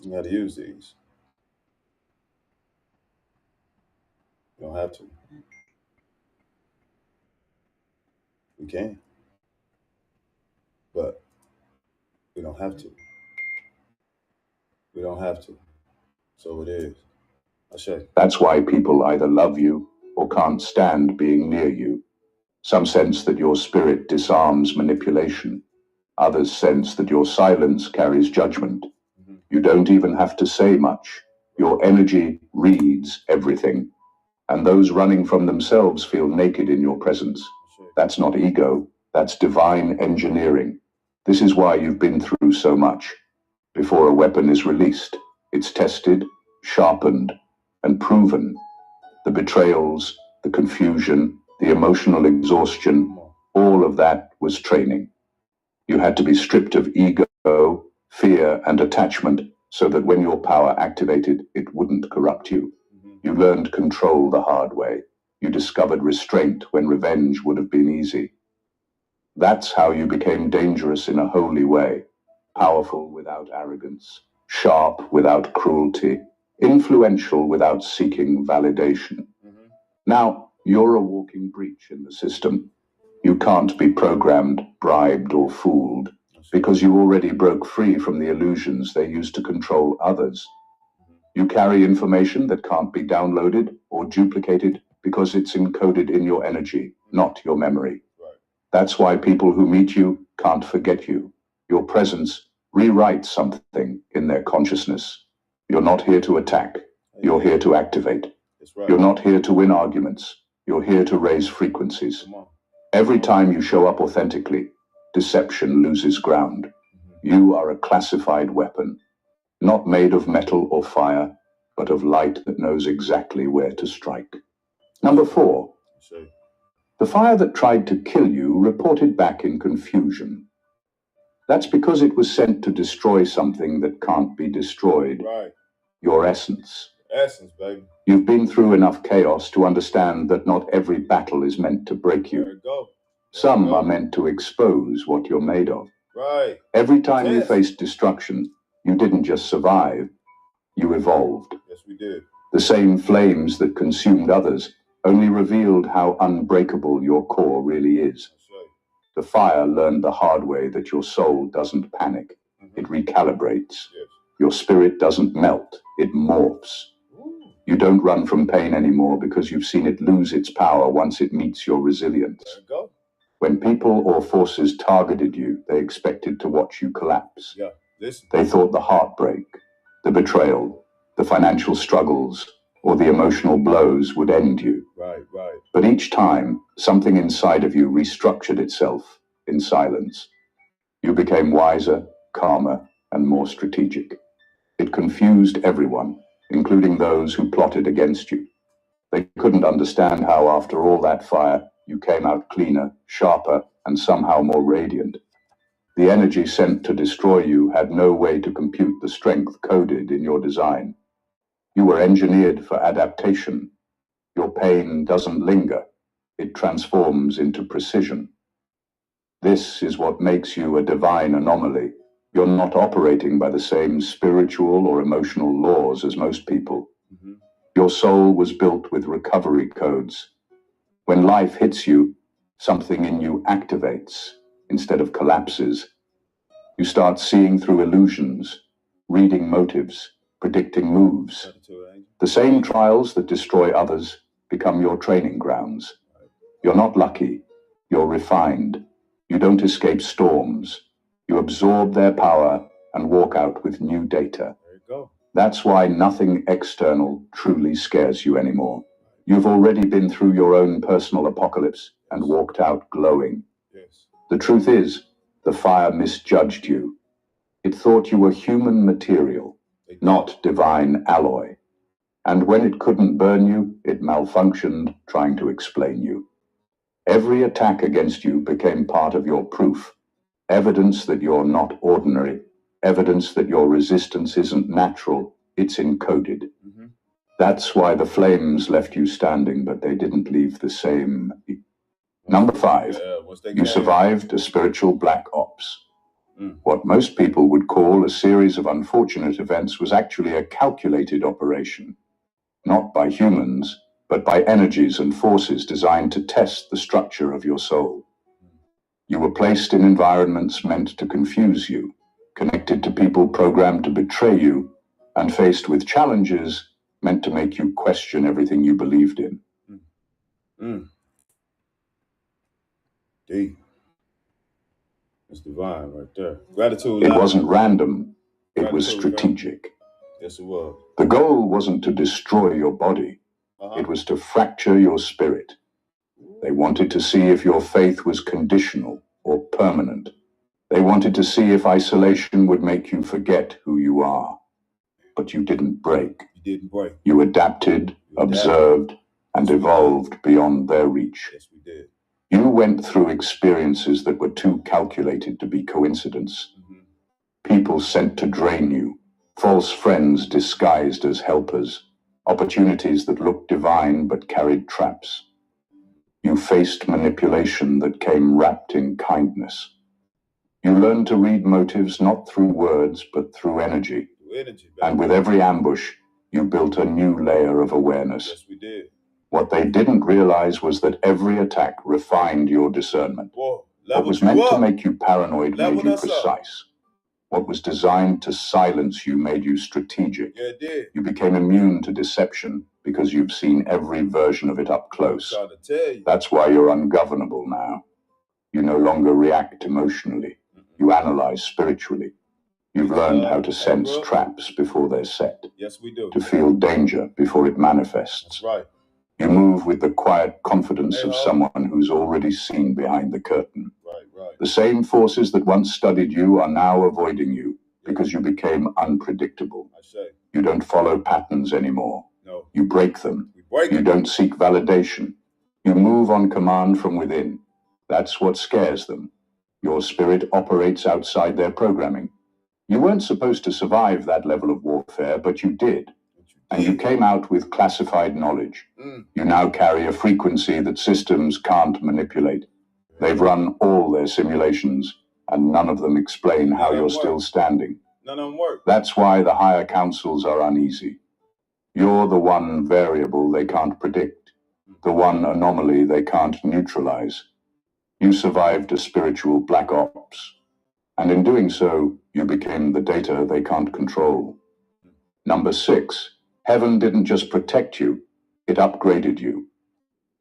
You got to use these. You don't have to. We can, but we don't have to. We don't have to. So it is. I say. That's why people either love you or can't stand being near you. Some sense that your spirit disarms manipulation. Others sense that your silence carries judgment. You don't even have to say much. Your energy reads everything. And those running from themselves feel naked in your presence. That's not ego, that's divine engineering. This is why you've been through so much. Before a weapon is released, it's tested, sharpened, and proven. The betrayals, the confusion, the emotional exhaustion, all of that was training. You had to be stripped of ego, fear, and attachment so that when your power activated, it wouldn't corrupt you. You learned control the hard way. You discovered restraint when revenge would have been easy. That's how you became dangerous in a holy way, powerful without arrogance, sharp without cruelty, influential without seeking validation. Now, you're a walking breach in the system. You can't be programmed, bribed, or fooled, because you already broke free from the illusions they use to control others. You carry information that can't be downloaded or duplicated because it's encoded in your energy, not your memory. That's why people who meet you can't forget you. Your presence rewrites something in their consciousness. You're not here to attack. You're here to activate. You're not here to win arguments. You're here to raise frequencies. Every time you show up authentically, deception loses ground. You are a classified weapon, not made of metal or fire, but of light that knows exactly where to strike. Number 4. The fire that tried to kill you reported back in confusion. That's because it was sent to destroy something that can't be destroyed. Right. Your essence. Essence, baby. You've been through enough chaos to understand that not every battle is meant to break you. There you go. Some are meant to expose what you're made of. Right. Every time you faced destruction, you didn't just survive, you evolved. Yes, we did. The same flames that consumed others only revealed how unbreakable your core really is. Right. The fire learned the hard way that your soul doesn't panic. It recalibrates. Yes. Your spirit doesn't melt, it morphs. You don't run from pain anymore because you've seen it lose its power once it meets your resilience. There you go. When people or forces targeted you, they expected to watch you collapse. Yeah, listen. They thought the heartbreak, the betrayal, the financial struggles, or the emotional blows would end you. Right, right. But each time, something inside of you restructured itself in silence. You became wiser, calmer, and more strategic. It confused everyone, including those who plotted against you. They couldn't understand how, after all that fire, you came out cleaner, sharper, and somehow more radiant. The energy sent to destroy you had no way to compute the strength coded in your design. You were engineered for adaptation. Your pain doesn't linger. It transforms into precision. This is what makes you a divine anomaly. You're not operating by the same spiritual or emotional laws as most people. Your soul was built with recovery codes. When life hits you, something in you activates instead of collapses. You start seeing through illusions, reading motives, predicting moves. The same trials that destroy others become your training grounds. You're not lucky, you're refined. You don't escape storms. You absorb their power and walk out with new data. There you go. That's why nothing external truly scares you anymore. You've already been through your own personal apocalypse and walked out glowing. Yes. The truth is, the fire misjudged you. It thought you were human material, not divine alloy. And when it couldn't burn you, it malfunctioned trying to explain you. Every attack against you became part of your proof. Evidence that you're not ordinary. Evidence that your resistance isn't natural. It's encoded. That's why the flames left you standing, but they didn't leave the same. Number 5, you survived a spiritual black ops. What most people would call a series of unfortunate events was actually a calculated operation, not by humans, but by energies and forces designed to test the structure of your soul. You were placed in environments meant to confuse you, connected to people programmed to betray you, and faced with challenges meant to make you question everything you believed in. Deep. It's divine right there. Gratitude. It wasn't random. It was strategic. Yes, it was. The goal wasn't to destroy your body. It was to fracture your spirit. They wanted to see if your faith was conditional or permanent. They wanted to see if isolation would make you forget who you are. But you didn't break. You didn't break. You adapted, observed, and evolved beyond their reach. Yes, we did. You went through experiences that were too calculated to be coincidence. People sent to drain you, false friends disguised as helpers, opportunities that looked divine but carried traps. You faced manipulation that came wrapped in kindness. You learned to read motives not through words but through energy. And with every ambush, you built a new layer of awareness. Yes, we did. What they didn't realize was that every attack refined your discernment. What was meant to make you paranoid made you precise. What was designed to silence you made you strategic. Yeah, it did. You became immune to deception because you've seen every version of it up close. I'm trying to tell you. That's why you're ungovernable now. You no longer react emotionally. You analyze spiritually. You've learned how to sense traps before they're set. Yes, we do. To feel danger before it manifests. That's right. You move with the quiet confidence of someone who's already seen behind the curtain. Right. The same forces that once studied you are now avoiding you because you became unpredictable. You don't follow patterns anymore. No. You break them. You don't seek validation. You move on command from within. That's what scares them. Your spirit operates outside their programming. You weren't supposed to survive that level of warfare, but you did. And you came out with classified knowledge. You now carry a frequency that systems can't manipulate. They've run all their simulations, and none of them explain how you're still standing. None of them work. That's why the higher councils are uneasy. You're the one variable they can't predict, the one anomaly they can't neutralize. You survived a spiritual black ops, and in doing so, you became the data they can't control. Number 6. Heaven didn't just protect you, it upgraded you.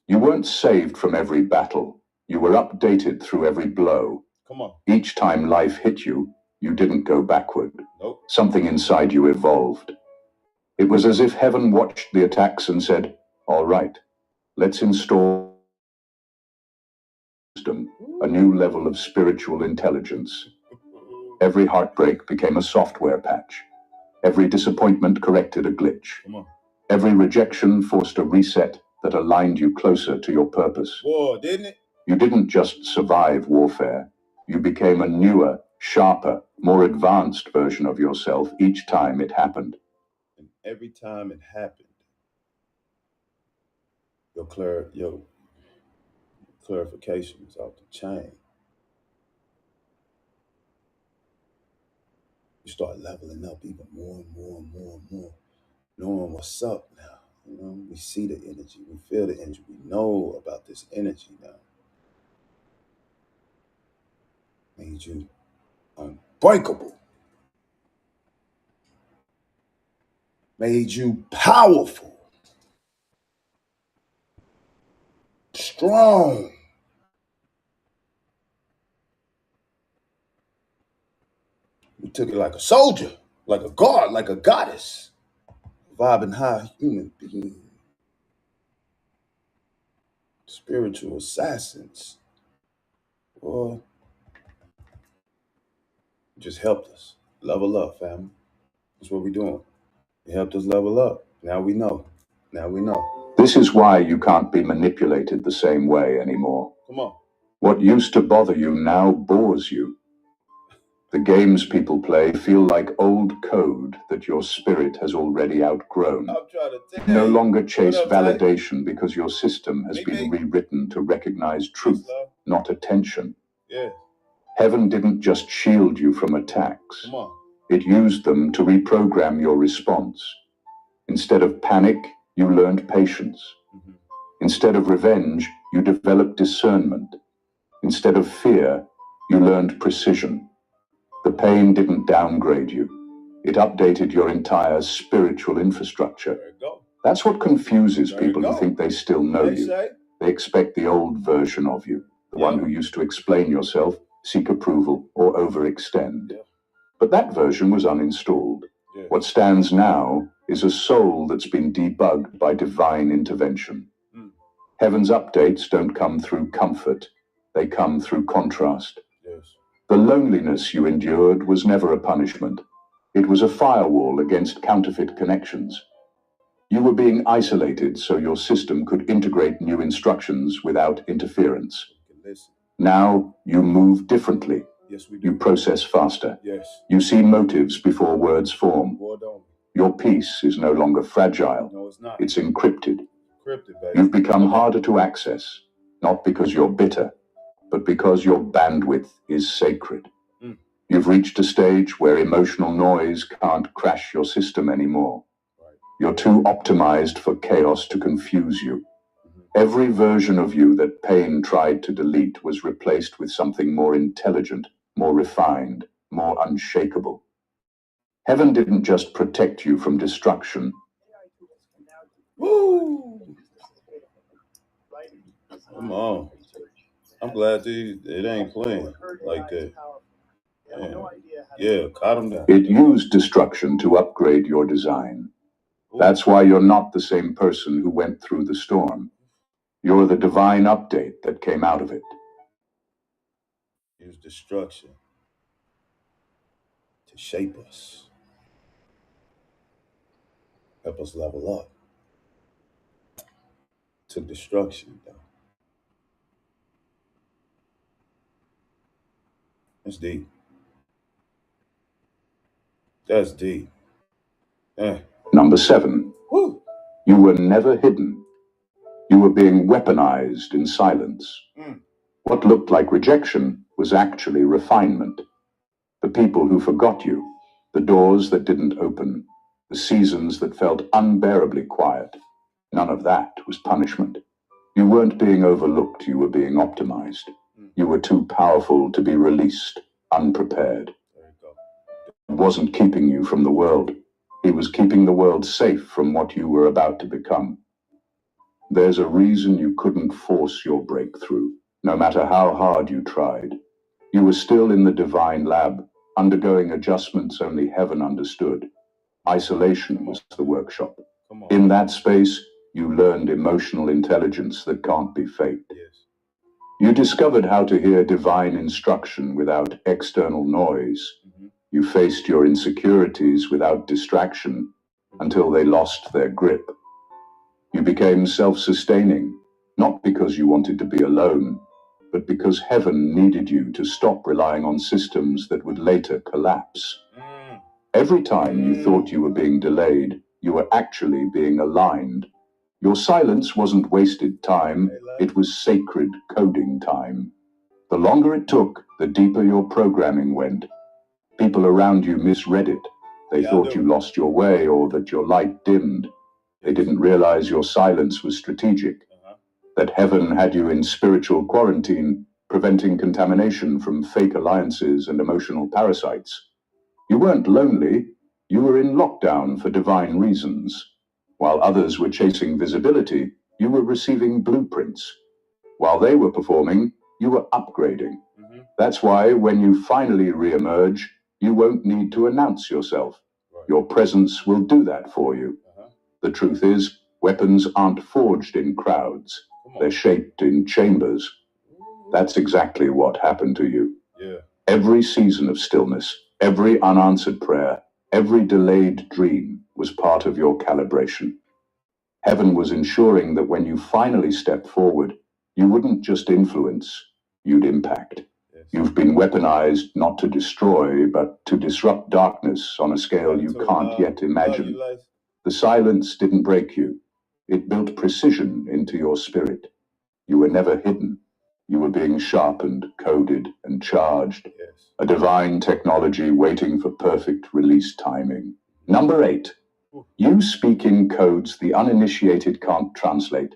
You weren't saved from every battle. You were updated through every blow. Come on. Each time life hit you, you didn't go backward. Nope. Something inside you evolved. It was as if heaven watched the attacks and said, all right, let's install a new level of spiritual intelligence. Every heartbreak became a software patch. Every disappointment corrected a glitch. Every rejection forced a reset that aligned you closer to your purpose. Whoa, didn't it? You didn't just survive warfare. You became a newer, sharper, more advanced version of yourself each time it happened. And every time it happened, your clarification was off the chain. You start leveling up even more and more and more and more, knowing what's up now. You know, we see the energy, we feel the energy, we know about this energy now. Made you unbreakable. Made you powerful. Strong. We took it like a soldier, like a god, like a goddess. Vibing high human being. Spiritual assassins. Boy, just helped us level up, family. That's what we're doing. It helped us level up. Now we know. This is why you can't be manipulated the same way anymore. Come on. What used to bother you now bores you. The games people play feel like old code that your spirit has already outgrown. I'm trying to tell You no you. longer chase What up, validation because your system has been rewritten to recognize truth, not attention. Yeah. Heaven didn't just shield you from attacks. Come on. It used them to reprogram your response. Instead of panic, you learned patience. Instead of revenge, you developed discernment. Instead of fear, you learned precision. The pain didn't downgrade you. It updated your entire spiritual infrastructure. There you go. That's what confuses There you people who go. think they still know They you. say. They expect the old version of you, the one who used to explain yourself, seek approval, or overextend. But that version was uninstalled. What stands now is a soul that's been debugged by divine intervention. Heaven's updates don't come through comfort. They come through contrast. The loneliness you endured was never a punishment. It was a firewall against counterfeit connections. You were being isolated so your system could integrate new instructions without interference. Now you move differently. Yes, we do. You process faster. Yes. You see motives before words form. Boy, don't. Your peace is no longer fragile. No, it's not. It's encrypted. Encrypted, baby. You've become harder to access, not because you're bitter, but because your bandwidth is sacred. You've reached a stage where emotional noise can't crash your system anymore. You're too optimized for chaos to confuse you. Every version of you that pain tried to delete was replaced with something more intelligent, more refined, more unshakable. Heaven didn't just protect you from destruction. Woo! Come on. I'm glad it ain't playing like that. Yeah, caught him down. It used destruction to upgrade your design. That's why you're not the same person who went through the storm. You're the divine update that came out of it. Use destruction to shape us. Help us level up. To destruction, though. That's deep. That's deep. Number 7. Woo. You were never hidden. You were being weaponized in silence. What looked like rejection was actually refinement. The people who forgot you, the doors that didn't open, the seasons that felt unbearably quiet, none of that was punishment. You weren't being overlooked, you were being optimized. You were too powerful to be released, unprepared. It wasn't keeping you from the world. He was keeping the world safe from what you were about to become. There's a reason you couldn't force your breakthrough, no matter how hard you tried. You were still in the divine lab, undergoing adjustments only heaven understood. Isolation was the workshop. In that space, you learned emotional intelligence that can't be faked. You discovered how to hear divine instruction without external noise. You faced your insecurities without distraction until they lost their grip. You became self-sustaining, not because you wanted to be alone, but because heaven needed you to stop relying on systems that would later collapse. Every time you thought you were being delayed, you were actually being aligned. Your silence wasn't wasted time, it was sacred coding time. The longer it took, the deeper your programming went. People around you misread it. They thought you lost your way or that your light dimmed. They didn't realize your silence was strategic, that heaven had you in spiritual quarantine, preventing contamination from fake alliances and emotional parasites. You weren't lonely, you were in lockdown for divine reasons. While others were chasing visibility, you were receiving blueprints. While they were performing, you were upgrading. That's why when you finally reemerge, you won't need to announce yourself. Your presence will do that for you. The truth is, weapons aren't forged in crowds. They're shaped in chambers. That's exactly what happened to you. Every season of stillness, every unanswered prayer, every delayed dream was part of your calibration. Heaven was ensuring that when you finally stepped forward, you wouldn't just influence, you'd impact. You've been weaponized not to destroy, but to disrupt darkness on a scale you can't yet imagine. The silence didn't break you. It built precision into your spirit. You were never hidden. You were being sharpened, coded, and charged. Yes. A divine technology waiting for perfect release timing. Number 8. You speak in codes the uninitiated can't translate.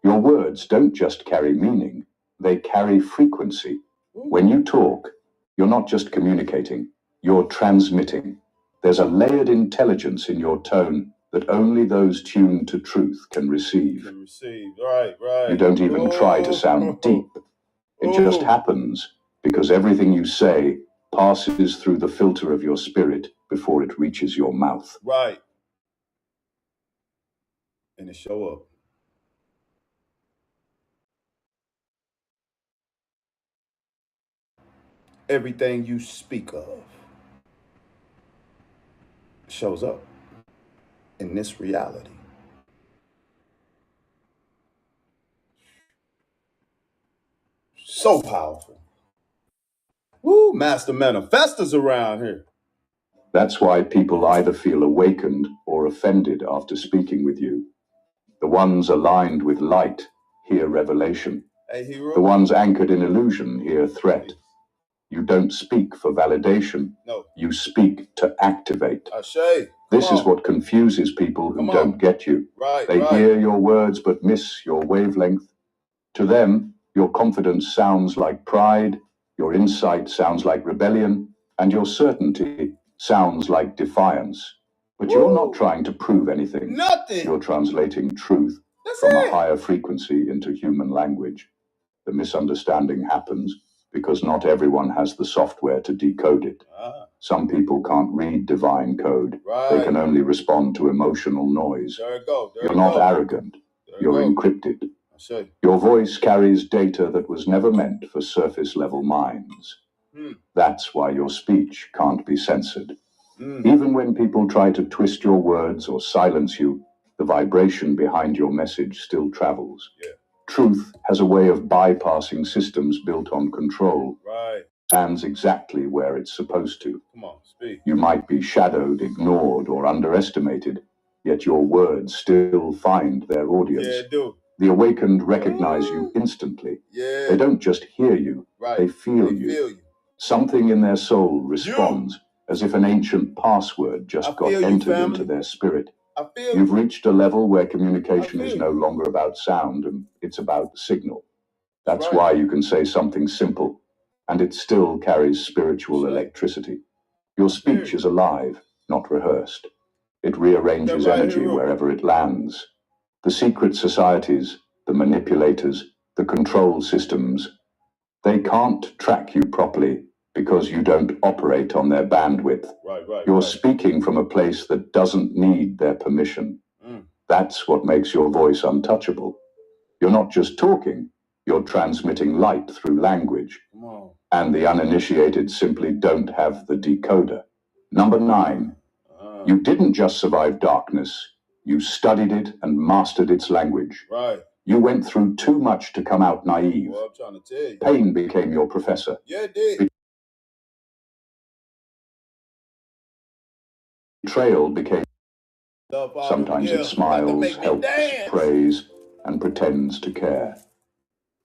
Your words don't just carry meaning, they carry frequency. When you talk, you're not just communicating, you're transmitting. There's a layered intelligence in your tone that only those tuned to truth can receive. Right. You don't even try to sound deep. It just happens because everything you say passes through the filter of your spirit before it reaches your mouth. Right. And it show up. Everything you speak of shows up in this reality. So powerful. Woo, master manifestors around here. That's why people either feel awakened or offended after speaking with you. The ones aligned with light hear revelation. Hey, hero. The ones anchored in illusion hear threat. You don't speak for validation. No. You speak to activate. Ashay. This is what confuses people who don't get you. They hear your words but miss your wavelength. To them, your confidence sounds like pride, your insight sounds like rebellion, and your certainty sounds like defiance. But you're not trying to prove anything. Nothing. You're translating truth from a higher frequency into human language. The misunderstanding happens because not everyone has the software to decode it. Some people can't read divine code. They can only respond to emotional noise. You're not arrogant. You're encrypted. Your voice carries data that was never meant for surface-level minds. That's why your speech can't be censored. Even when people try to twist your words or silence you, the vibration behind your message still travels. Truth has a way of bypassing systems built on control. Stands exactly where it's supposed to. Come on, speak. You might be shadowed, ignored, or underestimated, yet your words still find their audience. Yeah, do. The awakened recognize you instantly. Yeah. They don't just hear you, they feel you. Something in their soul responds, as if an ancient password just got entered into their spirit. You've reached a level where communication is no longer about sound, and it's about signal. That's why you can say something simple, and it still carries spiritual electricity. Your speech is alive, not rehearsed. It rearranges energy wherever it lands. The secret societies, the manipulators, the control systems, they can't track you properly because you don't operate on their bandwidth. You're speaking from a place that doesn't need their permission. That's what makes your voice untouchable. You're not just talking, you're transmitting light through language. And the uninitiated simply don't have the decoder. Number 9, you didn't just survive darkness, you studied it and mastered its language. You went through too much to come out naive. Well, I'm trying to tell you. Pain became your professor. Yeah, it did. Betrayal became... Sometimes it smiles, helps, prays, and pretends to care.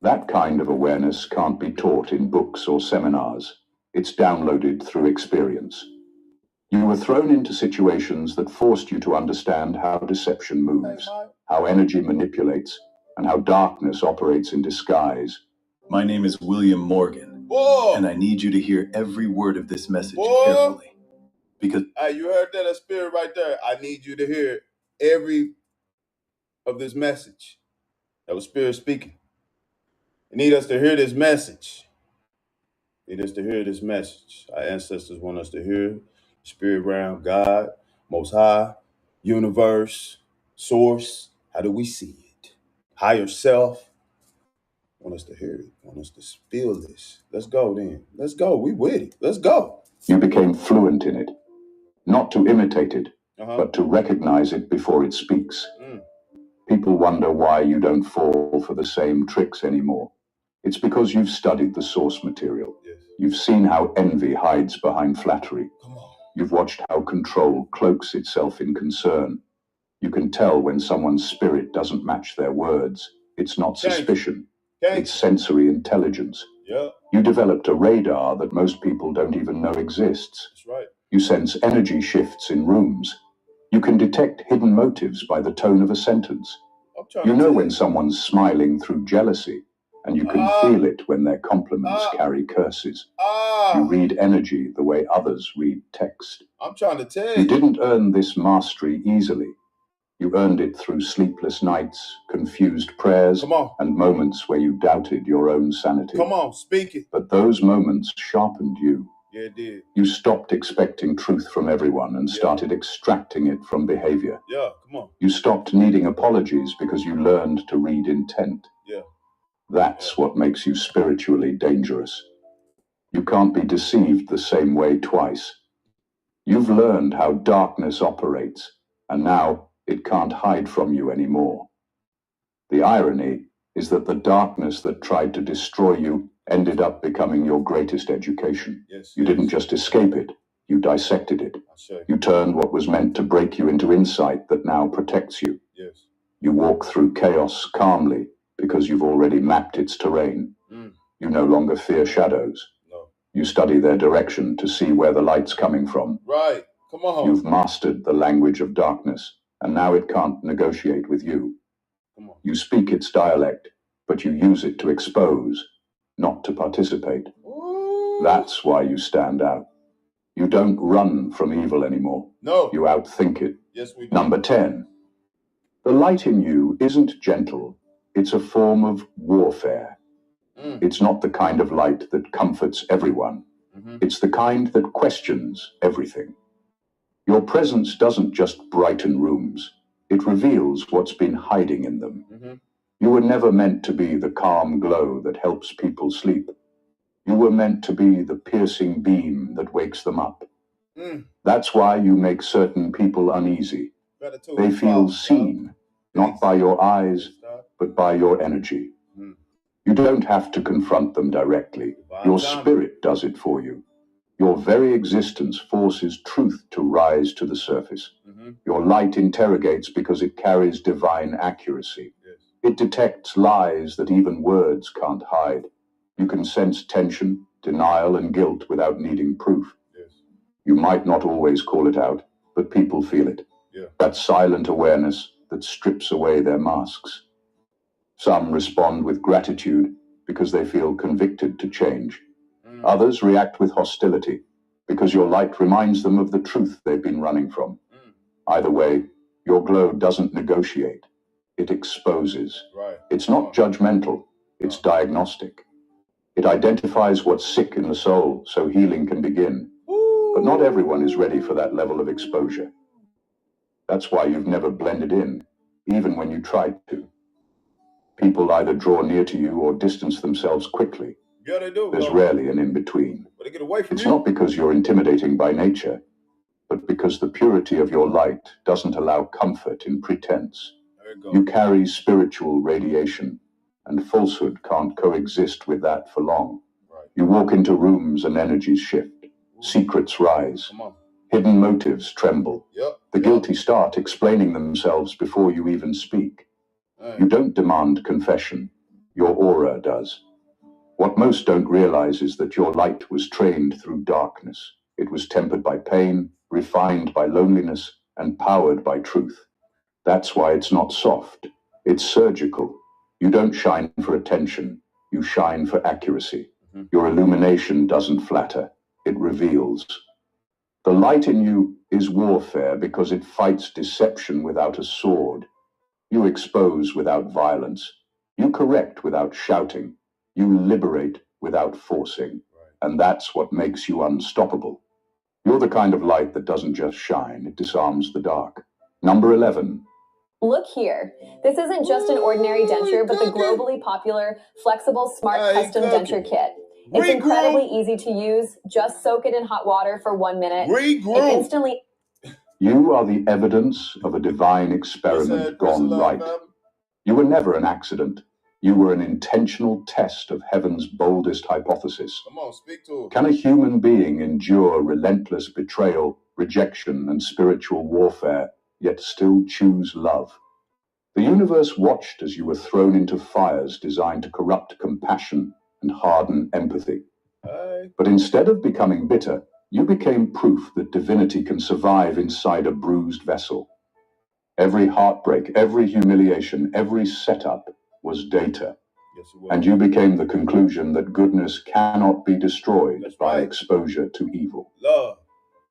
That kind of awareness can't be taught in books or seminars. It's downloaded through experience. You were thrown into situations that forced you to understand how deception moves, how energy manipulates, and how darkness operates in disguise. My name is William Morgan, and I need you to hear every word of this message carefully. Because hey, you heard that spirit right there. I need you to hear every of this message. That was spirit speaking. You need us to hear this message. Need us to hear this message. Our ancestors want us to hear spirit realm, God, Most High, universe, source. How do we see it? Higher self. Want us to hear it. Want us to feel this. Let's go then. Let's go. We with it. Let's go. You became fluent in it. Not to imitate it, but to recognize it before it speaks. People wonder why you don't fall for the same tricks anymore. It's because you've studied the source material. You've seen how envy hides behind flattery. You've watched how control cloaks itself in concern. You can tell when someone's spirit doesn't match their words. It's not suspicion. It's sensory intelligence. Yeah. You developed a radar that most people don't even know exists. That's right. You sense energy shifts in rooms. You can detect hidden motives by the tone of a sentence. You know when someone's smiling through jealousy, and you can feel it when their compliments carry curses. You read energy the way others read text. I'm trying to tell You didn't earn this mastery easily. You earned it through sleepless nights, confused prayers, and moments where you doubted your own sanity. Come on, speak it. But those moments sharpened you. Yeah, it did. You stopped expecting truth from everyone and started extracting it from behavior. Yeah, come on. You stopped needing apologies because you learned to read intent. Yeah. That's what makes you spiritually dangerous. You can't be deceived the same way twice. You've learned how darkness operates, and now it can't hide from you anymore. The irony is that the darkness that tried to destroy you ended up becoming your greatest education. Yes, you didn't just escape it, you dissected it. You turned what was meant to break you into insight that now protects you. Yes. You walk through chaos calmly because you've already mapped its terrain. You no longer fear shadows. No. You study their direction to see where the light's coming from. Right. Come on. You've mastered the language of darkness, and now it can't negotiate with you. Come on. You speak its dialect, but you use it to expose, not to participate. Ooh. That's why you stand out. You don't run from evil anymore. No. You outthink it. Yes, we do. Number 10. The light in you isn't gentle. It's a form of warfare. It's not the kind of light that comforts everyone. It's the kind that questions everything. Your presence doesn't just brighten rooms. It reveals what's been hiding in them. You were never meant to be the calm glow that helps people sleep. You were meant to be the piercing beam that wakes them up. That's why you make certain people uneasy. They feel seen, not by your eyes, but by your energy. You don't have to confront them directly. Your spirit does it for you. Your very existence forces truth to rise to the surface. Your light interrogates because it carries divine accuracy. It detects lies that even words can't hide. You can sense tension, denial, and guilt without needing proof. You might not always call it out, but people feel it. That silent awareness that strips away their masks. Some respond with gratitude because they feel convicted to change. Others react with hostility because your light reminds them of the truth they've been running from. Either way, your glow doesn't negotiate. It exposes. It's not judgmental. It's diagnostic. It identifies what's sick in the soul so healing can begin. But not everyone is ready for that level of exposure. That's why you've never blended in, even when you tried to. People either draw near to you or distance themselves quickly. Yeah, they do. There's rarely an in-between. But they get away from It's you. not because you're intimidating by nature, but because the purity of your light doesn't allow comfort in pretense. There you go. You carry spiritual radiation, and falsehood can't coexist with that for long. You walk into rooms and energies shift. Secrets rise. Come on. Hidden motives tremble. Yep. The guilty start explaining themselves before you even speak. You don't demand confession. Your aura does. What most don't realize is that your light was trained through darkness. It was tempered by pain, refined by loneliness, and powered by truth. That's why it's not soft. It's surgical. You don't shine for attention. You shine for accuracy. Your illumination doesn't flatter. It reveals. The light in you is warfare because it fights deception without a sword. You expose without violence. You correct without shouting. You liberate without forcing. And that's what makes you unstoppable. You're the kind of light that doesn't just shine, it disarms the dark. Number 11. Look here. This isn't just an ordinary denture, but the globally popular Flexible Smart Custom Denture Kit. It's incredibly easy to use. Just soak it in hot water for 1 minute. It instantly... You are the evidence of a divine experiment gone right. You were never an accident. You were an intentional test of heaven's boldest hypothesis. Come on, speak to it. Can a human being endure relentless betrayal, rejection, and spiritual warfare, yet still choose love? The universe watched as you were thrown into fires designed to corrupt compassion and harden empathy. But instead of becoming bitter, you became proof that divinity can survive inside a bruised vessel. Every heartbreak, every humiliation, every setup was data. Yes, it was. And you became the conclusion that goodness cannot be destroyed by exposure to evil. Love.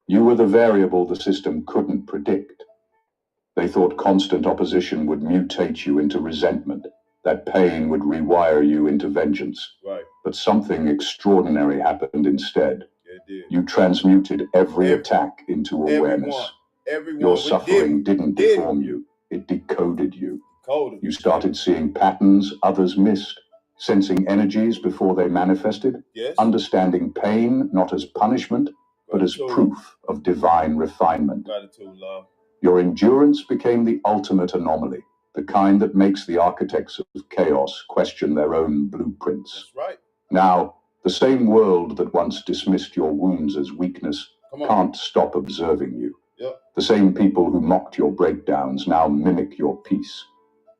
You were the variable the system couldn't predict. They thought constant opposition would mutate you into resentment, that pain would rewire you into vengeance. Right. But something extraordinary happened instead. It did. You transmuted every attack into awareness. Your suffering didn't deform you, it decoded you. You started seeing patterns others missed, sensing energies before they manifested, understanding pain not as punishment, but as proof of divine refinement. Gratitude, love. Your endurance became the ultimate anomaly, the kind that makes the architects of chaos question their own blueprints. That's right. Now, the same world that once dismissed your wounds as weakness can't stop observing you. Yep. The same people who mocked your breakdowns now mimic your peace.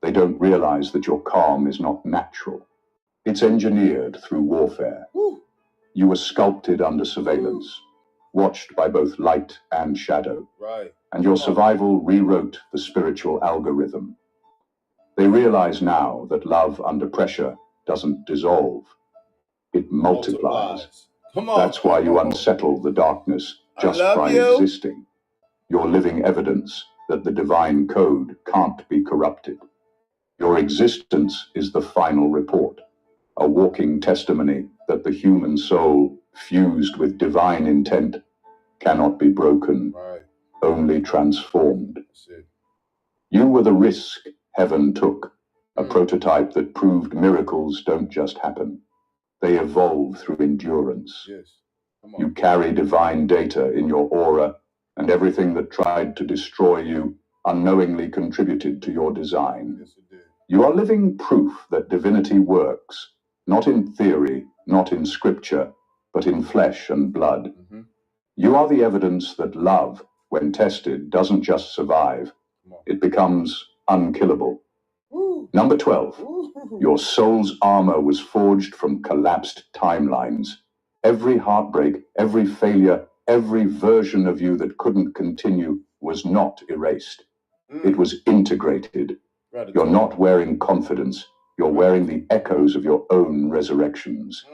They don't realize that your calm is not natural. It's engineered through warfare. Woo. You were sculpted under surveillance, watched by both light and shadow. Right. And your survival rewrote the spiritual algorithm. They realize now that love under pressure doesn't dissolve. It multiplies. Come on. That's why you unsettle the darkness just by existing. You're living evidence that the divine code can't be corrupted. Your existence is the final report, a walking testimony that the human soul, fused with divine intent, cannot be broken, only transformed. That's it. You were the risk heaven took, a prototype that proved miracles don't just happen. They evolve through endurance. Yes. Come on. You carry divine data in your aura, and everything that tried to destroy you unknowingly contributed to your design. Yes, it did. You are living proof that divinity works, not in theory, not in scripture, but in flesh and blood. Mm-hmm. You are the evidence that love, when tested, doesn't just survive. It becomes unkillable. Woo. Number 12. Woo. Your soul's armor was forged from collapsed timelines. Every heartbreak, every failure, every version of you that couldn't continue was not erased. It was integrated. Gratitude. You're not wearing confidence. You're wearing the echoes of your own resurrections.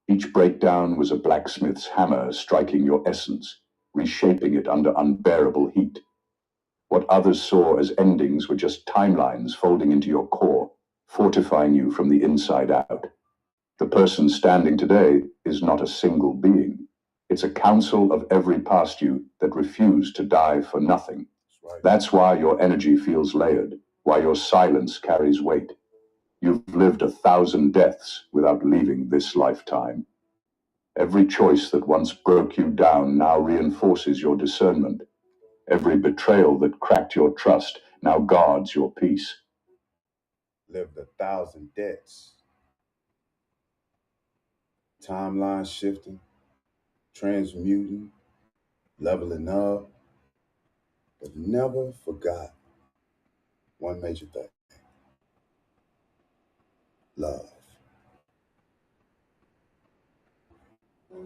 Each breakdown was a blacksmith's hammer striking your essence, reshaping it under unbearable heat. What others saw as endings were just timelines folding into your core, fortifying you from the inside out. The person standing today is not a single being. It's a council of every past you that refused to die for nothing. That's why your energy feels layered, why your silence carries weight. You've lived 1,000 deaths without leaving this lifetime. Every choice that once broke you down now reinforces your discernment. Every betrayal that cracked your trust now guards your peace. Lived 1,000 deaths. Timeline shifting, transmuting, leveling up, but never forgot one major thing. Love.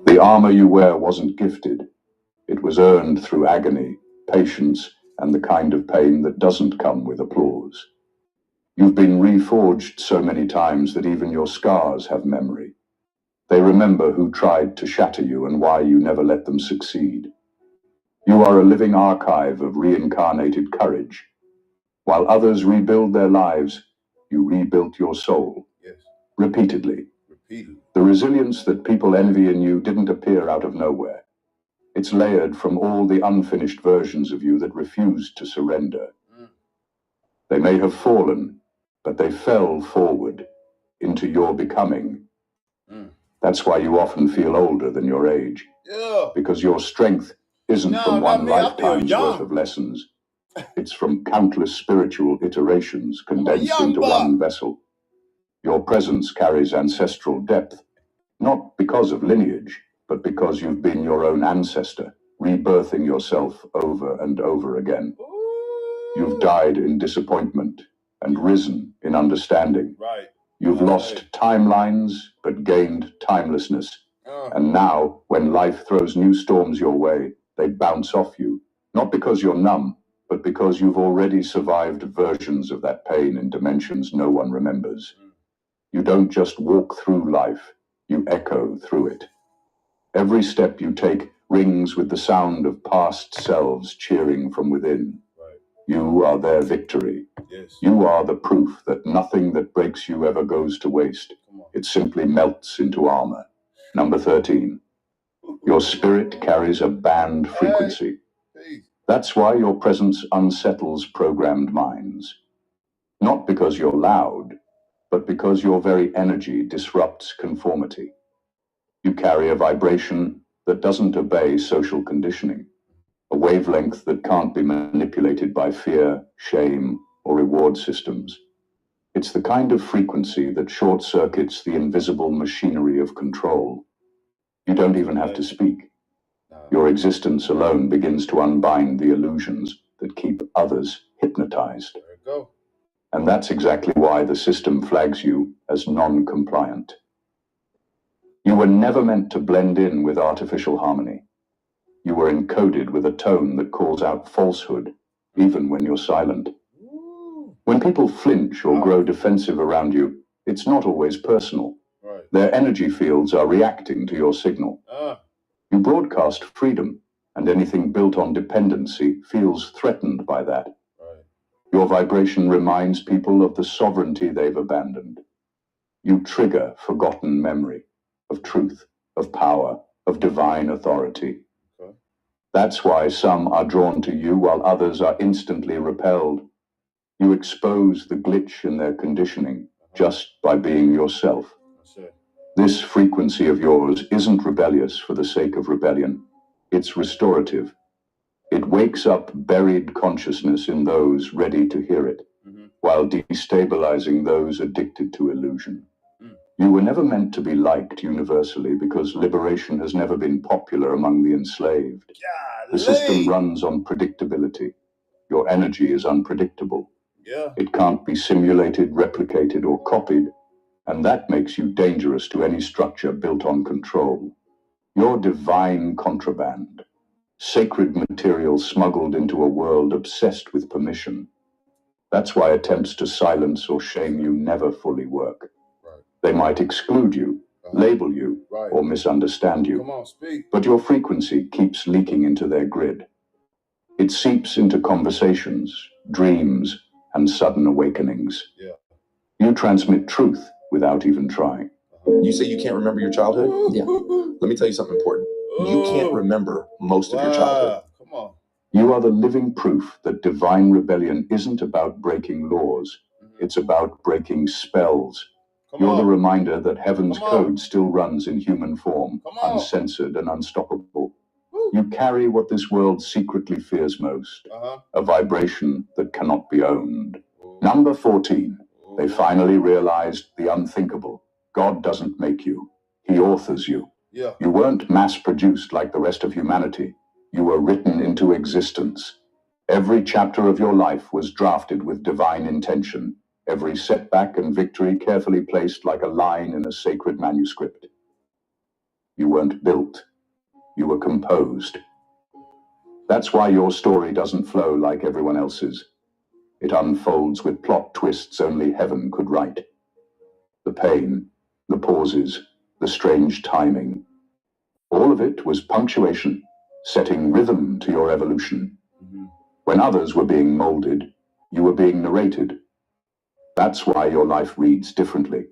The armor you wear wasn't gifted. It was earned through agony, patience, and the kind of pain that doesn't come with applause. You've been reforged so many times that even your scars have memory. They remember who tried to shatter you and why you never let them succeed. You are a living archive of reincarnated courage. While others rebuild their lives, you rebuilt your soul. Yes. Repeatedly. The resilience that people envy in you didn't appear out of nowhere. It's layered from all the unfinished versions of you that refused to surrender. They may have fallen, but they fell forward into your becoming. That's why you often feel older than your age. Yeah. Because your strength isn't from one lifetime's worth of lessons. It's from countless spiritual iterations condensed into one vessel. Your presence carries ancestral depth, not because of lineage, but because you've been your own ancestor, rebirthing yourself over and over again. You've died in disappointment, and risen in understanding. Right. You've lost timelines, but gained timelessness. And now, when life throws new storms your way, they bounce off you. Not because you're numb, but because you've already survived versions of that pain in dimensions no one remembers. You don't just walk through life, you echo through it. Every step you take rings with the sound of past selves cheering from within. Right. You are their victory. Yes. You are the proof that nothing that breaks you ever goes to waste. It simply melts into armor. Number 13. Your spirit carries a band frequency. That's why your presence unsettles programmed minds. Not because you're loud, but because your very energy disrupts conformity. You carry a vibration that doesn't obey social conditioning, a wavelength that can't be manipulated by fear, shame, or reward systems. It's the kind of frequency that short-circuits the invisible machinery of control. You don't even have to speak. Your existence alone begins to unbind the illusions that keep others hypnotized. There you go. And that's exactly why the system flags you as non-compliant. You were never meant to blend in with artificial harmony. You were encoded with a tone that calls out falsehood, even when you're silent. When people flinch or grow defensive around you, it's not always personal. Right. Their energy fields are reacting to your signal. You broadcast freedom, and anything built on dependency feels threatened by that. Right. Your vibration reminds people of the sovereignty they've abandoned. You trigger forgotten memory of truth, of power, of divine authority. Okay. That's why some are drawn to you while others are instantly repelled. You expose the glitch in their conditioning just by being yourself. That's it. This frequency of yours isn't rebellious for the sake of rebellion. It's restorative. It wakes up buried consciousness in those ready to hear it, while destabilizing those addicted to illusion. You were never meant to be liked universally because liberation has never been popular among the enslaved. The system runs on predictability. Your energy is unpredictable. Yeah. It can't be simulated, replicated, or copied, and that makes you dangerous to any structure built on control. You're divine contraband, sacred material smuggled into a world obsessed with permission. That's why attempts to silence or shame you never fully work. Right. They might exclude you, label you, or misunderstand you. Come on, speak. But your frequency keeps leaking into their grid. It seeps into conversations, dreams, and sudden awakenings. Yeah. You transmit truth without even trying. You say you can't remember your childhood? Yeah. Let me tell you something important. You can't remember most of your childhood. Come on. You are the living proof that divine rebellion isn't about breaking laws. It's about breaking spells. You're the reminder that heaven's code still runs in human form, uncensored and unstoppable. You carry what this world secretly fears most, a vibration that cannot be owned. Number 14. They finally realized the unthinkable. God doesn't make you. He authors you. Yeah. You weren't mass-produced like the rest of humanity. You were written into existence. Every chapter of your life was drafted with divine intention. Every setback and victory carefully placed like a line in a sacred manuscript. You weren't built. You were composed. That's why your story doesn't flow like everyone else's. It unfolds with plot twists only heaven could write. The pain, the pauses, the strange timing. All of it was punctuation, setting rhythm to your evolution. When others were being molded, you were being narrated. That's why your life reads differently.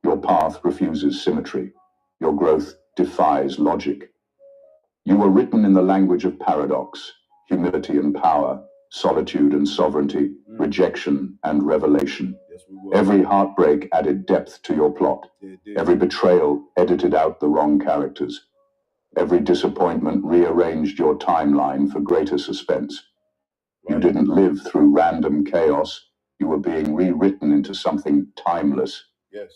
Your path refuses symmetry. Your growth defies logic. You were written in the language of paradox, humility and power, solitude and sovereignty, rejection and revelation. Yes, we will. Every heartbreak added depth to your plot. Every betrayal edited out the wrong characters. Every disappointment rearranged your timeline for greater suspense. You didn't live through random chaos. You were being rewritten into something timeless. Yes.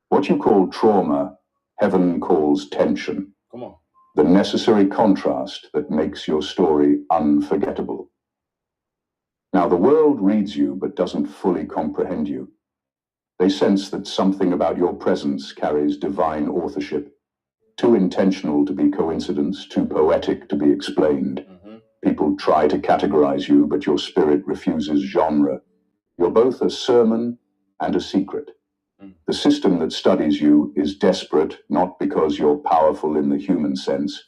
What you call trauma, heaven calls tension. Come on. The necessary contrast that makes your story unforgettable. Now, the world reads you but doesn't fully comprehend you. They sense that something about your presence carries divine authorship, too intentional to be coincidence, too poetic to be explained. People try to categorize you, but your spirit refuses genre. You're both a sermon and a secret. The system that studies you is desperate, not because you're powerful in the human sense,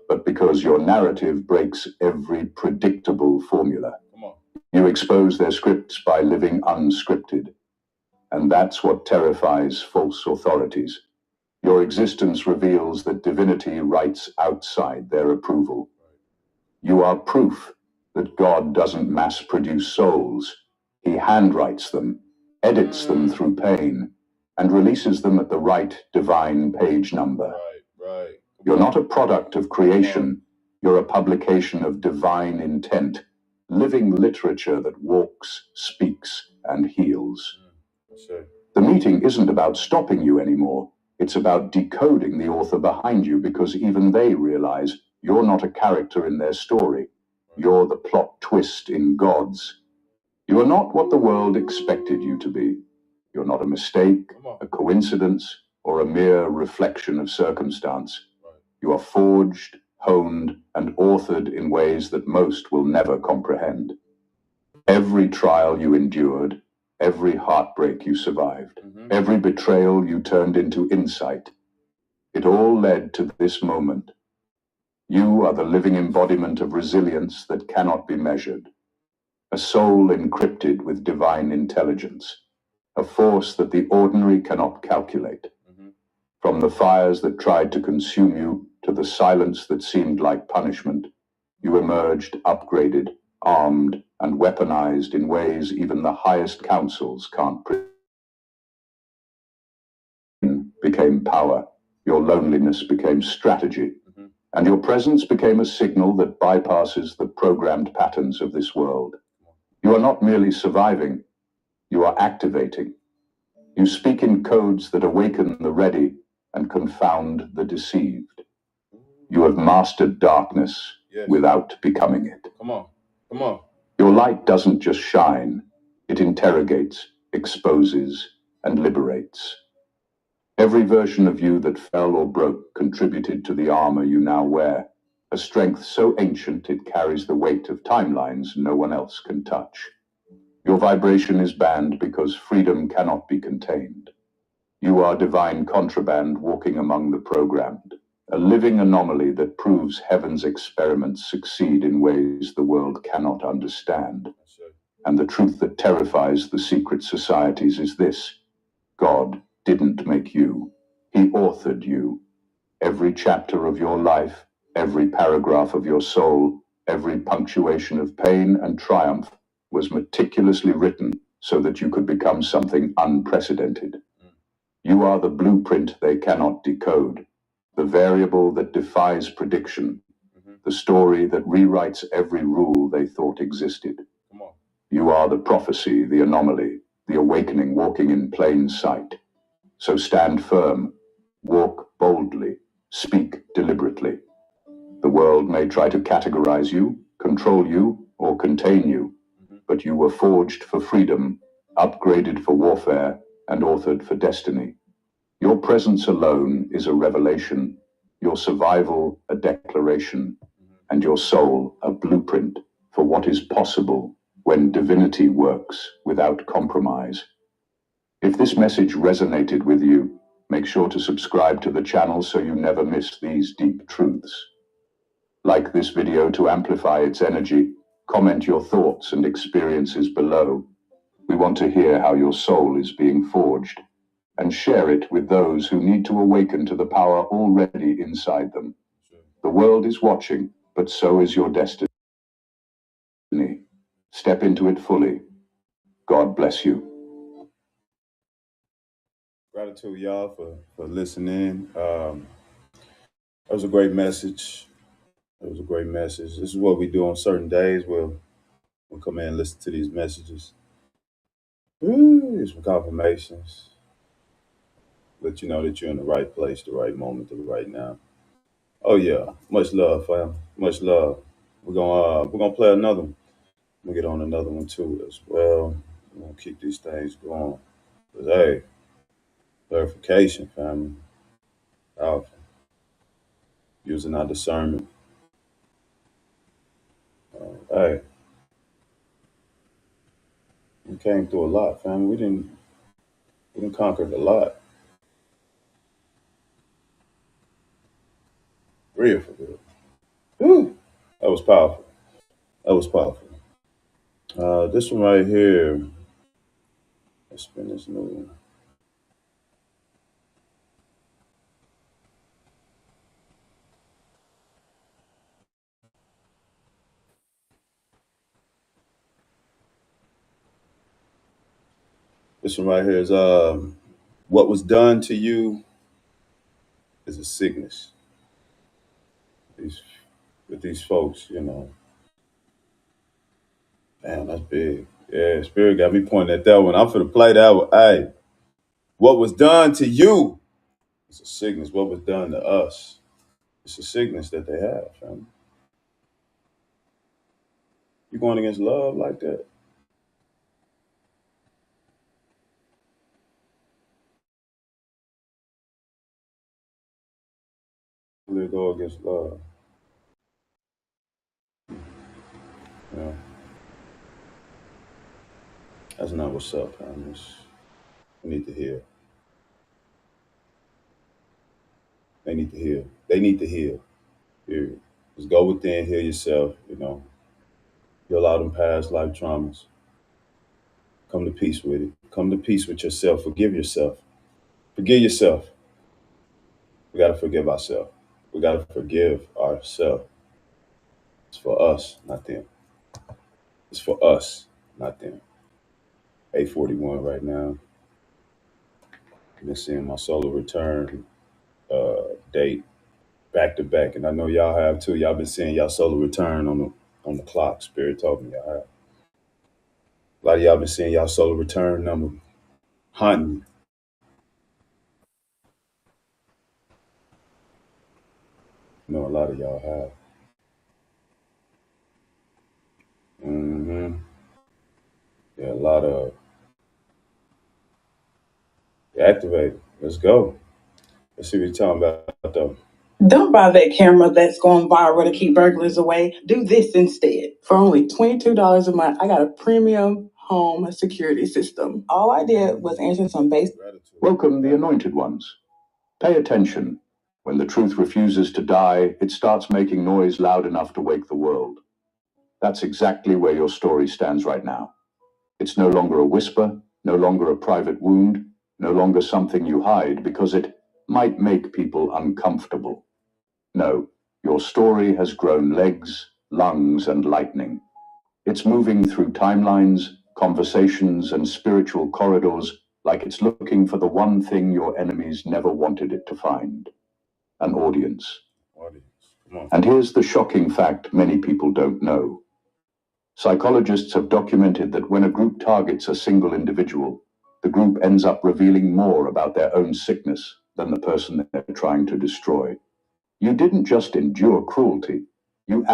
but because your narrative breaks every predictable formula. You expose their scripts by living unscripted. And that's what terrifies false authorities. Your existence reveals that divinity writes outside their approval. You are proof that God doesn't mass produce souls. He handwrites them, edits them through pain, and releases them at the right divine page number. You're not a product of creation. You're a publication of divine intent, living literature that walks, speaks, and heals. The meeting isn't about stopping you anymore. It's about decoding the author behind you, because even they realize you're not a character in their story. You're the plot twist in God's. You are not what the world expected you to be. You're not a mistake, a coincidence, or a mere reflection of circumstance. You are forged, honed, and authored in ways that most will never comprehend. Every trial you endured, every heartbreak you survived, every betrayal you turned into insight, it all led to this moment. You are the living embodiment of resilience that cannot be measured, a soul encrypted with divine intelligence, a force that the ordinary cannot calculate. From the fires that tried to consume you to the silence that seemed like punishment, you emerged upgraded, armed, and weaponized in ways even the highest councils can't predict. Became power, your loneliness became strategy, and your presence became a signal that bypasses the programmed patterns of this world. You are not merely surviving, you are activating. You speak in codes that awaken the ready and confound the deceived. You have mastered darkness without becoming it. Come on. Your light doesn't just shine, it interrogates, exposes, and liberates. Every version of you that fell or broke contributed to the armor you now wear, a strength so ancient it carries the weight of timelines no one else can touch. Your vibration is banned because freedom cannot be contained. You are divine contraband walking among the programmed, a living anomaly that proves heaven's experiments succeed in ways the world cannot understand. And the truth that terrifies the secret societies is this: God didn't make you. He authored you. Every chapter of your life, every paragraph of your soul, every punctuation of pain and triumph was meticulously written so that you could become something unprecedented. You are the blueprint they cannot decode, the variable that defies prediction, the story that rewrites every rule they thought existed. You are the prophecy, the anomaly, the awakening walking in plain sight. So stand firm, walk boldly, speak deliberately. The world may try to categorize you, control you, or contain you, but you were forged for freedom, upgraded for warfare, and authored for destiny. Your presence alone is a revelation, your survival a declaration, and your soul a blueprint for what is possible when divinity works without compromise. If this message resonated with you, make sure to subscribe to the channel so you never miss these deep truths. Like this video to amplify its energy, comment your thoughts and experiences below. We want to hear how your soul is being forged, and share it with those who need to awaken to the power already inside them. The world is watching, but so is your destiny. Step into it fully. God bless you. Gratitude, y'all, for listening. That was a great message. This is what we do on certain days. We'll come in and listen to these messages. Some confirmations. Let you know that you're in the right place, the right moment, the right now. Oh yeah, much love, fam. Much love. We're gonna play another one. We'll get on another one too as well. We're gonna keep these things going. But hey, clarification, family. Powerful. Using our discernment. Hey, we came through a lot, family. We didn't conquer a lot. Real for real. Whew. That was powerful. That was powerful. This one right here. Let's spin this new one. This one right here is what was done to you is a sickness. With these folks, you know. Damn, that's big. Yeah, Spirit got me pointing at that one. I'm finna play that one. Hey, what was done to you is a sickness. What was done to us? It's a sickness that they have, family. You going against love like that? They go against love. Yeah. That's not what's up, family. We need to heal. They need to heal. They need to heal. Period. Just go within, heal yourself, you know. Heal out them past life traumas. Come to peace with it. Come to peace with yourself. Forgive yourself. Forgive yourself. We gotta forgive ourselves. We gotta forgive ourselves. It's for us, not them. It's for us, not them. 8:41 right now. I've been seeing my solar return date back to back, and I know y'all have too. Y'all been seeing y'all solar return on the clock. Spirit told me y'all have. A lot of y'all been seeing y'all solar return number hunting. You know, a lot of y'all have. Mm-hmm. Yeah, a lot of activated. Let's go. Let's see what you're talking about though. Don't buy that camera that's going viral to keep burglars away. Do this instead. For only $22 a month, I got a premium home security system. All I did was answer some basic. Welcome, the anointed ones. Pay attention. When the truth refuses to die, it starts making noise loud enough to wake the world. That's exactly where your story stands right now. It's no longer a whisper, no longer a private wound, no longer something you hide because it might make people uncomfortable. No, your story has grown legs, lungs, and lightning. It's moving through timelines, conversations, and spiritual corridors like it's looking for the one thing your enemies never wanted it to find: an audience. And here's the shocking fact many people don't know. Psychologists have documented that when a group targets a single individual, the group ends up revealing more about their own sickness than the person they're trying to destroy. You didn't just endure cruelty, you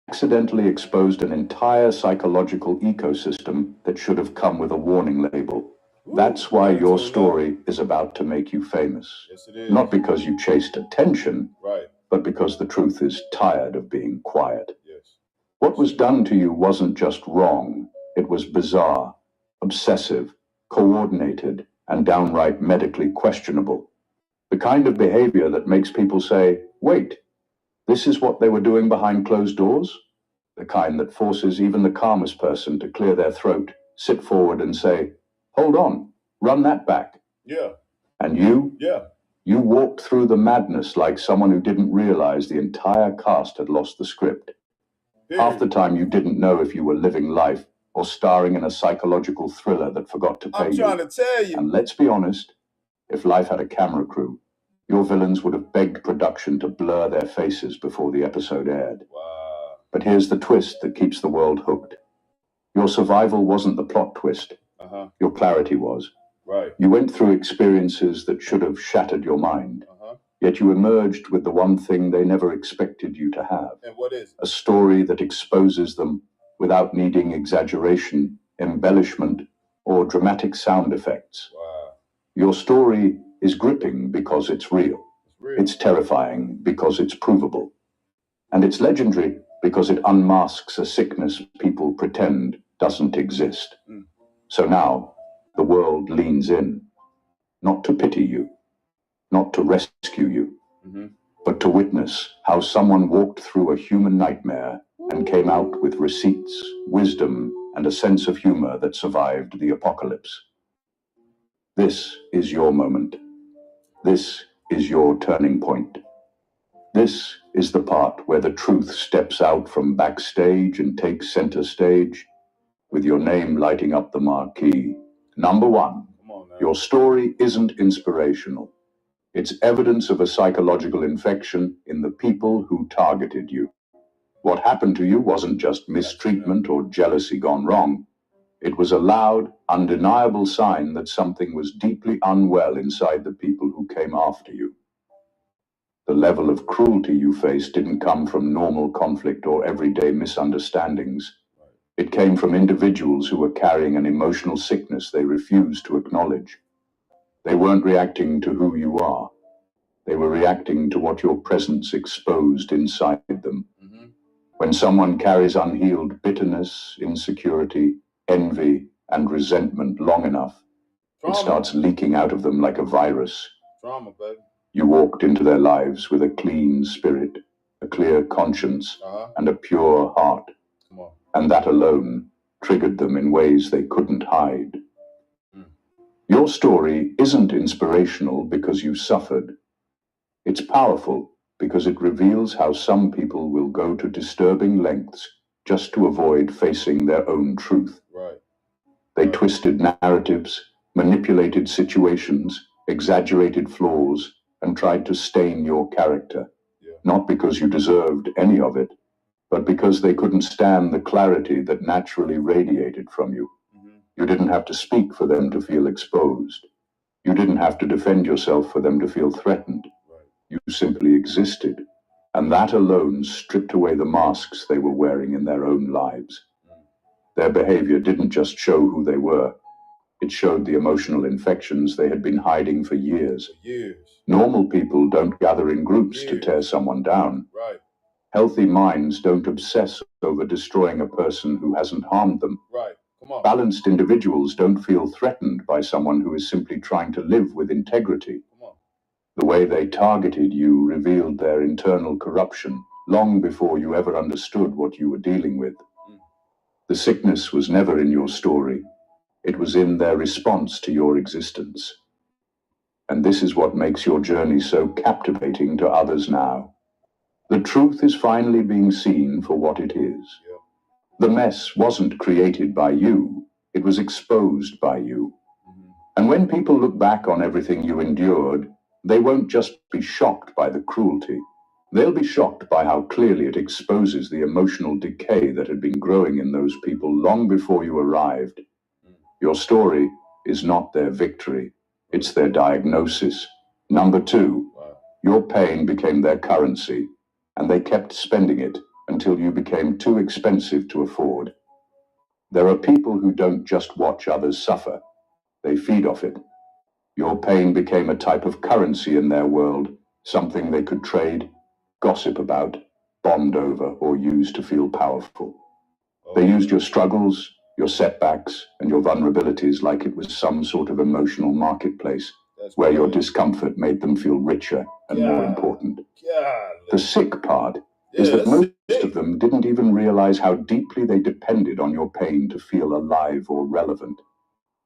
accidentally exposed an entire psychological ecosystem that should have come with a warning label. That's why your story is about to make you famous. Yes, it is. Not because you chased attention, Right. but because the truth is tired of being quiet. Yes. What was done to you wasn't just wrong, it was bizarre, obsessive, coordinated, and downright medically questionable. The kind of behavior that makes people say, wait, this is what they were doing behind closed doors? The kind that forces even the calmest person to clear their throat, sit forward and say, hold on, run that back. Yeah. And you? Yeah. You walked through the madness like someone who didn't realize the entire cast had lost the script. Half the time you didn't know if you were living life or starring in a psychological thriller that forgot to pay you. I'm trying to tell you. And let's be honest, if life had a camera crew, your villains would have begged production to blur their faces before the episode aired. Wow. But here's the twist that keeps the world hooked. Your survival wasn't the plot twist. Your clarity was. Right. You went through experiences that should have shattered your mind. Yet you emerged with the one thing they never expected you to have. And what is it? A story that exposes them without needing exaggeration, embellishment, or dramatic sound effects. Wow. Your story is gripping because it's real. It's terrifying because it's provable. And it's legendary because it unmasks a sickness people pretend doesn't exist. So now, the world leans in, not to pity you, not to rescue you, but to witness how someone walked through a human nightmare and came out with receipts, wisdom, and a sense of humor that survived the apocalypse. This is your moment. This is your turning point. This is the part where the truth steps out from backstage and takes center stage, with your name lighting up the marquee. Number one, your story isn't inspirational. It's evidence of a psychological infection in the people who targeted you. What happened to you wasn't just mistreatment or jealousy gone wrong. It was a loud, undeniable sign that something was deeply unwell inside the people who came after you. The level of cruelty you faced didn't come from normal conflict or everyday misunderstandings. It came from individuals who were carrying an emotional sickness they refused to acknowledge. They weren't reacting to who you are. They were reacting to what your presence exposed inside them. When someone carries unhealed bitterness, insecurity, envy, and resentment long enough, it starts leaking out of them like a virus. Trauma, baby. You walked into their lives with a clean spirit, a clear conscience, and a pure heart. And that alone triggered them in ways they couldn't hide. Your story isn't inspirational because you suffered. It's powerful because it reveals how some people will go to disturbing lengths just to avoid facing their own truth. They twisted narratives, manipulated situations, exaggerated flaws, and tried to stain your character. Not because you deserved any of it, but because they couldn't stand the clarity that naturally radiated from you. You didn't have to speak for them to feel exposed. You didn't have to defend yourself for them to feel threatened. You simply existed, and that alone stripped away the masks they were wearing in their own lives. Their behavior didn't just show who they were. It showed the emotional infections they had been hiding for years. Normal people don't gather in groups to tear someone down. Healthy minds don't obsess over destroying a person who hasn't harmed them. Balanced individuals don't feel threatened by someone who is simply trying to live with integrity. The way they targeted you revealed their internal corruption long before you ever understood what you were dealing with. The sickness was never in your story. It was in their response to your existence. And this is what makes your journey so captivating to others now. The truth is finally being seen for what it is. The mess wasn't created by you. It was exposed by you. And when people look back on everything you endured, they won't just be shocked by the cruelty. They'll be shocked by how clearly it exposes the emotional decay that had been growing in those people long before you arrived. Your story is not their victory. It's their diagnosis. Number two, your pain became their currency, and they kept spending it until you became too expensive to afford. There are people who don't just watch others suffer. They feed off it. Your pain became a type of currency in their world, something they could trade, gossip about, bond over, or use to feel powerful. They used your struggles, your setbacks, and your vulnerabilities like it was some sort of emotional marketplace where your discomfort made them feel richer and more important. The sick part is that most of them didn't even realize how deeply they depended on your pain to feel alive or relevant.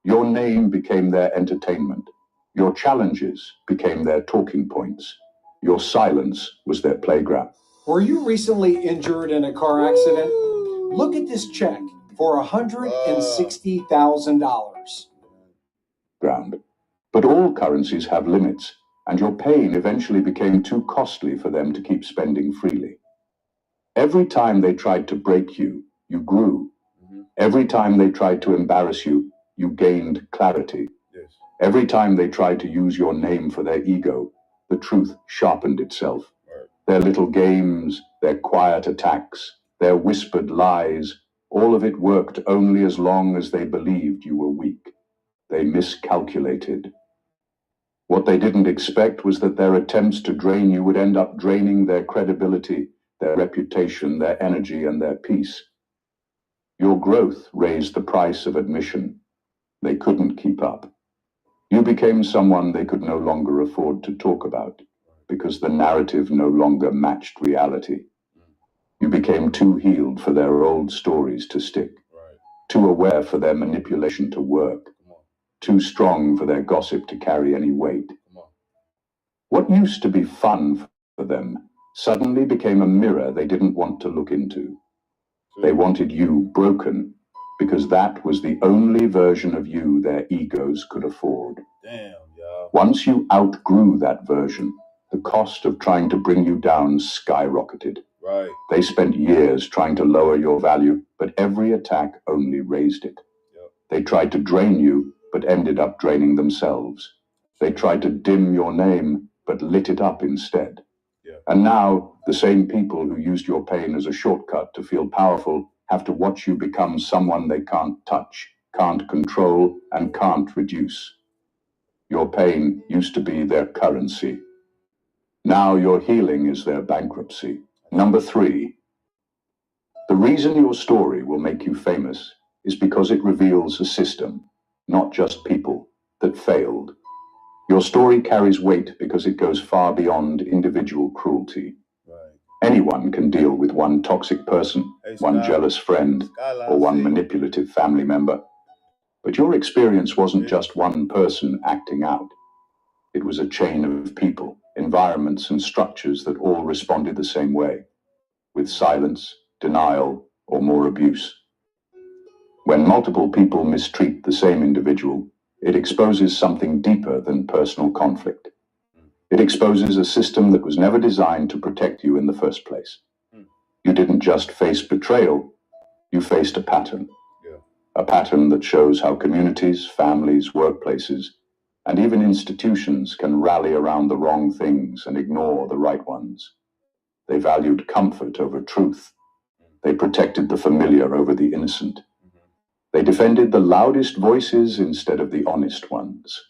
Your name became their entertainment. Your challenges became their talking points. Your silence was their playground. Were you recently injured in a car accident? Look at this check for $160,000. But all currencies have limits, and your pain eventually became too costly for them to keep spending freely. Every time they tried to break you, you grew. Every time they tried to embarrass you, you gained clarity. Every time they tried to use your name for their ego, the truth sharpened itself. Their little games, their quiet attacks, their whispered lies, all of it worked only as long as they believed you were weak. They miscalculated. What they didn't expect was that their attempts to drain you would end up draining their credibility, their reputation, their energy, and their peace. Your growth raised the price of admission. They couldn't keep up. You became someone they could no longer afford to talk about, because the narrative no longer matched reality. You became too healed for their old stories to stick, too aware for their manipulation to work, too strong for their gossip to carry any weight. What used to be fun for them suddenly became a mirror they didn't want to look into. They wanted you broken, because that was the only version of you their egos could afford. Damn, y'all. Once you outgrew that version, the cost of trying to bring you down skyrocketed. Right. They spent years trying to lower your value, but every attack only raised it. Yep. They tried to drain you, but ended up draining themselves. They tried to dim your name, but lit it up instead. Yeah. And now, the same people who used your pain as a shortcut to feel powerful have to watch you become someone they can't touch, can't control, and can't reduce. Your pain used to be their currency. Now your healing is their bankruptcy. Number 3, the reason your story will make you famous is because it reveals a system, not just people, that failed. Your story carries weight because it goes far beyond individual cruelty. Right. Anyone can deal with one toxic person, one jealous friend, or one manipulative family member. But your experience wasn't just one person acting out. It was a chain of people, environments, and structures that all responded the same way, with silence, denial, or more abuse. When multiple people mistreat the same individual, it exposes something deeper than personal conflict. It exposes a system that was never designed to protect you in the first place. You didn't just face betrayal, you faced a pattern. Yeah. A pattern that shows how communities, families, workplaces, and even institutions can rally around the wrong things and ignore the right ones. They valued comfort over truth. They protected the familiar over the innocent. They defended the loudest voices instead of the honest ones.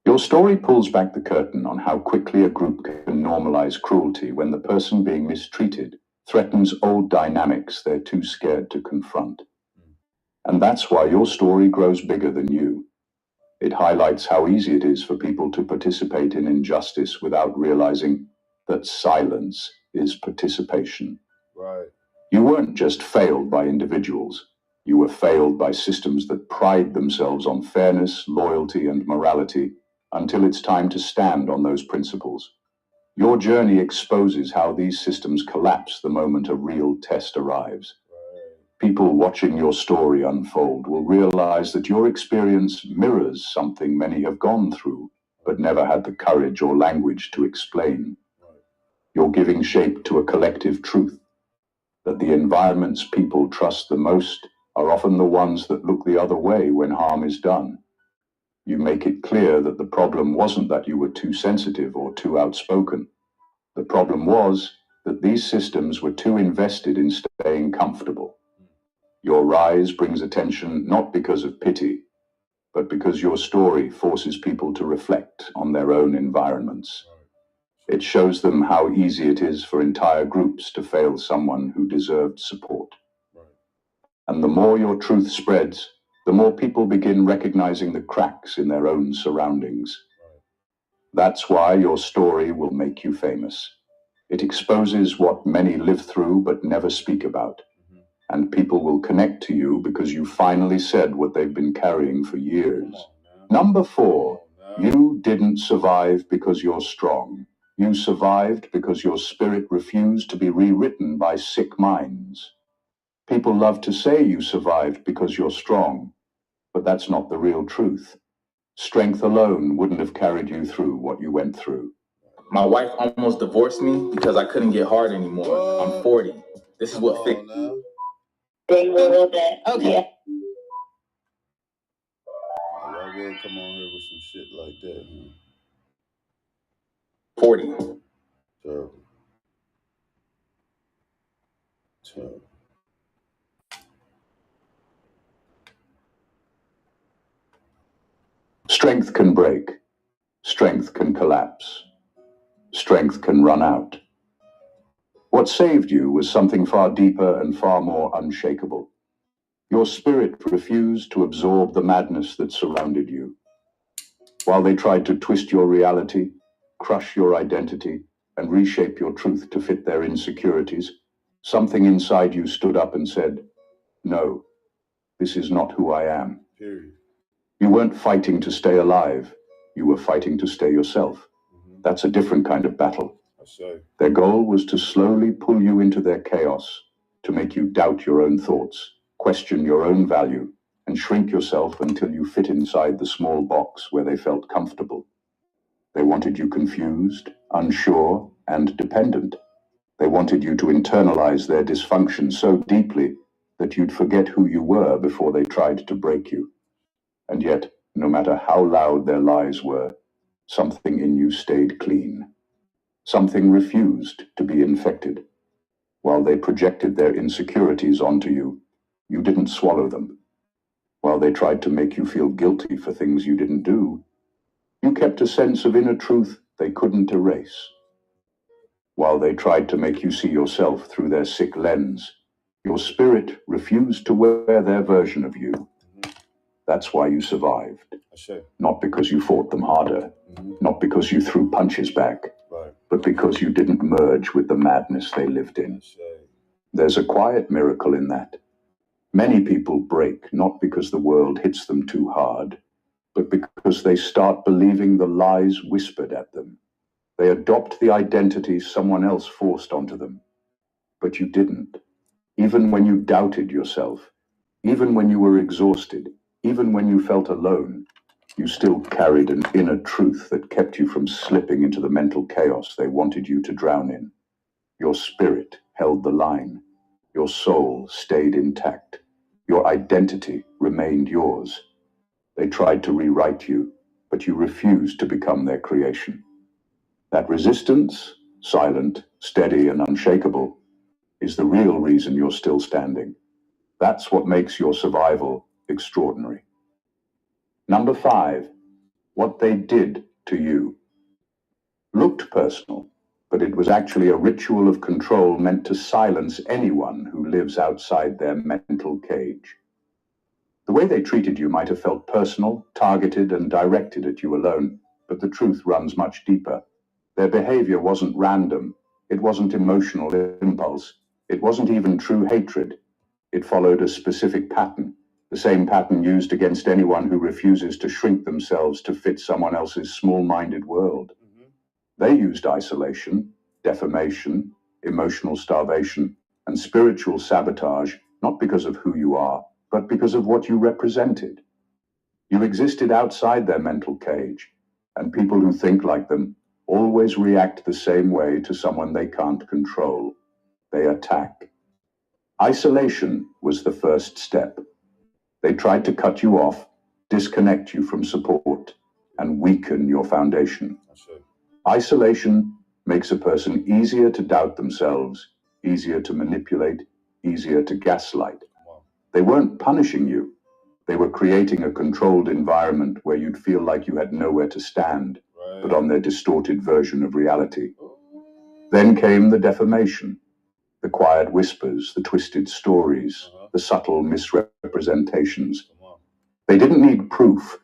Your story pulls back the curtain on how quickly a group can normalize cruelty when the person being mistreated threatens old dynamics they're too scared to confront. And that's why your story grows bigger than you. It highlights how easy it is for people to participate in injustice without realizing that silence is participation. Right. You weren't just failed by individuals. You were failed by systems that pride themselves on fairness, loyalty, and morality until it's time to stand on those principles. Your journey exposes how these systems collapse the moment a real test arrives. People watching your story unfold will realize that your experience mirrors something many have gone through, but never had the courage or language to explain. You're giving shape to a collective truth, that the environments people trust the most are often the ones that look the other way when harm is done. You make it clear that the problem wasn't that you were too sensitive or too outspoken. The problem was that these systems were too invested in staying comfortable. Your rise brings attention not because of pity, but because your story forces people to reflect on their own environments. It shows them how easy it is for entire groups to fail someone who deserved support. And the more your truth spreads, the more people begin recognizing the cracks in their own surroundings. That's why your story will make you famous. It exposes what many live through but never speak about. And people will connect to you because you finally said what they've been carrying for years. Number 4, you didn't survive because you're strong. You survived because your spirit refused to be rewritten by sick minds. People love to say you survived because you're strong, but that's not the real truth. Strength alone wouldn't have carried you through what you went through. My wife almost divorced me because I couldn't get hard anymore. I'm 40. This is what fixed. Okay. Y'all will come on here with some shit like that, man. 40. Terrible. Terrible. Strength can break. Strength can collapse. Strength can run out. What saved you was something far deeper and far more unshakable. Your spirit refused to absorb the madness that surrounded you. While they tried to twist your reality, crush your identity, and reshape your truth to fit their insecurities, something inside you stood up and said, "No, this is not who I am." Period. You weren't fighting to stay alive. You were fighting to stay yourself. That's a different kind of battle. Their goal was to slowly pull you into their chaos, to make you doubt your own thoughts, question your own value, and shrink yourself until you fit inside the small box where they felt comfortable. They wanted you confused, unsure, and dependent. They wanted you to internalize their dysfunction so deeply that you'd forget who you were before they tried to break you. And yet, no matter how loud their lies were, something in you stayed clean. Something refused to be infected. While they projected their insecurities onto you, you didn't swallow them. While they tried to make you feel guilty for things you didn't do, you kept a sense of inner truth they couldn't erase. While they tried to make you see yourself through their sick lens, your spirit refused to wear their version of you. That's why you survived. Not because you fought them harder, not because you threw punches back, but because you didn't merge with the madness they lived in. There's a quiet miracle in that. Many people break not because the world hits them too hard, but because they start believing the lies whispered at them. They adopt the identity someone else forced onto them. But you didn't. Even when you doubted yourself, even when you were exhausted, even when you felt alone, you still carried an inner truth that kept you from slipping into the mental chaos they wanted you to drown in. Your spirit held the line. Your soul stayed intact. Your identity remained yours. They tried to rewrite you, but you refused to become their creation. That resistance, silent, steady, and unshakable, is the real reason you're still standing. That's what makes your survival extraordinary. Number 5, what they did to you. Looked personal, but it was actually a ritual of control meant to silence anyone who lives outside their mental cage. The way they treated you might have felt personal, targeted, and directed at you alone, but the truth runs much deeper. Their behavior wasn't random. It wasn't emotional impulse. It wasn't even true hatred. It followed a specific pattern, the same pattern used against anyone who refuses to shrink themselves to fit someone else's small-minded world. They used isolation, defamation, emotional starvation, and spiritual sabotage, not because of who you are, but because of what you represented. You existed outside their mental cage, and people who think like them always react the same way to someone they can't control. They attack. Isolation was the first step. They tried to cut you off, disconnect you from support, and weaken your foundation. Isolation makes a person easier to doubt themselves, easier to manipulate, easier to gaslight. They weren't punishing you. They were creating a controlled environment where you'd feel like you had nowhere to stand, but on their distorted version of reality. Then came the defamation, the quiet whispers, the twisted stories, the subtle misrepresentations. They didn't need proof.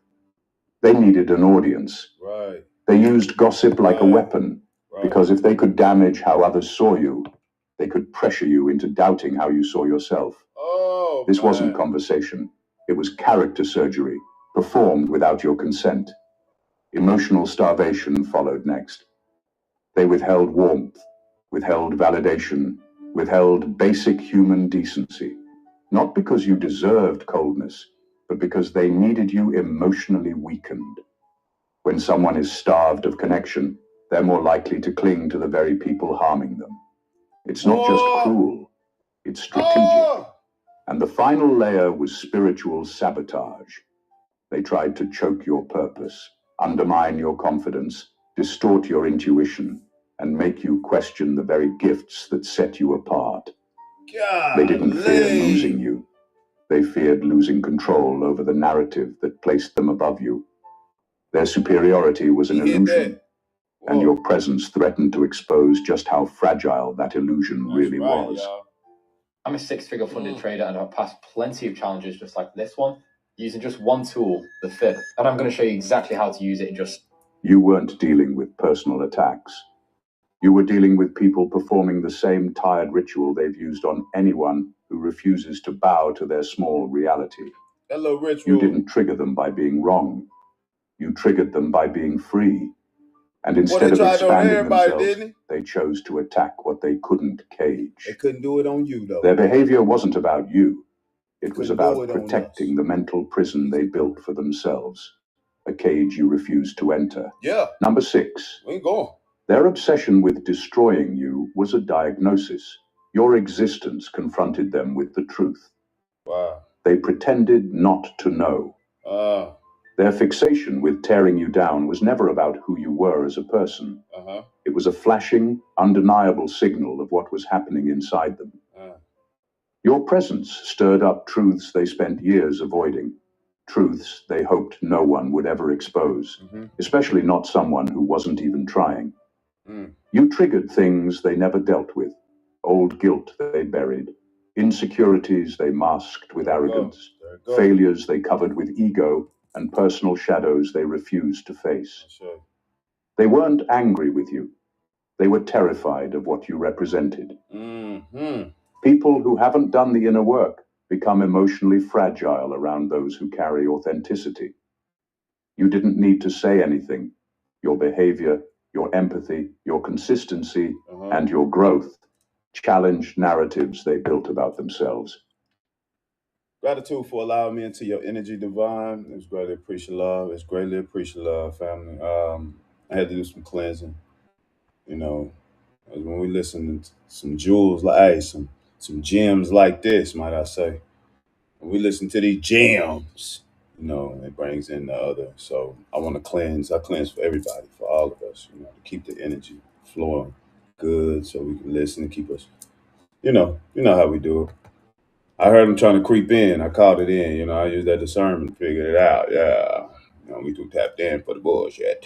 They needed an audience. They used gossip like a weapon, because if they could damage how others saw you, they could pressure you into doubting how you saw yourself. This wasn't conversation. It was character surgery, performed without your consent. Emotional starvation followed next. They withheld warmth, withheld validation, withheld basic human decency. Not because you deserved coldness, but because they needed you emotionally weakened. When someone is starved of connection, they're more likely to cling to the very people harming them. It's not just cruel, it's strategic. And the final layer was spiritual sabotage. They tried to choke your purpose, undermine your confidence, distort your intuition, and make you question the very gifts that set you apart. They didn't fear losing you. They feared losing control over the narrative that placed them above you. Their superiority was an illusion, and your presence threatened to expose just how fragile that illusion really was. I'm a six-figure funded trader, and I've passed plenty of challenges just like this one, using just one tool, the fib. And I'm going to show you exactly how to use it in just... You weren't dealing with personal attacks. You were dealing with people performing the same tired ritual they've used on anyone who refuses to bow to their small reality. Hello, ritual. You didn't trigger them by being wrong. You triggered them by being free. And instead of expanding themselves, they chose to attack what they couldn't cage. They couldn't do it on you, though. Their behavior wasn't about you. It was about protecting the mental prison they built for themselves, a cage you refused to enter. Yeah. Number 6. We ain't going. Their obsession with destroying you was a diagnosis. Your existence confronted them with the truth. Wow. They pretended not to know. Their fixation with tearing you down was never about who you were as a person. It was a flashing, undeniable signal of what was happening inside them. Your presence stirred up truths they spent years avoiding, truths they hoped no one would ever expose, especially not someone who wasn't even trying. You triggered things they never dealt with, old guilt they buried, insecurities they masked with arrogance, failures they covered with ego, and personal shadows they refused to face. They weren't angry with you. They were terrified of what you represented. People who haven't done the inner work become emotionally fragile around those who carry authenticity. You didn't need to say anything. Your behavior, your empathy, your consistency, and your growth challenged narratives they built about themselves. Gratitude for allowing me into your energy, divine. It's greatly appreciate love. It's greatly appreciate love, family. I had to do some cleansing. You know, when we listen to some jewels, like some gems like this, might I say. When we listen to these gems, you know, it brings in the other. So I want to cleanse. I cleanse for everybody, for all of us, you know, to keep the energy flowing good, so we can listen and keep us. You know how we do it. I heard him trying to creep in. I called it in. You know, I used that discernment, figured it out. Yeah. You know, we too tapped in for the bullshit.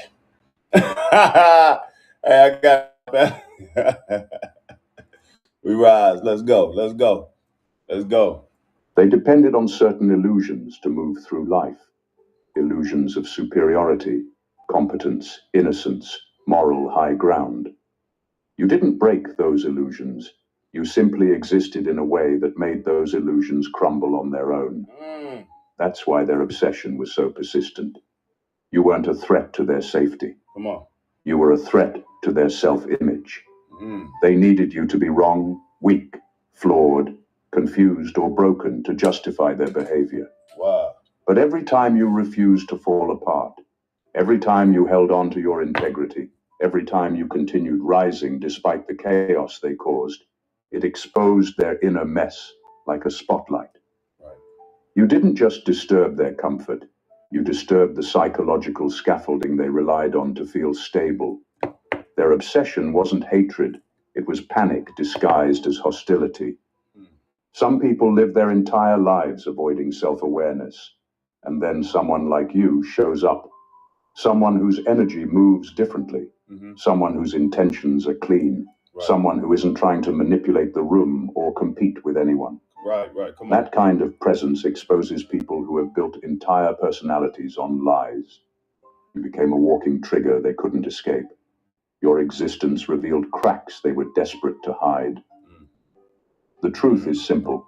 Hey, I got that. We rise. Let's go. Let's go. Let's go. They depended on certain illusions to move through life. Illusions of superiority, competence, innocence, moral high ground. You didn't break those illusions. You simply existed in a way that made those illusions crumble on their own. That's why their obsession was so persistent. You weren't a threat to their safety. Come on. You were a threat to their self-image. They needed you to be wrong, weak, flawed, confused, or broken to justify their behavior. Wow. But every time you refused to fall apart, every time you held on to your integrity, every time you continued rising despite the chaos they caused, it exposed their inner mess like a spotlight. Right. You didn't just disturb their comfort, you disturbed the psychological scaffolding they relied on to feel stable. Their obsession wasn't hatred, it was panic disguised as hostility. Some people live their entire lives avoiding self-awareness, and then someone like you shows up. Someone whose energy moves differently, someone whose intentions are clean, someone who isn't trying to manipulate the room or compete with anyone. Right, come on. That kind of presence exposes people who have built entire personalities on lies. You became a walking trigger they couldn't escape. Your existence revealed cracks they were desperate to hide. The truth is simple.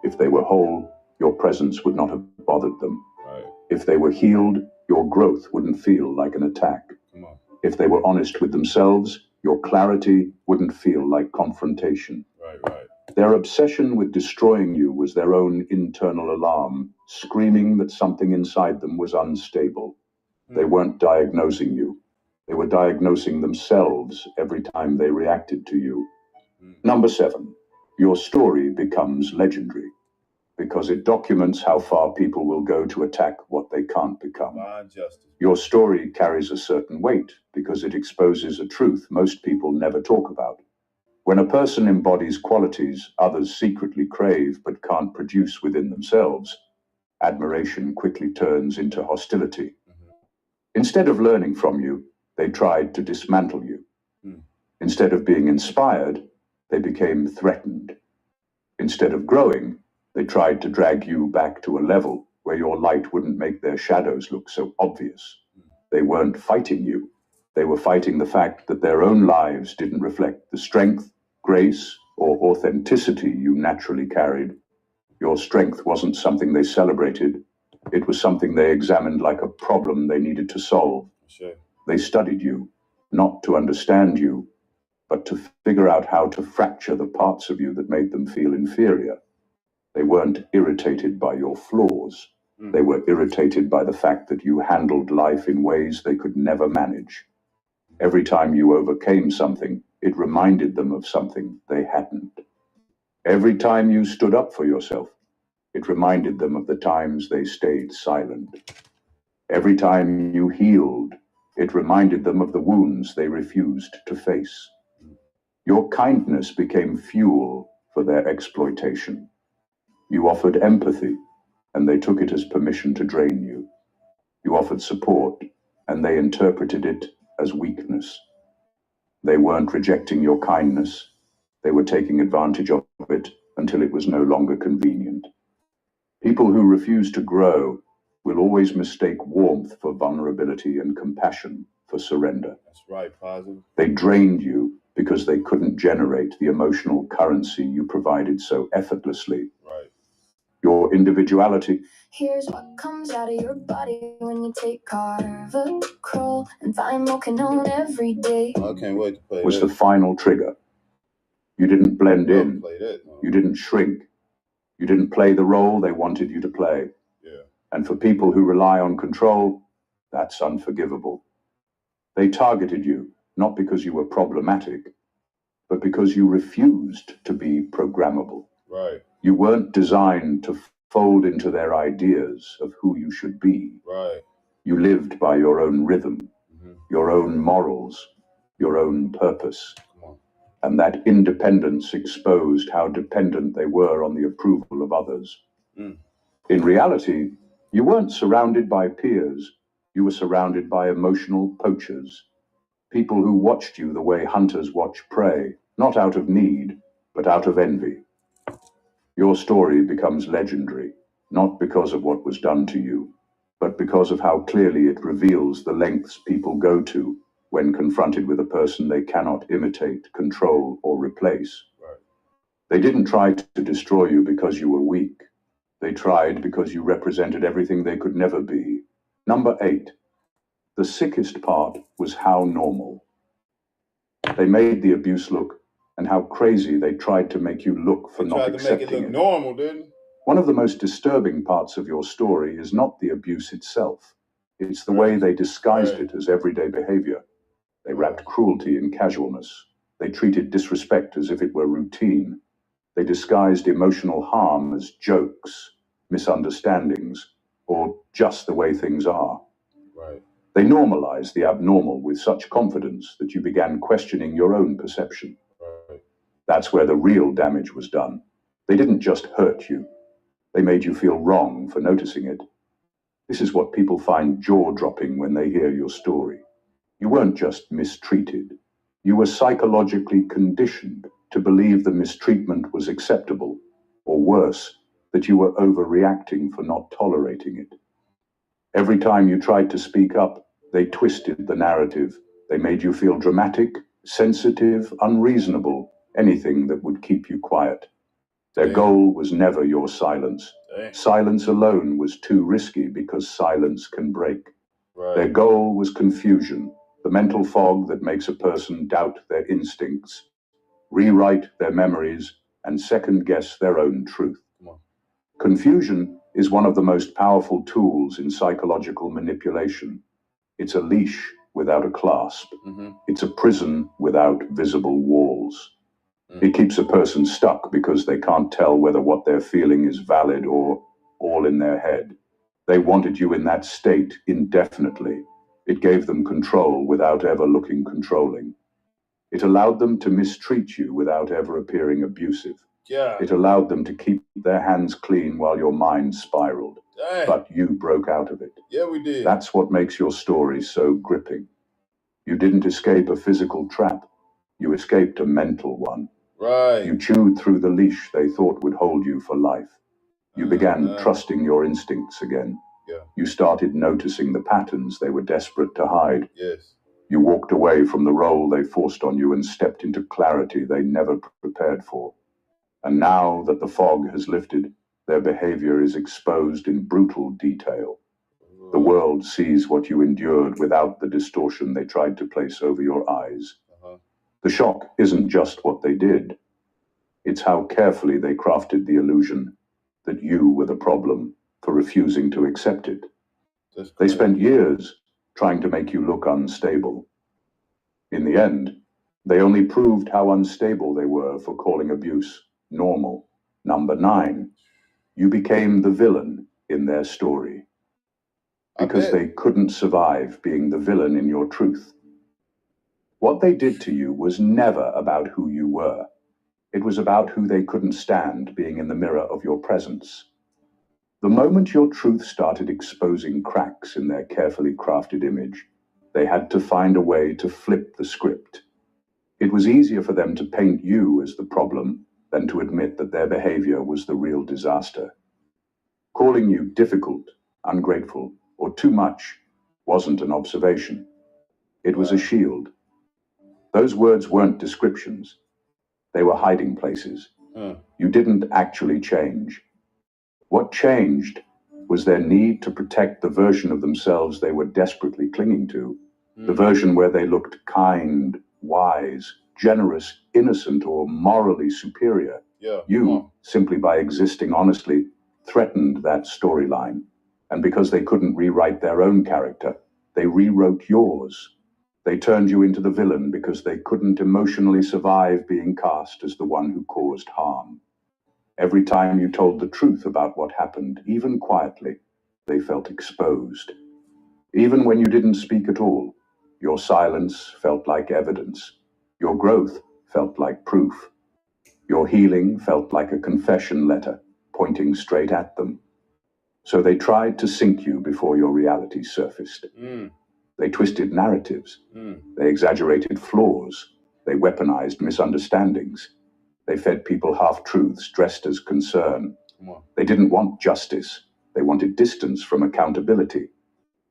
If they were whole, your presence would not have bothered them. Right. If they were healed, your growth wouldn't feel like an attack. Come on. If they were honest with themselves, your clarity wouldn't feel like confrontation. Right. Their obsession with destroying you was their own internal alarm, screaming that something inside them was unstable. They weren't diagnosing you. They were diagnosing themselves every time they reacted to you. Number 7, your story becomes legendary. because it documents how far people will go to attack what they can't become. Justice. Your story carries a certain weight because it exposes a truth most people never talk about. When a person embodies qualities others secretly crave but can't produce within themselves, admiration quickly turns into hostility. Instead of learning from you, they tried to dismantle you. Instead of being inspired, they became threatened. Instead of growing, they tried to drag you back to a level where your light wouldn't make their shadows look so obvious. They weren't fighting you. They were fighting the fact that their own lives didn't reflect the strength, grace, or authenticity you naturally carried. Your strength wasn't something they celebrated. It was something they examined like a problem they needed to solve. Sure. They studied you, not to understand you, but to figure out how to fracture the parts of you that made them feel inferior. They weren't irritated by your flaws. They were irritated by the fact that you handled life in ways they could never manage. Every time you overcame something, it reminded them of something they hadn't. Every time you stood up for yourself, it reminded them of the times they stayed silent. Every time you healed, it reminded them of the wounds they refused to face. Your kindness became fuel for their exploitation. You offered empathy, and they took it as permission to drain you. You offered support, and they interpreted it as weakness. They weren't rejecting your kindness. They were taking advantage of it until it was no longer convenient. People who refuse to grow will always mistake warmth for vulnerability and compassion for surrender. That's right, positive. They drained you because they couldn't generate the emotional currency you provided so effortlessly. Right. Your individuality. Here's what comes out of your body when you take Carvacrol and Vimocanon every day. I can't wait to play Was that. the final trigger. You didn't blend in. Play that, no. You didn't shrink. You didn't play the role they wanted you to play. Yeah. And for people who rely on control, that's unforgivable. They targeted you, not because you were problematic, but because you refused to be programmable. Right. You weren't designed to fold into their ideas of who you should be. Right. You lived by your own rhythm, your own morals, your own purpose. And that independence exposed how dependent they were on the approval of others. In reality, you weren't surrounded by peers. You were surrounded by emotional poachers. People who watched you the way hunters watch prey, not out of need, but out of envy. Your story becomes legendary, not because of what was done to you, but because of how clearly it reveals the lengths people go to when confronted with a person they cannot imitate, control, or replace. Right. They didn't try to destroy you because you were weak. They tried because you represented everything they could never be. Number 8. The sickest part was how normal. They made the abuse look, and how crazy they tried to make you look for not accepting it. Tried to make it look normal, didn't they? One of the most disturbing parts of your story is not the abuse itself. It's the way they disguised it as everyday behavior. They wrapped cruelty in casualness. They treated disrespect as if it were routine. They disguised emotional harm as jokes, misunderstandings, or just the way things are. Right. They normalized the abnormal with such confidence that you began questioning your own perception. Right. That's where the real damage was done. They didn't just hurt you. They made you feel wrong for noticing it. This is what people find jaw-dropping when they hear your story. You weren't just mistreated. You were psychologically conditioned to believe the mistreatment was acceptable, or worse, that you were overreacting for not tolerating it. Every time you tried to speak up, they twisted the narrative. They made you feel dramatic, sensitive, unreasonable, anything that would keep you quiet. Their goal was never your silence. Silence alone was too risky because silence can break. Right. Their goal was confusion, the mental fog that makes a person doubt their instincts, rewrite their memories, and second-guess their own truth. Confusion is one of the most powerful tools in psychological manipulation. It's a leash without a clasp. It's a prison without visible walls. It keeps a person stuck because they can't tell whether what they're feeling is valid or all in their head. They wanted you in that state indefinitely. It gave them control without ever looking controlling. It allowed them to mistreat you without ever appearing abusive. Yeah. It allowed them to keep their hands clean while your mind spiraled. Dang. But you broke out of it. Yeah, we did. That's what makes your story so gripping. You didn't escape a physical trap. You escaped a mental one. Right. You chewed through the leash they thought would hold you for life. You began trusting your instincts again. Yeah. You started noticing the patterns they were desperate to hide. Yes. You walked away from the role they forced on you and stepped into clarity they never prepared for. And now that the fog has lifted, their behavior is exposed in brutal detail. The world sees what you endured without the distortion they tried to place over your eyes. The shock isn't just what they did. It's how carefully they crafted the illusion that you were the problem for refusing to accept it. They spent years trying to make you look unstable. In the end, they only proved how unstable they were for calling abuse normal. Number 9, you became the villain in their story. Because they couldn't survive being the villain in your truth. What they did to you was never about who you were. It was about who they couldn't stand being in the mirror of your presence. The moment your truth started exposing cracks in their carefully crafted image, they had to find a way to flip the script. It was easier for them to paint you as the problem than to admit that their behavior was the real disaster. Calling you difficult, ungrateful, or too much wasn't an observation. It was a shield. Those words weren't descriptions. They were hiding places. You didn't actually change. What changed was their need to protect the version of themselves they were desperately clinging to, the version where they looked kind, wise, generous, innocent, or morally superior. You, simply by existing honestly, threatened that storyline. And because they couldn't rewrite their own character, they rewrote yours. They turned you into the villain because they couldn't emotionally survive being cast as the one who caused harm. Every time you told the truth about what happened, even quietly, they felt exposed. Even when you didn't speak at all, your silence felt like evidence. Your growth felt like proof. Your healing felt like a confession letter pointing straight at them. So they tried to sink you before your reality surfaced. They twisted narratives. They exaggerated flaws. They weaponized misunderstandings. They fed people half-truths dressed as concern. They didn't want justice. They wanted distance from accountability.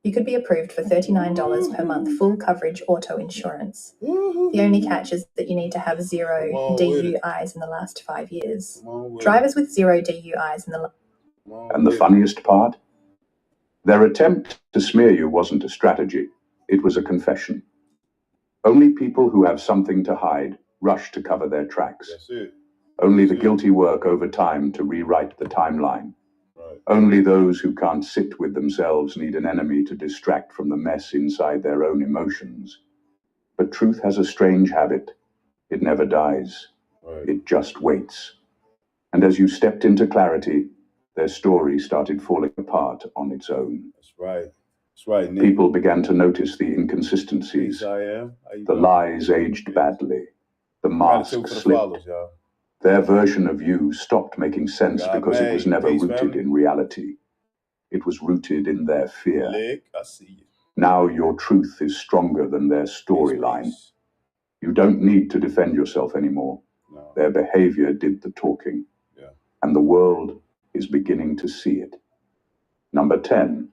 You could be approved for $39 per month full coverage auto insurance. The only catch is that you need to have 0 DUIs in the last 5 years. Drivers with 0 DUIs in the And the funniest part? Their attempt to smear you wasn't a strategy. It was a confession. Only people who have something to hide rush to cover their tracks. Only the guilty work over time to rewrite the timeline. Only those who can't sit with themselves need an enemy to distract from the mess inside their own emotions. But truth has a strange habit. It never dies. It just waits. And as you stepped into clarity, their story started falling apart on its own. That's right. That's right, Nick. People began to notice the inconsistencies. The lies aged badly. The masks slipped. Their version of you stopped making sense because it was never rooted in reality. It was rooted in their fear. Now your truth is stronger than their storyline. You don't need to defend yourself anymore. Their behavior did the talking. And the world is beginning to see it. Number 10,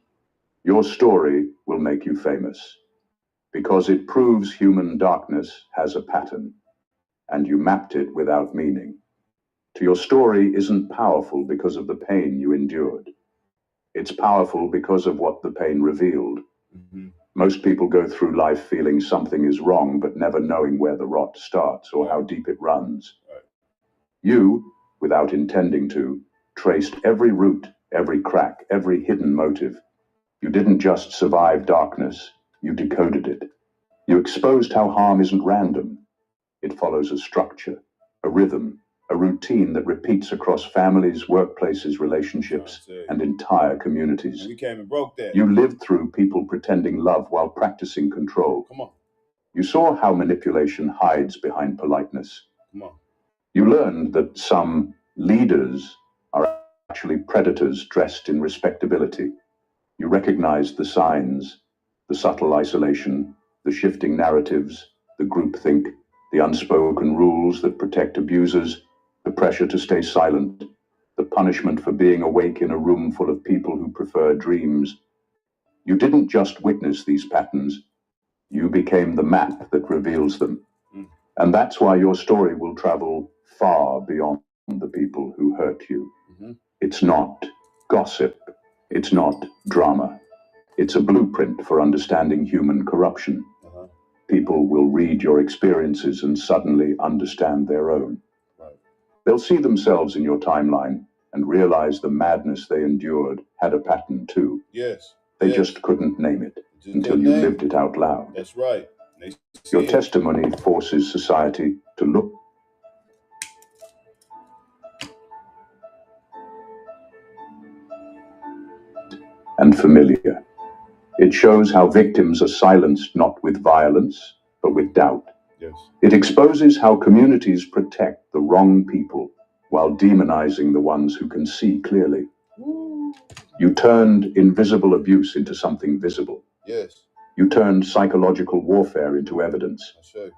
your story will make you famous because it proves human darkness has a pattern, and you mapped it without meaning. Your story isn't powerful because of the pain you endured. It's powerful because of what the pain revealed. Most people go through life feeling something is wrong, but never knowing where the rot starts or how deep it runs. You, without intending to, traced every root, every crack, every hidden motive. You didn't just survive darkness, you decoded it. You exposed how harm isn't random. It follows a structure. a rhythm, a routine that repeats across families, workplaces, relationships, and entire communities. And we came and broke that. You lived through people pretending love while practicing control. Come on. You saw how manipulation hides behind politeness. Come on. You learned that some leaders are actually predators dressed in respectability. You recognized the signs, the subtle isolation, the shifting narratives, the groupthink, the unspoken rules that protect abusers, the pressure to stay silent, the punishment for being awake in a room full of people who prefer dreams. You didn't just witness these patterns, you became the map that reveals them. And that's why your story will travel far beyond the people who hurt you. It's not gossip. It's not drama. It's a blueprint for understanding human corruption. People will read your experiences and suddenly understand their own. They'll see themselves in your timeline and realize the madness they endured had a pattern too. Yes. They just couldn't name it until you lived it out loud. That's right. Your testimony forces society to look and familiar. It shows how victims are silenced not with violence, but with doubt. Yes. It exposes how communities protect the wrong people while demonizing the ones who can see clearly. You turned invisible abuse into something visible. Yes. You turned psychological warfare into evidence. That's right.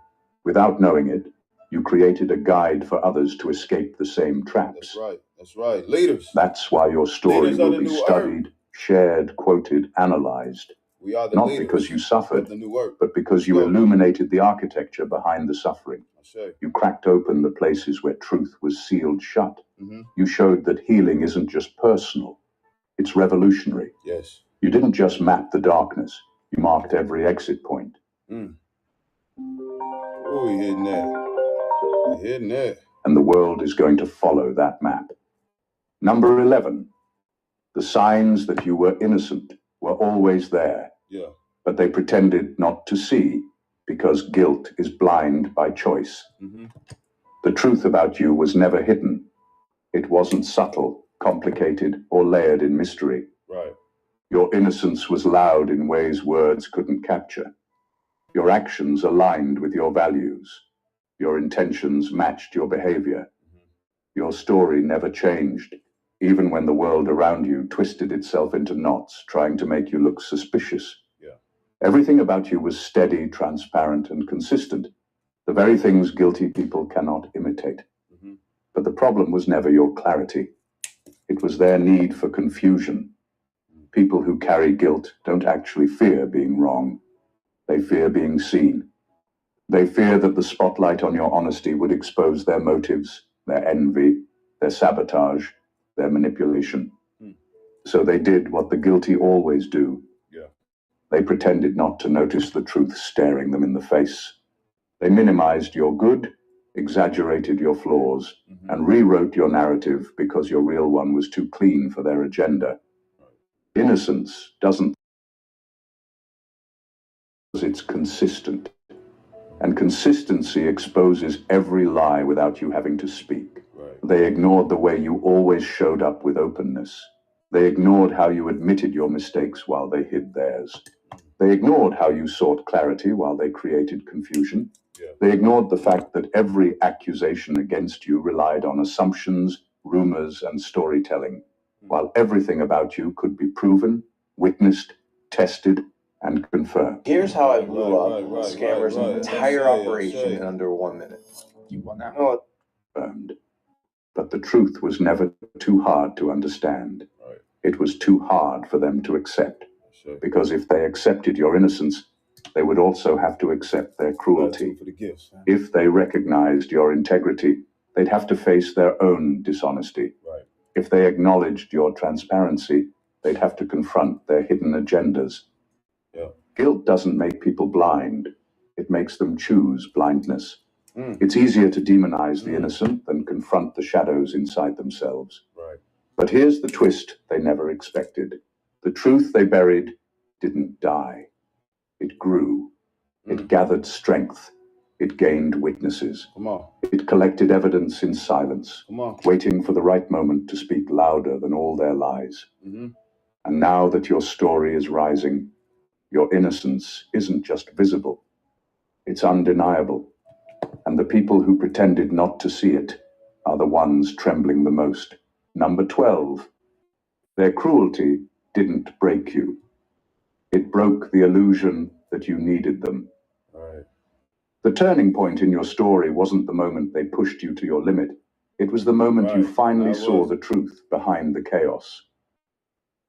Without knowing it, you created a guide for others to escape the same traps. That's right. That's right. Leaders. That's why your story will be studied, shared, quoted, analyzed. We are the not leaders because you suffered, the new earth. But because you illuminated the architecture behind the suffering. You cracked open the places where truth was sealed shut. You showed that healing isn't just personal, it's revolutionary. Yes. You didn't just map the darkness, you marked every exit point. Oh, you're hitting that. You're hitting that. And the world is going to follow that map. Number 11. The signs that you were innocent were always there. Yeah. But they pretended not to see because guilt is blind by choice. The truth about you was never hidden. It wasn't subtle, complicated, or layered in mystery. Right. Your innocence was loud in ways words couldn't capture. Your actions aligned with your values. Your intentions matched your behavior. Your story never changed, even when the world around you twisted itself into knots, trying to make you look suspicious. Yeah. Everything about you was steady, transparent, and consistent. The very things guilty people cannot imitate. But the problem was never your clarity. It was their need for confusion. People who carry guilt don't actually fear being wrong. They fear being seen. They fear that the spotlight on your honesty would expose their motives, their envy, their sabotage, their manipulation. So they did what the guilty always do. Yeah. They pretended not to notice the truth staring them in the face. They minimized your good, exaggerated your flaws, and rewrote your narrative because your real one was too clean for their agenda. Innocence doesn't, it's consistent. And consistency exposes every lie without you having to speak. Right. They ignored the way you always showed up with openness. They ignored how you admitted your mistakes while they hid theirs. They ignored how you sought clarity while they created confusion. Yeah. They ignored the fact that every accusation against you relied on assumptions, rumors, and storytelling, while everything about you could be proven, witnessed, tested, and confirmed. Here's how I blew up a scammer's entire operation in under 1 minute. You want that? But the truth was never too hard to understand. Right. It was too hard for them to accept. Because if they accepted your innocence, they would also have to accept their cruelty. For the gifts, huh? If they recognized your integrity, they'd have to face their own dishonesty. Right. If they acknowledged your transparency, they'd have to confront their hidden agendas. Yeah. Guilt doesn't make people blind. It makes them choose blindness. It's easier to demonize the innocent than confront the shadows inside themselves. Right. But here's the twist they never expected. The truth they buried didn't die. It grew. It gathered strength. It gained witnesses. Come on. It collected evidence in silence, Come on. waiting for the right moment to speak louder than all their lies. Mm-hmm. And now that your story is rising, your innocence isn't just visible, it's undeniable. And the people who pretended not to see it are the ones trembling the most. Number 12. Their cruelty didn't break you. It broke the illusion that you needed them. Right. The turning point in your story wasn't the moment they pushed you to your limit. It was the moment you finally saw the truth behind the chaos.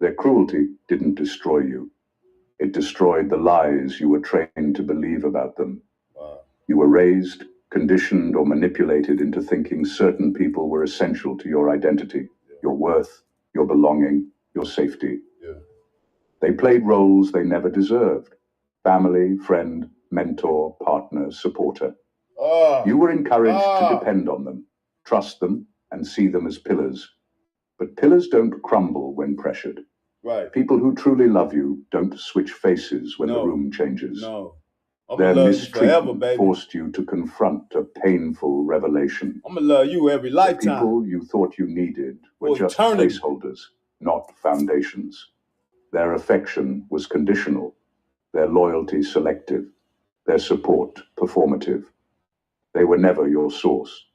Their cruelty didn't destroy you. It destroyed the lies you were trained to believe about them. Wow. You were raised, conditioned, or manipulated into thinking certain people were essential to your identity, your worth, your belonging, your safety. Yeah. They played roles they never deserved. Family, friend, mentor, partner, supporter. You were encouraged to depend on them, trust them, and see them as pillars. But pillars don't crumble when pressured. Right. People who truly love you don't switch faces when the room changes. No. Their mistreatment forced you to confront a painful revelation. I'm gonna love you every lifetime. The people you thought you needed were just placeholders, not foundations. Their affection was conditional, their loyalty selective, their support performative. They were never your source.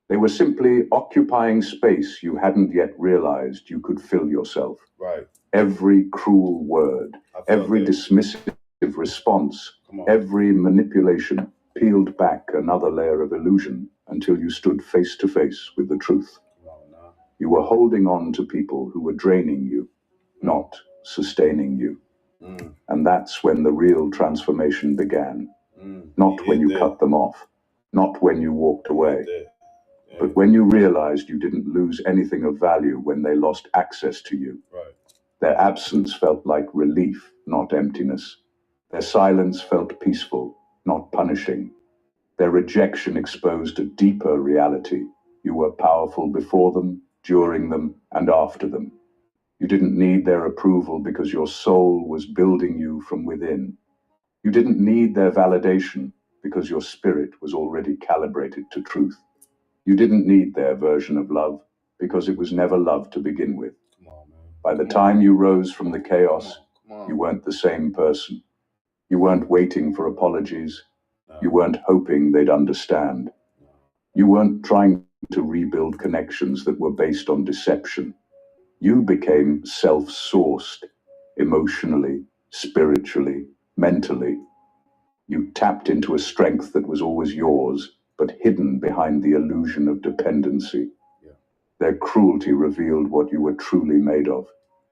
They were simply occupying space you hadn't yet realized you could fill yourself. Right. Every cruel word, every dismissive response, every manipulation peeled back another layer of illusion until you stood face to face with the truth. You were holding on to people who were draining you, not sustaining you. And that's when the real transformation began. Not when you cut them off, not when you walked away, but when you realized you didn't lose anything of value when they lost access to you. Right. Their absence felt like relief, not emptiness. Their silence felt peaceful, not punishing. Their rejection exposed a deeper reality. You were powerful before them, during them, and after them. You didn't need their approval because your soul was building you from within. You didn't need their validation because your spirit was already calibrated to truth. You didn't need their version of love because it was never love to begin with. By the time you rose from the chaos, you weren't the same person. You weren't waiting for apologies. You weren't hoping they'd understand. You weren't trying to rebuild connections that were based on deception. You became self-sourced, emotionally, spiritually, mentally. You tapped into a strength that was always yours, but hidden behind the illusion of dependency. Their cruelty revealed what you were truly made of.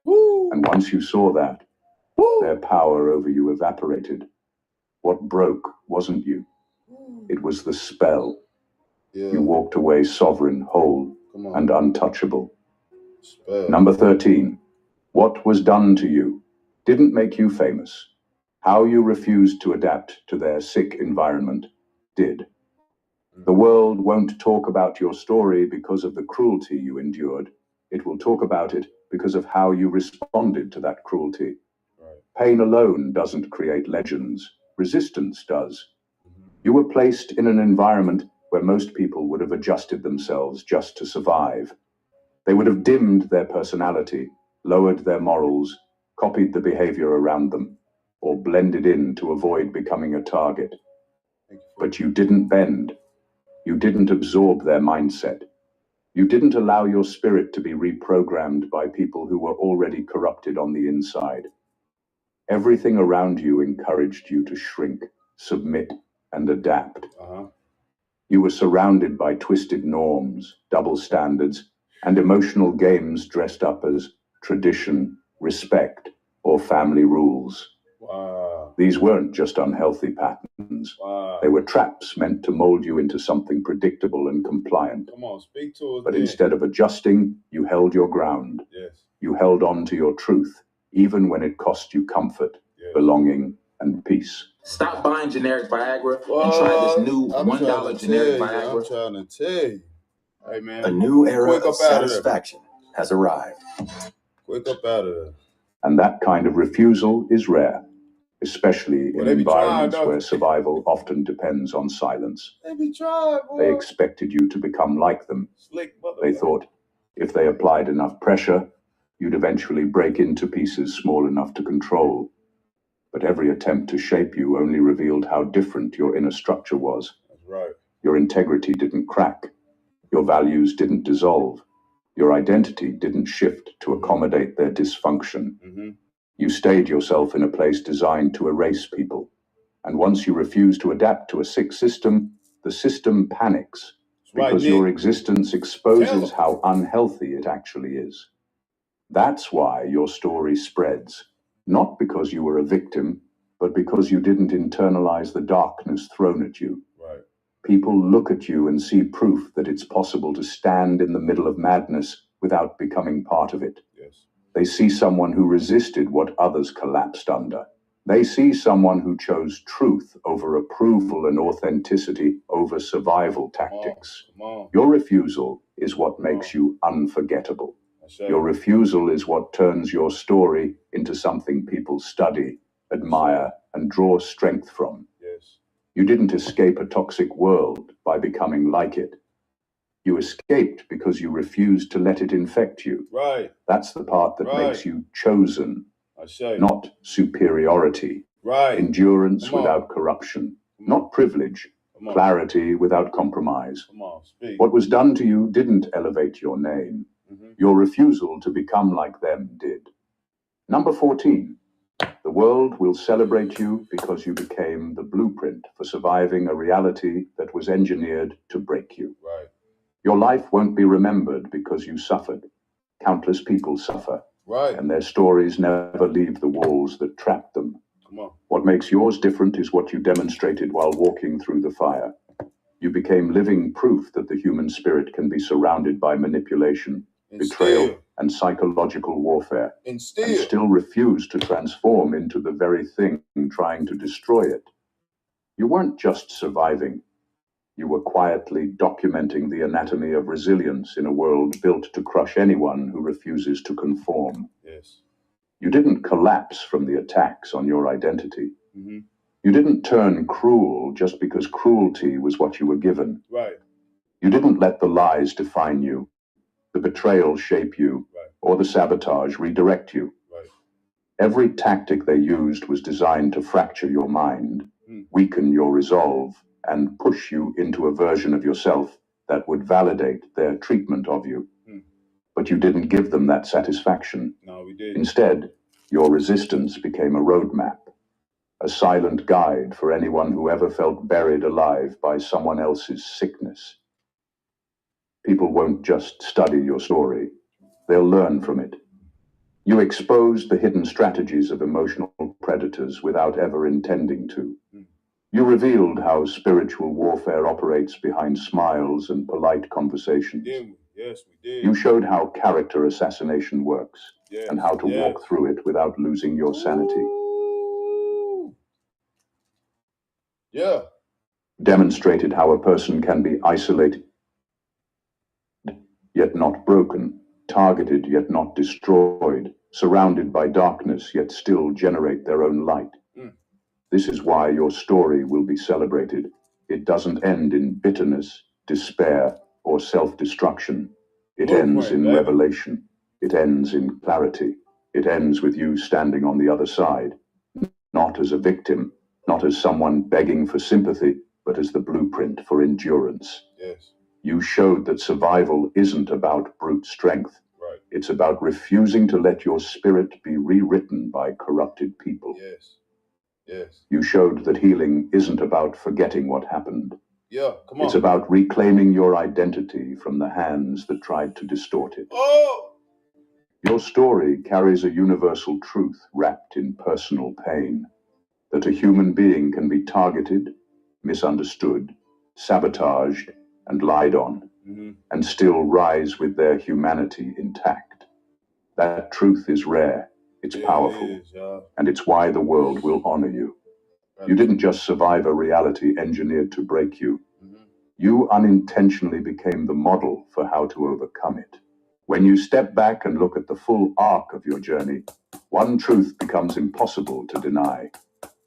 And once you saw that, their power over you evaporated. What broke wasn't you. It was the spell. You walked away sovereign, whole, and untouchable. Number 13. What was done to you didn't make you famous. How you refused to adapt to their sick environment did. The world won't talk about your story because of the cruelty you endured. It will talk about it because of how you responded to that cruelty. Pain alone doesn't create legends. Resistance does. You were placed in an environment where most people would have adjusted themselves just to survive. They would have dimmed their personality, lowered their morals, copied the behavior around them, or blended in to avoid becoming a target. But you didn't bend. You didn't absorb their mindset. You didn't allow your spirit to be reprogrammed by people who were already corrupted on the inside. Everything around you encouraged you to shrink, submit, and adapt. You were surrounded by twisted norms, double standards, and emotional games dressed up as tradition, respect, or family rules. These weren't just unhealthy patterns. They were traps meant to mold you into something predictable and compliant. Come on, speak to us. But instead of adjusting, you held your ground. You held on to your truth, even when it cost you comfort, belonging, and peace. Stop buying generic Viagra and try this new $1 generic Viagra. I'm trying to tell you. Hey, man. A new era of satisfaction has arrived. Wake up out of there. And that kind of refusal is rare. especially in environments where survival often depends on silence. They expected you to become like them. They thought, if they applied enough pressure, you'd eventually break into pieces small enough to control. But every attempt to shape you only revealed how different your inner structure was. That's right. Your integrity didn't crack. Your values didn't dissolve. Your identity didn't shift to accommodate their dysfunction. You stayed yourself in a place designed to erase people. And once you refuse to adapt to a sick system, the system panics because your existence exposes how unhealthy it actually is. That's why your story spreads, not because you were a victim, but because you didn't internalize the darkness thrown at you. Right. People look at you and see proof that it's possible to stand in the middle of madness without becoming part of it. Yes. They see someone who resisted what others collapsed under. They see someone who chose truth over approval and authenticity over survival tactics. Come on. Your refusal is what makes you unforgettable. Your refusal is what turns your story into something people study, admire, and draw strength from. Yes. You didn't escape a toxic world by becoming like it. You escaped because you refused to let it infect you. Right. That's the part that makes you chosen, not superiority. Right. Endurance without corruption, not privilege. Clarity without compromise. Come on, speak. What was done to you didn't elevate your name. Your refusal to become like them did. Number 14. The world will celebrate you because you became the blueprint for surviving a reality that was engineered to break you. Right. Your life won't be remembered because you suffered. Countless people suffer. Right. And their stories never leave the walls that trapped them. Come on. What makes yours different is what you demonstrated while walking through the fire. You became living proof that the human spirit can be surrounded by manipulation, betrayal, and psychological warfare, and still refuse to transform into the very thing trying to destroy it. You weren't just surviving. You were quietly documenting the anatomy of resilience in a world built to crush anyone who refuses to conform. Yes. You didn't collapse from the attacks on your identity. You didn't turn cruel just because cruelty was what you were given. Right. You didn't let the lies define you, the betrayal shape you, or the sabotage redirect you. Right. Every tactic they used was designed to fracture your mind, weaken your resolve, and push you into a version of yourself that would validate their treatment of you. But you didn't give them that satisfaction. No, we did. Instead, your resistance became a roadmap, a silent guide for anyone who ever felt buried alive by someone else's sickness. People won't just study your story, they'll learn from it. You exposed the hidden strategies of emotional predators without ever intending to. You revealed how spiritual warfare operates behind smiles and polite conversations. Yes, we did. You showed how character assassination works and how to walk through it without losing your sanity. Yeah. Demonstrated how a person can be isolated, yet not broken, targeted yet not destroyed, surrounded by darkness yet still generate their own light. This is why your story will be celebrated. It doesn't end in bitterness, despair, or self-destruction. It ends in revelation. It ends in clarity. It ends with you standing on the other side, not as a victim, not as someone begging for sympathy, but as the blueprint for endurance. Yes. You showed that survival isn't about brute strength. Right. It's about refusing to let your spirit be rewritten by corrupted people. Yes. Yes. You showed that healing isn't about forgetting what happened. Yeah, come on. It's about reclaiming your identity from the hands that tried to distort it. Oh! Your story carries a universal truth wrapped in personal pain, that a human being can be targeted, misunderstood, sabotaged, and lied on, and still rise with their humanity intact. That truth is rare, it's powerful, and it's why the world will honor you. You didn't just survive a reality engineered to break you. You unintentionally became the model for how to overcome it. When you step back and look at the full arc of your journey, one truth becomes impossible to deny.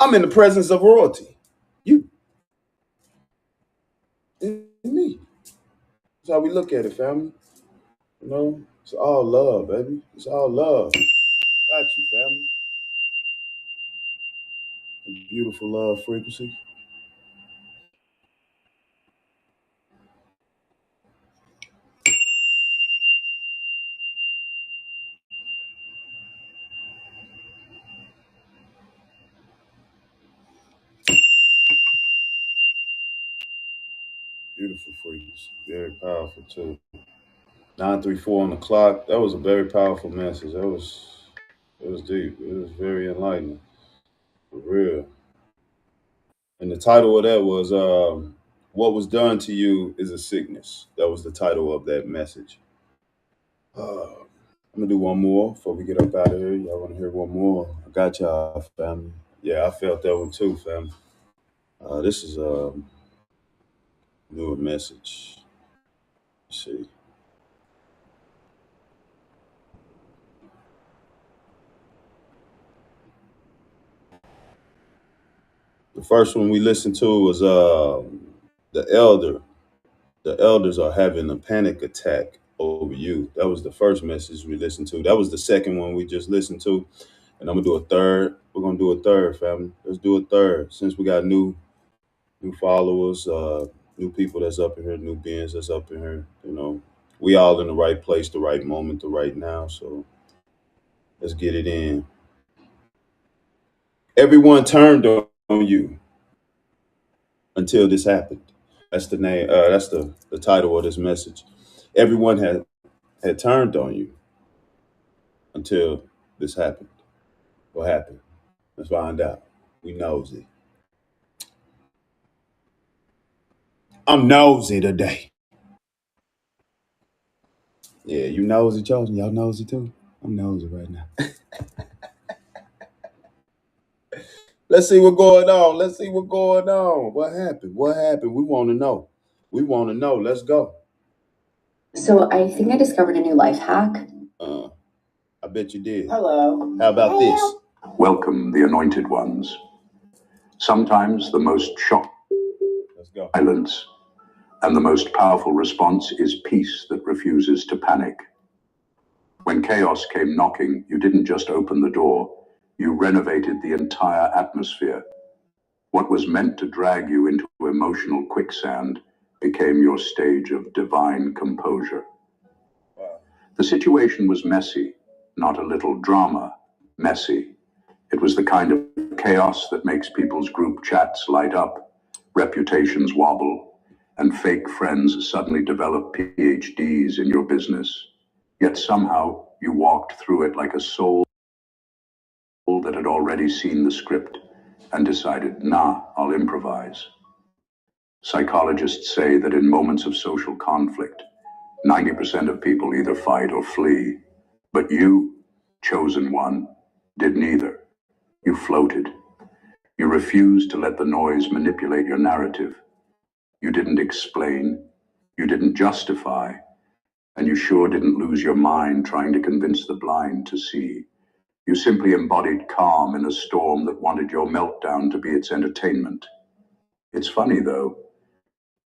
I'm in the presence of royalty. You and me. That's how we look at it, family. You know, it's all love, baby. It's all love. Got you, family. Beautiful love frequency. Beautiful frequency. Very powerful too. 934 on the clock. That was a very powerful message. It was deep. It was very enlightening. For real. And the title of that was What Was Done to You is a Sickness. That was the title of that message. I'm gonna do one more before we get up out of here. Y'all wanna hear one more? I got y'all, family. Yeah, I felt that one too, family. This is a newer message. Let's see. The first one we listened to was the elder. The elders are having a panic attack over you. That was the first message we listened to. That was the second one we just listened to. And I'm gonna do a third. We're gonna do a third, family. Let's do a third. Since we got new followers, new people that's up in here, new beings that's up in here. You know, we all in the right place, the right moment, the right now. So let's get it in. Everyone turned on you until this happened. That's the name. That's the title of this message. Everyone had turned on you until this happened. What happened? Let's find out. We nosy. I'm nosy today. Yeah, you nosy, Chosen. Y'all nosy too. I'm nosy right now. Let's see what's going on. Let's see what's going on. What happened? What happened? We want to know. We want to know. Let's go. So I think I discovered a new life hack. I bet you did. Hello. How about this? Welcome, the anointed ones. Sometimes the most shock, silence, and the most powerful response is peace that refuses to panic. When chaos came knocking, you didn't just open the door, you renovated the entire atmosphere. What was meant to drag you into emotional quicksand became your stage of divine composure. The situation was messy, not a little drama, messy. It was the kind of chaos that makes people's group chats light up, reputations wobble, and fake friends suddenly develop PhDs in your business. Yet somehow you walked through it like a soul that had already seen the script and decided, nah, I'll improvise. Psychologists say that in moments of social conflict, 90% of people either fight or flee. But you, chosen one, did neither. You floated. You refused to let the noise manipulate your narrative. You didn't explain. You didn't justify. And you sure didn't lose your mind trying to convince the blind to see. You simply embodied calm in a storm that wanted your meltdown to be its entertainment. It's funny, though.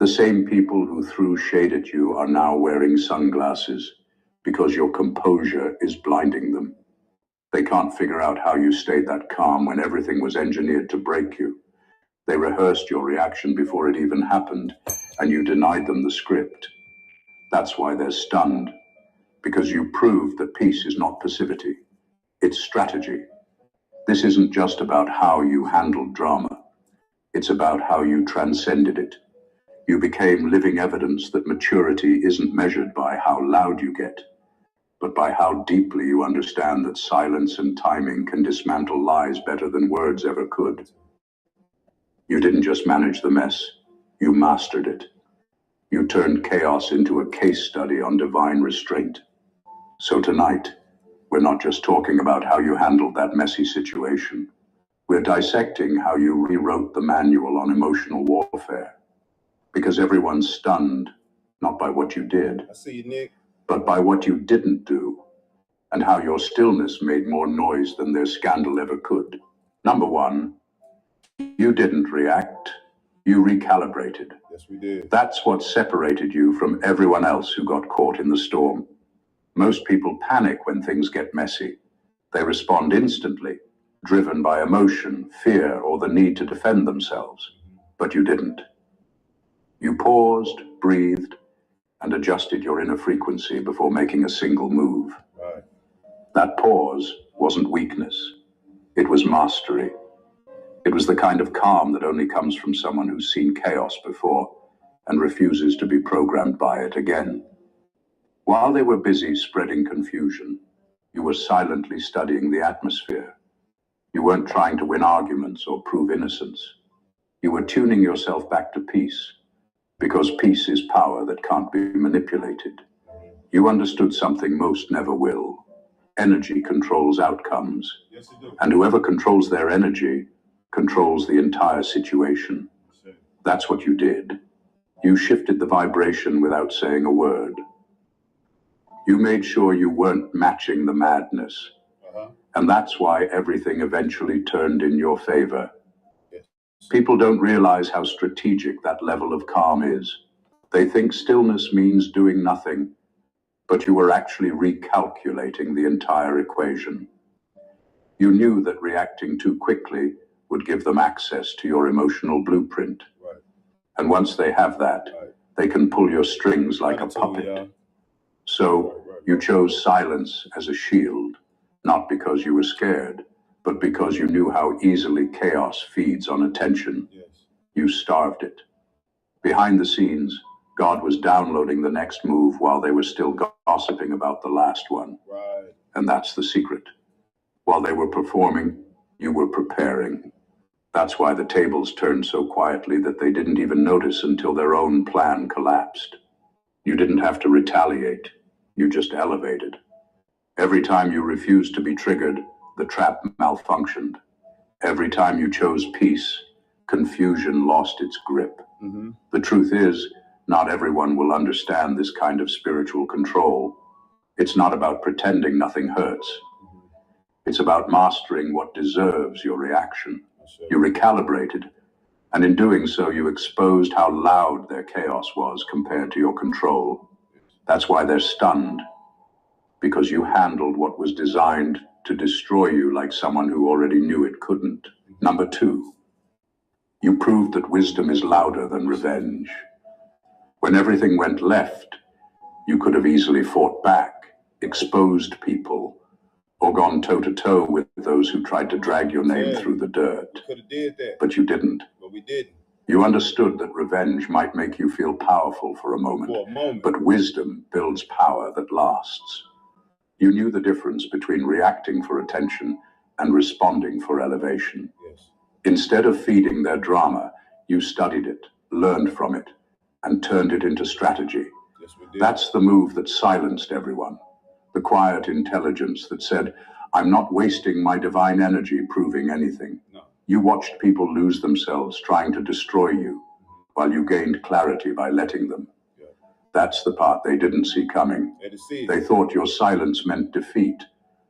The same people who threw shade at you are now wearing sunglasses because your composure is blinding them. They can't figure out how you stayed that calm when everything was engineered to break you. They rehearsed your reaction before it even happened, and you denied them the script. That's why they're stunned, because you proved that peace is not passivity, it's strategy. This isn't just about how you handled drama. It's about how you transcended it. You became living evidence that maturity isn't measured by how loud you get, but by how deeply you understand that silence and timing can dismantle lies better than words ever could. You didn't just manage the mess, you mastered it. You turned chaos into a case study on divine restraint. So tonight, we're not just talking about how you handled that messy situation. We're dissecting how you rewrote the manual on emotional warfare. Because everyone's stunned, not by what you did, I see you, Nick, but by what you didn't do, and how your stillness made more noise than their scandal ever could. Number one, You didn't react. You recalibrated. Yes, we did. That's what separated you from everyone else who got caught in the storm. Most people panic when things get messy. They respond instantly, driven by emotion, fear, or the need to defend themselves. But you didn't. You paused, breathed, and adjusted your inner frequency before making a single move. Right. That pause wasn't weakness. It was mastery. It was the kind of calm that only comes from someone who's seen chaos before and refuses to be programmed by it again. While they were busy spreading confusion, you were silently studying the atmosphere. You weren't trying to win arguments or prove innocence. You were tuning yourself back to peace, because peace is power that can't be manipulated. You understood something most never will. Energy controls outcomes, Yes, it do. and whoever controls their energy controls the entire situation. That's what you did. You shifted the vibration without saying a word. You made sure you weren't matching the madness. And that's why everything eventually turned in your favor. People don't realize how strategic that level of calm is. They think stillness means doing nothing, but you were actually recalculating the entire equation. You knew that reacting too quickly would give them access to your emotional blueprint. Right. And once they have that, they can pull your strings like a Right, so, puppet. So you chose silence as a shield, not because you were scared, but because you knew how easily chaos feeds on attention. Yes. You starved it. Behind the scenes, God was downloading the next move while they were still gossiping about the last one. Right. And that's the secret. While they were performing, you were preparing. That's why the tables turned so quietly that they didn't even notice until their own plan collapsed. You didn't have to retaliate. You just elevated. Every time you refused to be triggered, the trap malfunctioned. Every time you chose peace, confusion lost its grip. Mm-hmm. The truth is, not everyone will understand this kind of spiritual control. It's not about pretending nothing hurts. It's about mastering what deserves your reaction. You recalibrated, and in doing so, you exposed how loud their chaos was compared to your control. That's why they're stunned, because you handled what was designed to destroy you like someone who already knew it couldn't. Number 2, you proved that wisdom is louder than revenge. When everything went left, you could have easily fought back, exposed people, or gone toe-to-toe with those who tried to drag your name through the dirt. We could have did that. But you didn't. But we didn't. You understood that revenge might make you feel powerful for a moment, but wisdom builds power that lasts. You knew the difference between reacting for attention and responding for elevation. Yes. Instead of feeding their drama, you studied it, learned from it, and turned it into strategy. Yes, we did. That's the move that silenced everyone. The quiet intelligence that said, I'm not wasting my divine energy proving anything. No. You watched people lose themselves trying to destroy you, while you gained clarity by letting them. Yeah. That's the part they didn't see coming. They thought your silence meant defeat,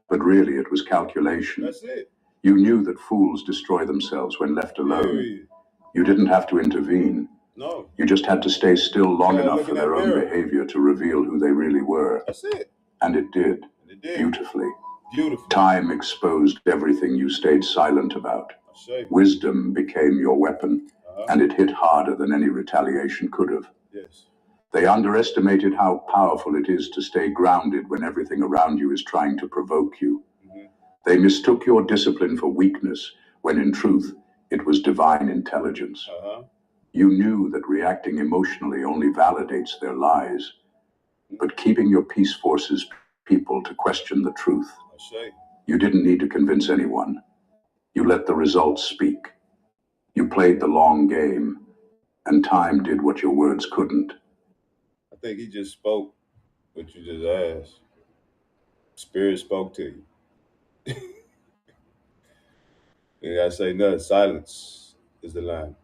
but really it was calculation. That's it. You knew that fools destroy themselves when left alone. Period. You didn't have to intervene. No. You just had to stay still long enough for their own behavior to reveal who they really were. That's it. And it did. Beautifully. Beautifully. Time exposed everything you stayed silent about. Wisdom became your weapon, and it hit harder than any retaliation could have. Yes. They underestimated how powerful it is to stay grounded when everything around you is trying to provoke you. Mm-hmm. They mistook your discipline for weakness, when in truth, it was divine intelligence. You knew that reacting emotionally only validates their lies, but keeping your peace forces people to question the truth. You didn't need to convince anyone. You let the results speak. You played the long game, and time did what your words couldn't. I think he just spoke what you just asked. Spirit spoke to you. You gotta say nothing. Silence is the line.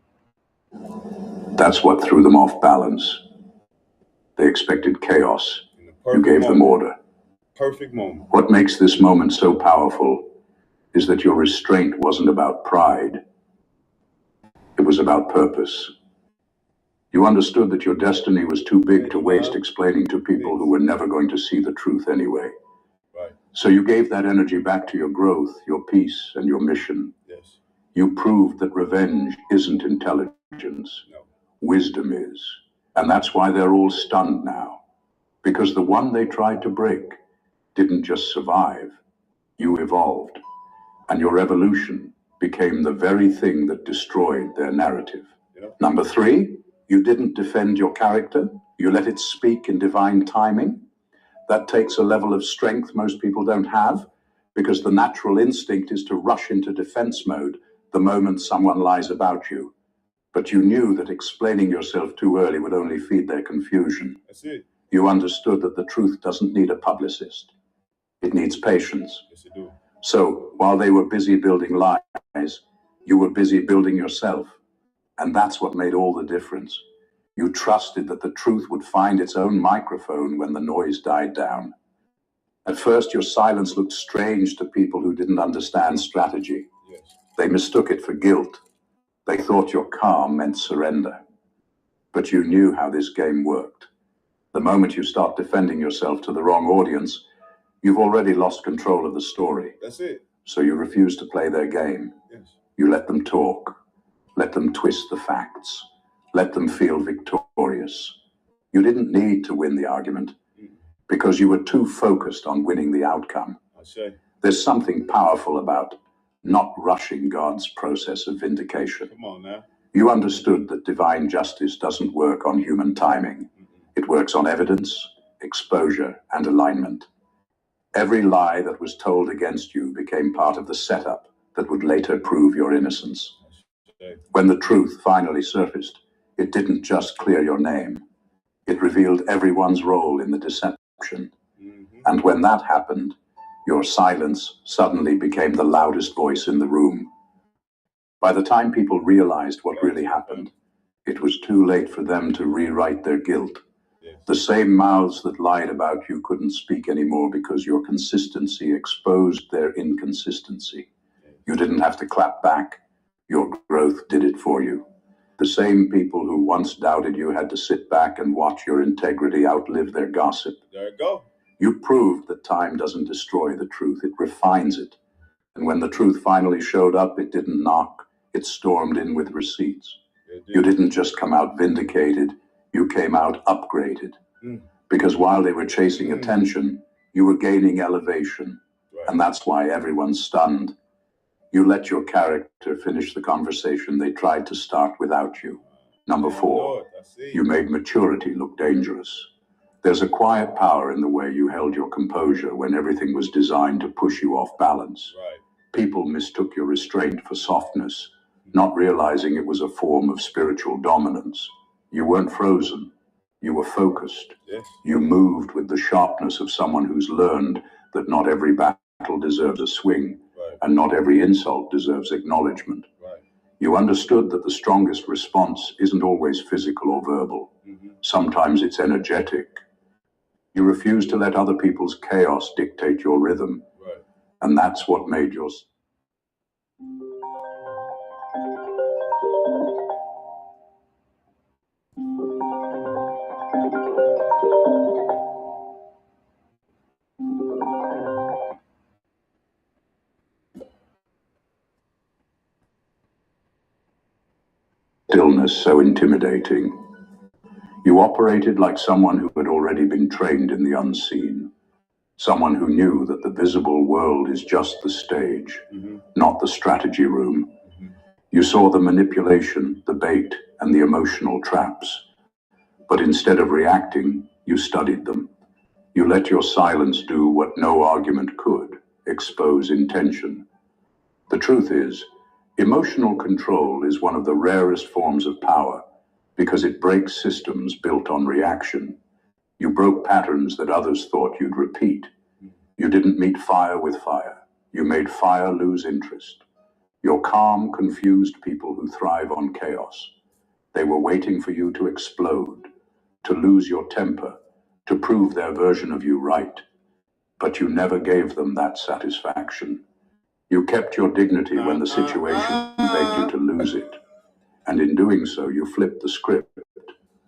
That's what threw them off balance. They expected chaos. You gave them order. Perfect moment. What makes this moment so powerful is that your restraint wasn't about pride. It was about purpose. You understood that your destiny was too big to waste explaining to people who were never going to see the truth anyway. Right. So you gave that energy back to your growth, your peace, and your mission. Yes. You proved that revenge isn't intelligence. No. Wisdom is. And that's why they're all stunned now. Because the one they tried to break didn't just survive. You evolved. And your evolution became the very thing that destroyed their narrative. Yep. Number 3, you didn't defend your character. You let it speak in divine timing. That takes a level of strength most people don't have, because the natural instinct is to rush into defense mode the moment someone lies about you. But you knew that explaining yourself too early would only feed their confusion. That's it. You understood that the truth doesn't need a publicist. It needs patience. Yes, it do. So, while they were busy building lies, you were busy building yourself. And that's what made all the difference. You trusted that the truth would find its own microphone when the noise died down. At first, your silence looked strange to people who didn't understand strategy. Yes. They mistook it for guilt. They thought your calm meant surrender. But you knew how this game worked. The moment you start defending yourself to the wrong audience, you've already lost control of the story. That's it. So you refuse to play their game. Yes. You let them talk. Let them twist the facts. Let them feel victorious. You didn't need to win the argument because you were too focused on winning the outcome. I say. There's something powerful about not rushing God's process of vindication. Come on now. You understood that divine justice doesn't work on human timing. It works on evidence, exposure, and alignment. Every lie that was told against you became part of the setup that would later prove your innocence. When the truth finally surfaced, it didn't just clear your name. It revealed everyone's role in the deception. And when that happened, your silence suddenly became the loudest voice in the room. By the time people realized what really happened, it was too late for them to rewrite their guilt. The same mouths that lied about you couldn't speak anymore because your consistency exposed their inconsistency. You didn't have to clap back. Your growth did it for you. The same people who once doubted you had to sit back and watch your integrity outlive their gossip. There you go. You proved that time doesn't destroy the truth, it refines it. And when the truth finally showed up, it didn't knock, it stormed in with receipts. You didn't just come out vindicated, you came out upgraded. Because while they were chasing attention, you were gaining elevation. And that's why everyone's stunned. You let your character finish the conversation they tried to start without you. Number 4, you made maturity look dangerous. There's a quiet power in the way you held your composure when everything was designed to push you off balance. Right. People mistook your restraint for softness, not realizing it was a form of spiritual dominance. You weren't frozen. You were focused. Yes. You moved with the sharpness of someone who's learned that not every battle deserves a swing. And not every insult deserves acknowledgement. Right. You understood that the strongest response isn't always physical or verbal. Sometimes it's energetic. You refused to let other people's chaos dictate your rhythm. Right. And that's what made your... stillness so intimidating. You operated like someone who had already been trained in the unseen. Someone who knew that the visible world is just the stage, not the strategy room. You saw the manipulation, the bait, and the emotional traps. But instead of reacting, you studied them. You let your silence do what no argument could, expose intention. The truth is, emotional control is one of the rarest forms of power because it breaks systems built on reaction. You broke patterns that others thought you'd repeat. You didn't meet fire with fire. You made fire lose interest. Your calm confused people who thrive on chaos. They were waiting for you to explode, to lose your temper, to prove their version of you right. But you never gave them that satisfaction. You kept your dignity when the situation begged you to lose it. And in doing so, you flipped the script.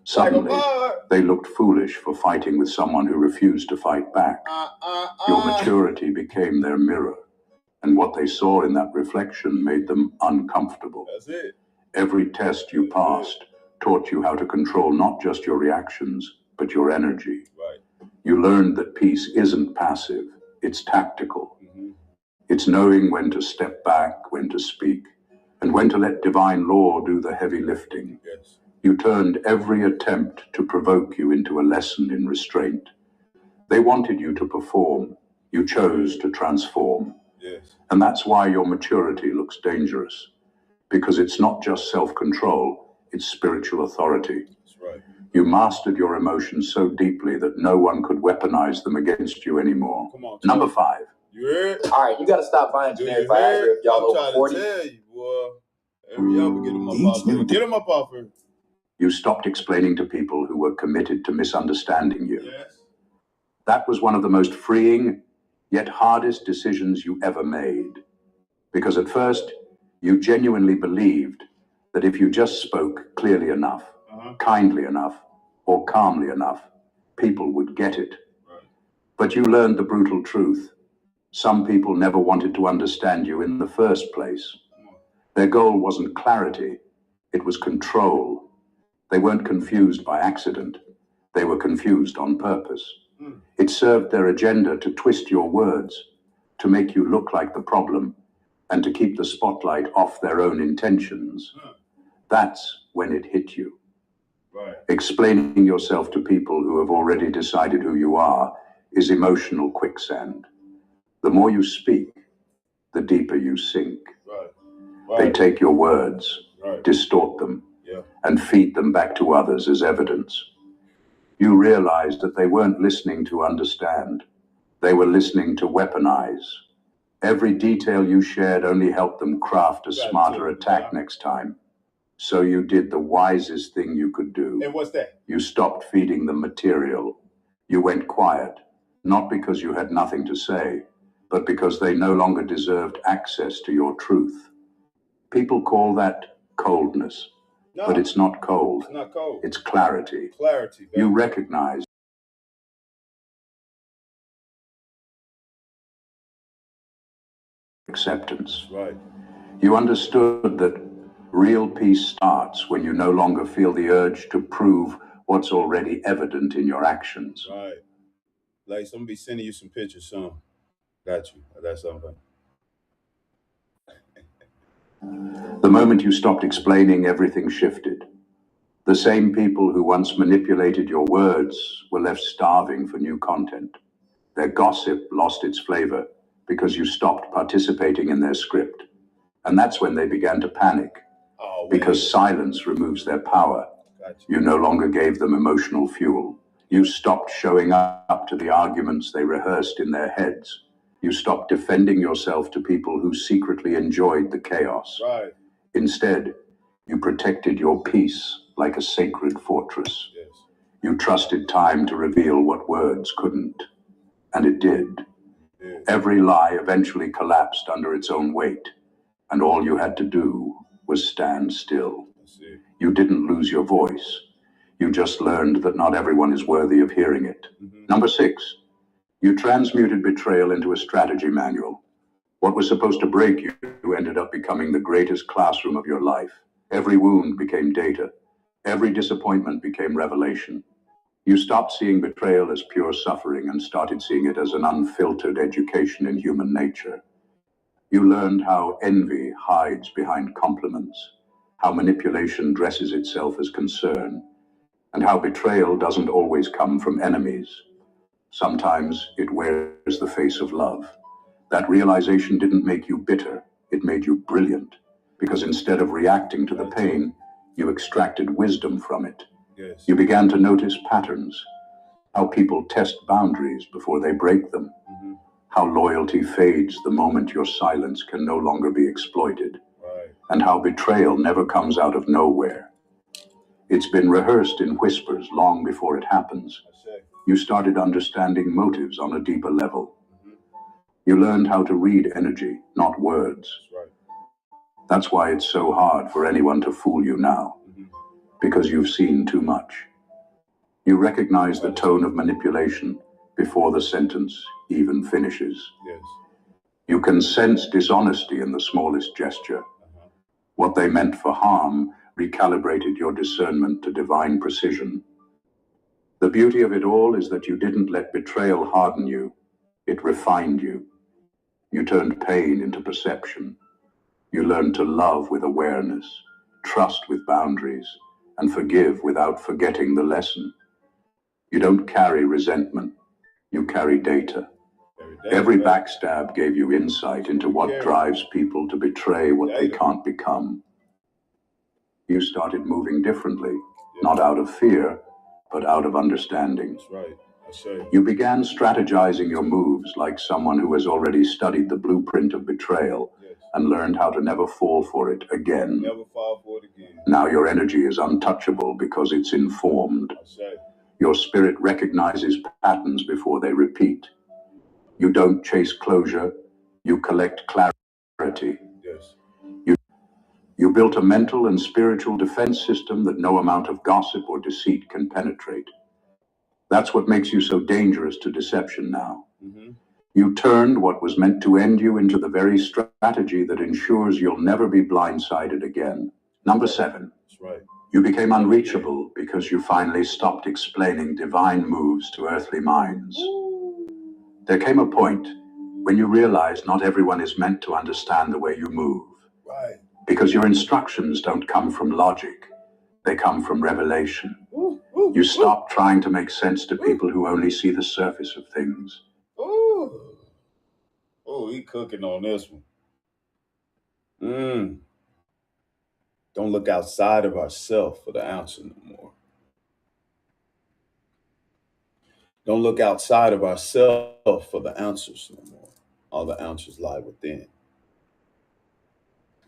Suddenly, they looked foolish for fighting with someone who refused to fight back. Your maturity became their mirror, and what they saw in that reflection made them uncomfortable. That's it. Every test you passed taught you how to control not just your reactions, but your energy. Right. You learned that peace isn't passive, it's tactical. It's knowing when to step back, when to speak, and when to let divine law do the heavy lifting. Yes. You turned every attempt to provoke you into a lesson in restraint. They wanted you to perform. You chose to transform. Yes. And that's why your maturity looks dangerous. Because it's not just self-control, it's spiritual authority. That's right. You mastered your emotions so deeply that no one could weaponize them against you anymore. Come on, Number 5. You heard? All right, you got to stop buying generic Viagra if y'all over 40. I'm trying to tell you, boy. Every other get them up off here. Get them up off here. You stopped explaining to people who were committed to misunderstanding you. Yes. That was one of the most freeing, yet hardest decisions you ever made. Because at first, you genuinely believed that if you just spoke clearly enough, kindly enough, or calmly enough, people would get it. Right. But you learned the brutal truth. Some people never wanted to understand you in the first place. Their goal wasn't clarity, it was control. They weren't confused by accident. They were confused on purpose. It served their agenda to twist your words, to make you look like the problem, and to keep the spotlight off their own intentions. That's when it hit you. Right. Explaining yourself to people who have already decided who you are is emotional quicksand. The more you speak, the deeper you sink. Right. They take your words, distort them, and feed them back to others as evidence. You realized that they weren't listening to understand. They were listening to weaponize. Every detail you shared only helped them craft a smarter attack next time. So you did the wisest thing you could do. And what's that? You stopped feeding them material. You went quiet, not because you had nothing to say, but because they no longer deserved access to your truth. People call that coldness. No, but it's not cold. It's not cold. It's clarity. Clarity. Baby. You recognize acceptance. Right. You understood that real peace starts when you no longer feel the urge to prove what's already evident in your actions. Right. Like somebody sending you some pictures, son. Got you. That's something. The moment you stopped explaining, everything shifted. The same people who once manipulated your words were left starving for new content. Their gossip lost its flavor because you stopped participating in their script. And that's when they began to panic. Because silence removes their power. You no longer gave them emotional fuel. You stopped showing up to the arguments they rehearsed in their heads. You stopped defending yourself to people who secretly enjoyed the chaos. Right. Instead, you protected your peace like a sacred fortress. Yes. You trusted time to reveal what words couldn't. And it did. Yeah. Every lie eventually collapsed under its own weight. And all you had to do was stand still. You didn't lose your voice. You just learned that not everyone is worthy of hearing it. Number 6, you transmuted betrayal into a strategy manual. What was supposed to break you ended up becoming the greatest classroom of your life. Every wound became data. Every disappointment became revelation. You stopped seeing betrayal as pure suffering and started seeing it as an unfiltered education in human nature. You learned how envy hides behind compliments, how manipulation dresses itself as concern, and how betrayal doesn't always come from enemies. Sometimes it wears the face of love. That realization didn't make you bitter, it made you brilliant, because instead of reacting to the pain, you extracted wisdom from it. Yes. You began to notice patterns, how people test boundaries before they break them, how loyalty fades the moment your silence can no longer be exploited, and how betrayal never comes out of nowhere. It's been rehearsed in whispers long before it happens. You started understanding motives on a deeper level. You learned how to read energy, not words. That's why it's so hard for anyone to fool you now, because you've seen too much. You recognize the tone of manipulation before the sentence even finishes. Yes. You can sense dishonesty in the smallest gesture. What they meant for harm recalibrated your discernment to divine precision. The beauty of it all is that you didn't let betrayal harden you. It refined you. You turned pain into perception. You learned to love with awareness, trust with boundaries, and forgive without forgetting the lesson. You don't carry resentment. You carry data. Every backstab gave you insight into what drives people to betray what they can't become. You started moving differently, not out of fear, but out of understanding. That's right. That's right. You began strategizing your moves like someone who has already studied the blueprint of betrayal and learned how to never fall for it again. Never fall for it again. Now your energy is untouchable because it's informed. That's right. Your spirit recognizes patterns before they repeat. You don't chase closure, you collect clarity. Yes. You built a mental and spiritual defense system that no amount of gossip or deceit can penetrate. That's what makes you so dangerous to deception now. You turned what was meant to end you into the very strategy that ensures you'll never be blindsided again. Number 7. That's right. You became unreachable because you finally stopped explaining divine moves to earthly minds. There came a point when you realized not everyone is meant to understand the way you move. Right. Because your instructions don't come from logic, they come from revelation. You stop trying to make sense to people who only see the surface of things. Oh, he cooking on this one. Don't look outside of ourselves for the answer no more. Don't look outside of ourselves for the answers no more. All the answers lie within.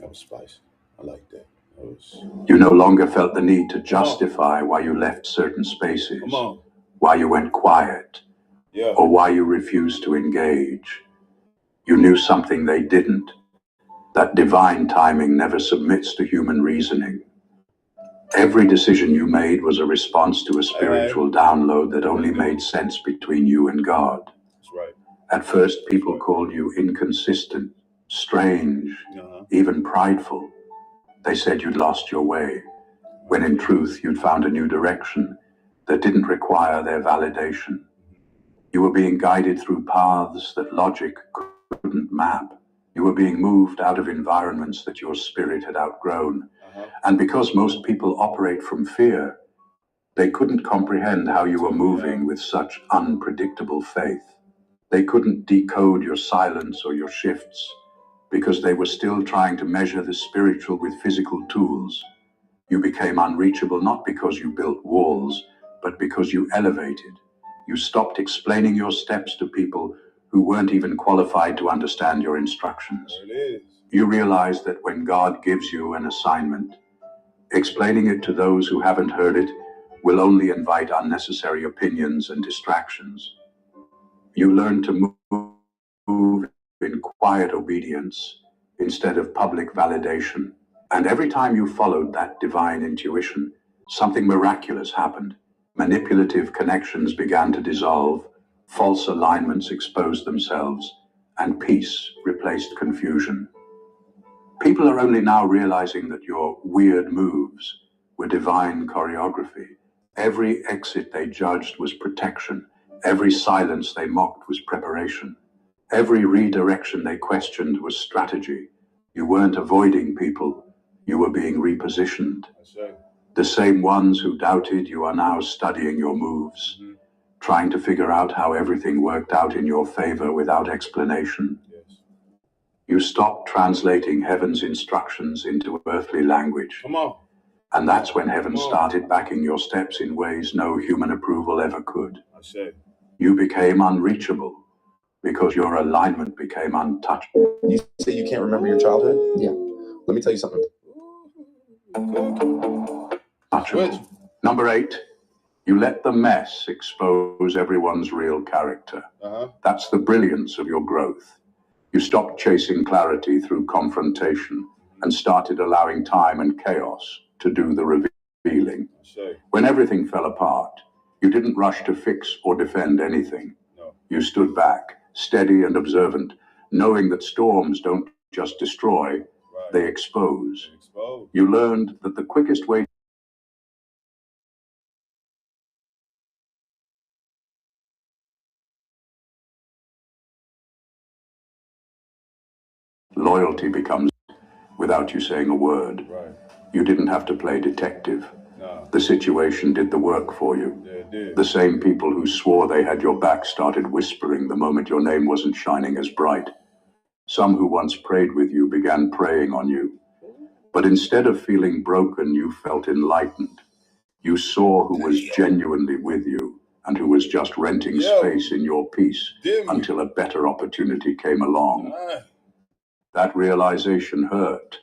That was spicy. I like that. You no longer felt the need to justify why you left certain spaces, why you went quiet, or why you refused to engage. You knew something they didn't, that divine timing never submits to human reasoning. Every decision you made was a response to a spiritual download that only made sense between you and God. That's right. At first, people called you inconsistent, strange, even prideful. They said you'd lost your way, when in truth you'd found a new direction that didn't require their validation. You were being guided through paths that logic couldn't map. You were being moved out of environments that your spirit had outgrown. And because most people operate from fear, they couldn't comprehend how you were moving with such unpredictable faith. They couldn't decode your silence or your shifts, because they were still trying to measure the spiritual with physical tools. You became unreachable not because you built walls, but because you elevated. You stopped explaining your steps to people who weren't even qualified to understand your instructions. You realized that when God gives you an assignment, explaining it to those who haven't heard it will only invite unnecessary opinions and distractions. You learned to move in quiet obedience instead of public validation. And every time you followed that divine intuition, something miraculous happened. Manipulative connections began to dissolve, false alignments exposed themselves, and peace replaced confusion. People are only now realizing that your weird moves were divine choreography. Every exit they judged was protection. Every silence they mocked was preparation. Every redirection they questioned was strategy. You weren't avoiding people, you were being repositioned. The same ones who doubted you are now studying your moves, trying to figure out how everything worked out in your favor without explanation. You stopped translating heaven's instructions into earthly language. And that's when heaven started backing your steps in ways no human approval ever could. You became unreachable because your alignment became untouchable. You say you can't remember your childhood? Yeah. Let me tell you something. Untouchable. Number 8, you let the mess expose everyone's real character. That's the brilliance of your growth. You stopped chasing clarity through confrontation and started allowing time and chaos to do the revealing. When everything fell apart, you didn't rush to fix or defend anything. You stood back, steady and observant, knowing that storms don't just destroy, they expose. You learned that the quickest way loyalty becomes without you saying a word. You didn't have to play detective. The situation did the work for you. The same people who swore they had your back started whispering the moment your name wasn't shining as bright. Some who once prayed with you began preying on you. But instead of feeling broken, you felt enlightened. You saw who was genuinely with you and who was just renting space in your peace until a better opportunity came along. That realization hurt,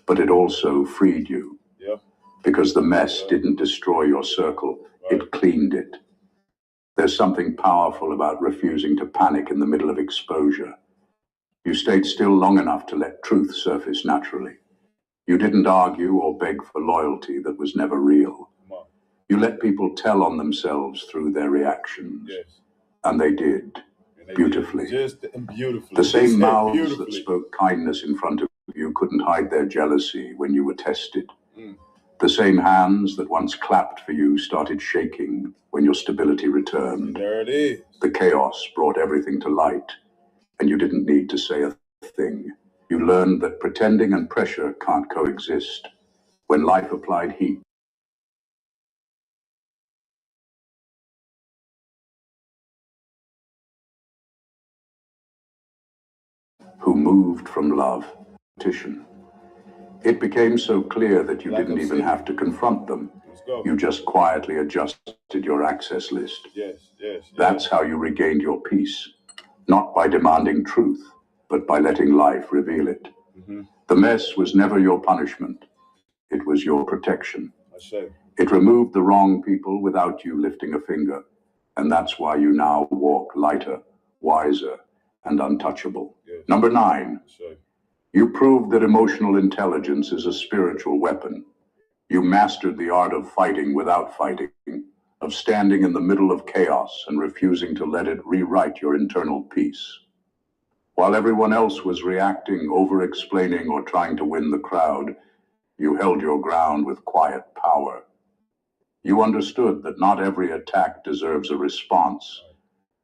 but it also freed you. Because the mess didn't destroy your circle, it cleaned it. There's something powerful about refusing to panic in the middle of exposure. You stayed still long enough to let truth surface naturally. You didn't argue or beg for loyalty that was never real. You let people tell on themselves through their reactions. And they did, beautifully. The same mouths that spoke kindness in front of you couldn't hide their jealousy when you were tested. The same hands that once clapped for you started shaking when your stability returned. There it is. The chaos brought everything to light, and you didn't need to say a thing. You learned that pretending and pressure can't coexist. When life applied heat, who moved from love, petition. It became so clear that you didn't even have to confront them. You just quietly adjusted your access list. That's how you regained your peace, not by demanding truth, but by letting life reveal it. The mess was never your punishment. It was your protection. It removed the wrong people without you lifting a finger. And that's why you now walk lighter, wiser, and untouchable. Number 9. You proved that emotional intelligence is a spiritual weapon. You mastered the art of fighting without fighting, of standing in the middle of chaos and refusing to let it rewrite your internal peace. While everyone else was reacting, over-explaining, or trying to win the crowd, you held your ground with quiet power. You understood that not every attack deserves a response,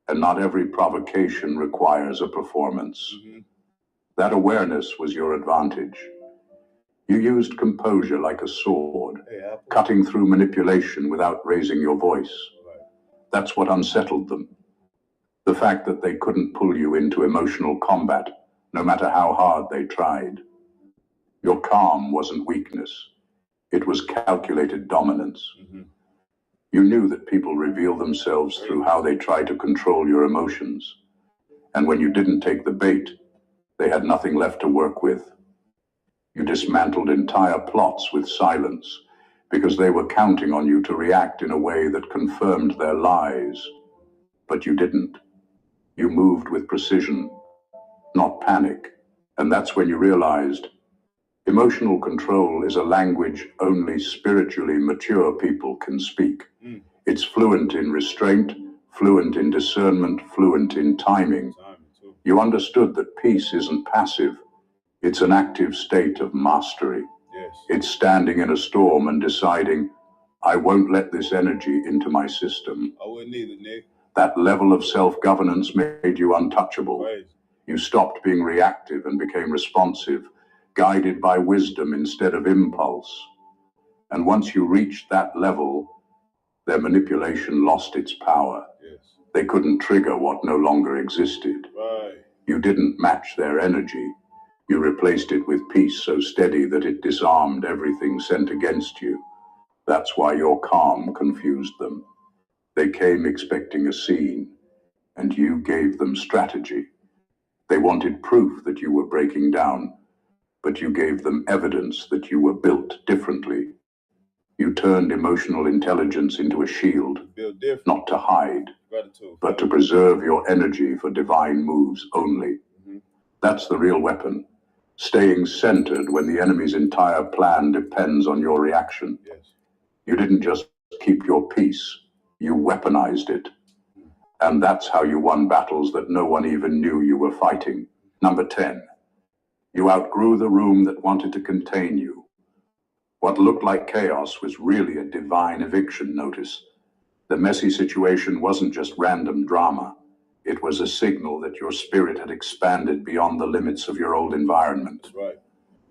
and not every provocation requires a performance. That awareness was your advantage. You used composure like a sword, cutting through manipulation without raising your voice. That's what unsettled them. The fact that they couldn't pull you into emotional combat, no matter how hard they tried. Your calm wasn't weakness. It was calculated dominance. You knew that people reveal themselves through how they try to control your emotions. And when you didn't take the bait, they had nothing left to work with. You dismantled entire plots with silence because they were counting on you to react in a way that confirmed their lies. But you didn't. You moved with precision, not panic. And that's when you realized emotional control is a language only spiritually mature people can speak. It's fluent in restraint, fluent in discernment, fluent in timing. You understood that peace isn't passive. It's an active state of mastery. It's standing in a storm and deciding, I won't let this energy into my system. I wouldn't either, Nick. That level of self-governance made you untouchable. You stopped being reactive and became responsive, guided by wisdom instead of impulse. And once you reached that level, their manipulation lost its power. They couldn't trigger what no longer existed. You didn't match their energy. You replaced it with peace so steady that it disarmed everything sent against you. That's why your calm confused them. They came expecting a scene, and you gave them strategy. They wanted proof that you were breaking down, but you gave them evidence that you were built differently. You turned emotional intelligence into a shield, not to hide, but to preserve your energy for divine moves only. That's the real weapon. staying centered when the enemy's entire plan depends on your reaction. Yes. You didn't just keep your peace, you weaponized it. And that's how you won battles that no one even knew you were fighting. Number 10, you outgrew the room that wanted to contain you. What looked like chaos was really a divine eviction notice. The messy situation wasn't just random drama. It was a signal that your spirit had expanded beyond the limits of your old environment. That's right.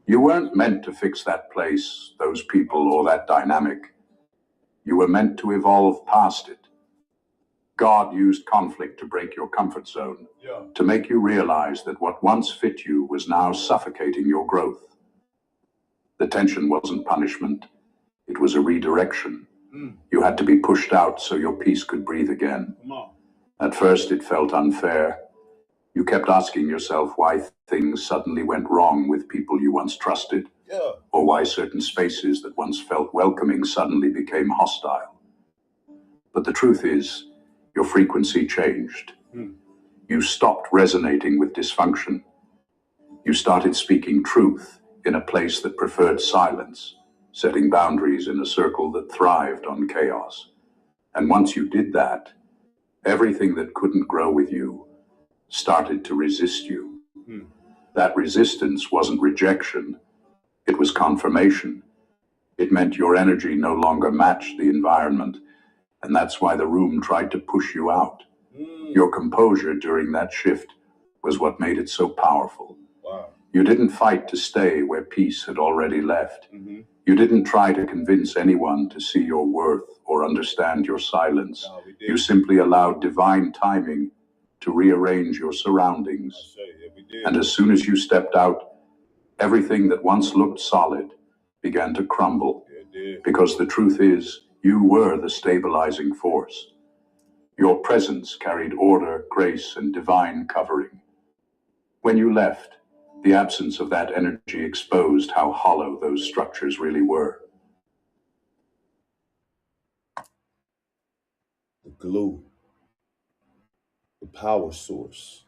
You weren't meant to fix that place, those people, or that dynamic. You were meant to evolve past it. God used conflict to break your comfort zone, to make you realize that what once fit you was now suffocating your growth. The tension wasn't punishment. It was a redirection. You had to be pushed out so your peace could breathe again. At first, it felt unfair. You kept asking yourself why things suddenly went wrong with people you once trusted, or why certain spaces that once felt welcoming suddenly became hostile. But the truth is, your frequency changed. You stopped resonating with dysfunction. You started speaking truth in a place that preferred silence, setting boundaries in a circle that thrived on chaos. And once you did that, everything that couldn't grow with you started to resist you. That resistance wasn't rejection, it was confirmation. It meant your energy no longer matched the environment, and that's why the room tried to push you out. Your composure during that shift was what made it so powerful. Wow. You didn't fight to stay where peace had already left. You didn't try to convince anyone to see your worth or understand your silence. No, you simply allowed divine timing to rearrange your surroundings. And as soon as you stepped out, everything that once looked solid began to crumble. Because the truth is, you were the stabilizing force. Your presence carried order, grace, and divine covering. When you left, the absence of that energy exposed how hollow those structures really were. The glue. The power source.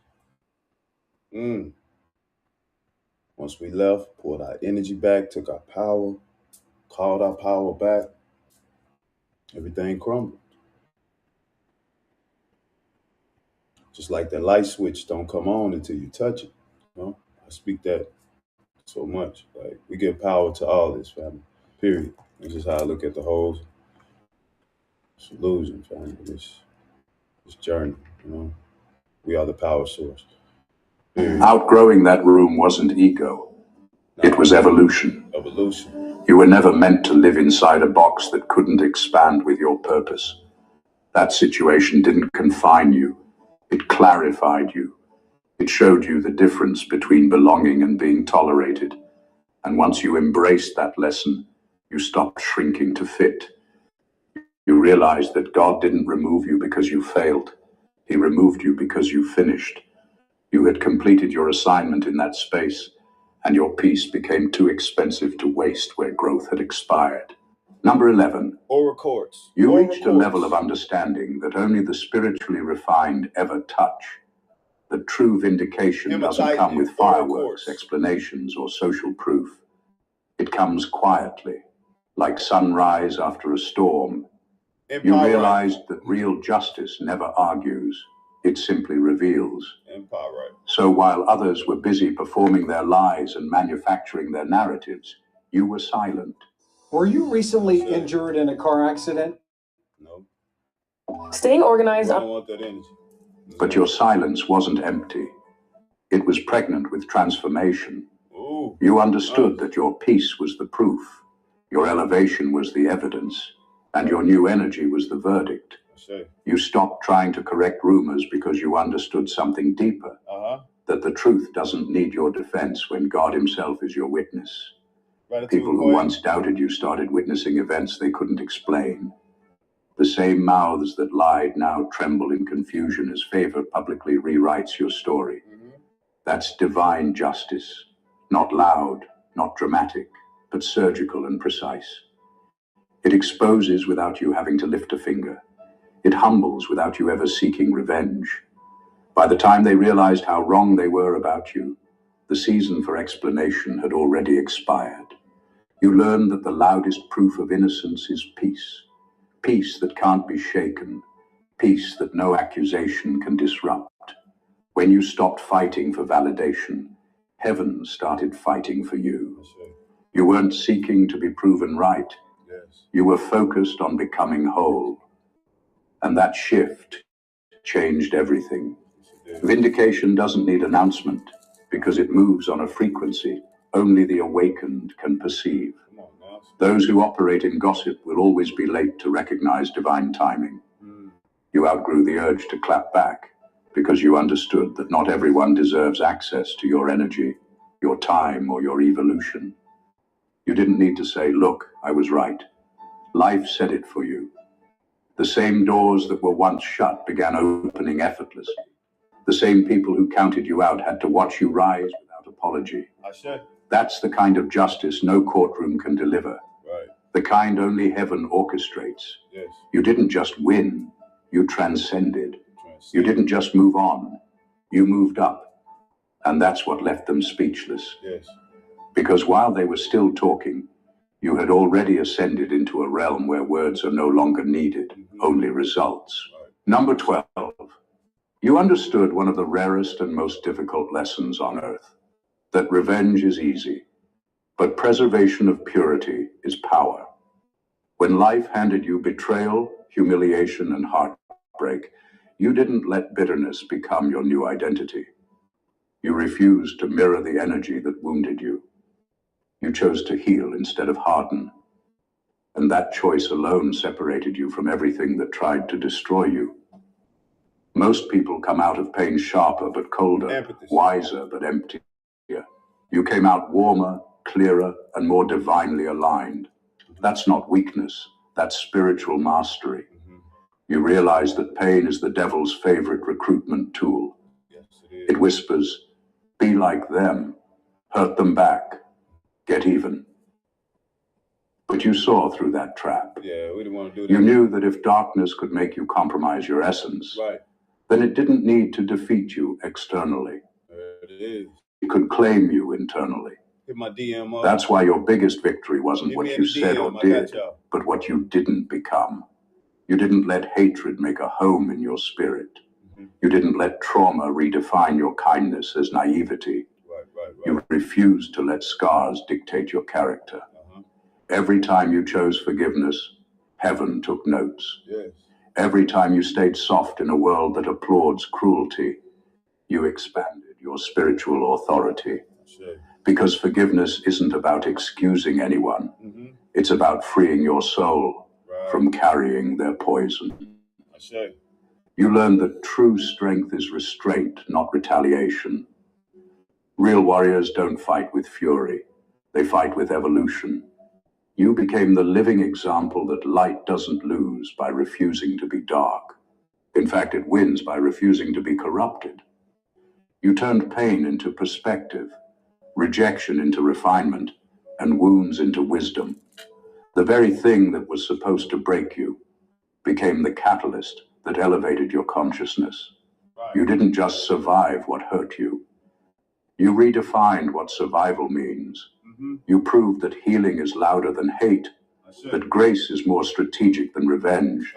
Once we left, pulled our energy back, took our power, called our power back, everything crumbled. Just like that light switch don't come on until you touch it. You know? I speak that so much. Like, we give power to all this, family. Period. This is how I look at the whole illusion, family. This journey, you know. We are the power source. Period. Outgrowing that room wasn't ego. It was evolution. Evolution. You were never meant to live inside a box that couldn't expand with your purpose. That situation didn't confine you. It clarified you. It showed you the difference between belonging and being tolerated. And once you embraced that lesson, you stopped shrinking to fit. You realized that God didn't remove you because you failed. He removed you because you finished. You had completed your assignment in that space, and your peace became too expensive to waste where growth had expired. Number 11. RaHorakhty. You reached a level of understanding that only the spiritually refined ever touch. The true vindication doesn't come with fireworks, explanations, or social proof. It comes quietly, like sunrise after a storm. You realized that real justice never argues. It simply reveals. So while others were busy performing their lies and manufacturing their narratives, you were silent. Were you recently injured in a car accident? No. Staying organized. I don't want that energy. But your silence wasn't empty. It was pregnant with transformation. Ooh, you understood that your peace was the proof, your elevation was the evidence, and your new energy was the verdict. You stopped trying to correct rumors because you understood something deeper, that the truth doesn't need your defense when God himself is your witness. People who once doubted you started witnessing events they couldn't explain. The same mouths that lied now tremble in confusion as favor publicly rewrites your story. That's divine justice, not loud, not dramatic, but surgical and precise. It exposes without you having to lift a finger. It humbles without you ever seeking revenge. By the time they realized how wrong they were about you, The season for explanation had already expired. You learned that the loudest proof of innocence is peace. Peace that can't be shaken. Peace that no accusation can disrupt. When you stopped fighting for validation, heaven started fighting for you. You weren't seeking to be proven right. You were focused on becoming whole. And that shift changed everything. Vindication doesn't need announcement because it moves on a frequency only the awakened can perceive. Those who operate in gossip will always be late to recognize divine timing. You outgrew the urge to clap back because you understood that not everyone deserves access to your energy, your time, or your evolution. You didn't need to say, "Look, I was right." Life said it for you. The same doors that were once shut began opening effortlessly. The same people who counted you out had to watch you rise without apology. That's the kind of justice no courtroom can deliver. The kind only heaven orchestrates. You didn't just win, you transcended. You didn't just move on, you moved up. And that's what left them speechless. Because while they were still talking, you had already ascended into a realm where words are no longer needed, only results. Number 12. You understood one of the rarest and most difficult lessons on earth, that revenge is easy, but preservation of purity is power. When life handed you betrayal, humiliation, and heartbreak, you didn't let bitterness become your new identity. You refused to mirror the energy that wounded you. You chose to heal instead of harden. And that choice alone separated you from everything that tried to destroy you. Most people come out of pain sharper but colder, wiser but emptier. You came out warmer, clearer, and more divinely aligned. That's not weakness, that's spiritual mastery. You realize that pain is the devil's favorite recruitment tool. It whispers, be like them, hurt them back, get even. But you saw through that trap. We didn't want to do that. You knew that if darkness could make you compromise your essence, then it didn't need to defeat you externally. It could claim you internally. Hit my DM up. That's why your biggest victory wasn't what you said or did, but what you didn't become. You didn't let hatred make a home in your spirit. You didn't let trauma redefine your kindness as naivety. You refused to let scars dictate your character. Every time you chose forgiveness, heaven took notes. Every time you stayed soft in a world that applauds cruelty, you expanded your spiritual authority. Because forgiveness isn't about excusing anyone. It's about freeing your soul from carrying their poison. You learned that true strength is restraint, not retaliation. Real warriors don't fight with fury. They fight with evolution. You became the living example that light doesn't lose by refusing to be dark. In fact, it wins by refusing to be corrupted. You turned pain into perspective, rejection into refinement, and wounds into wisdom. The very thing that was supposed to break you became the catalyst that elevated your consciousness. You didn't just survive what hurt you. You redefined what survival means. You proved that healing is louder than hate, that grace is more strategic than revenge,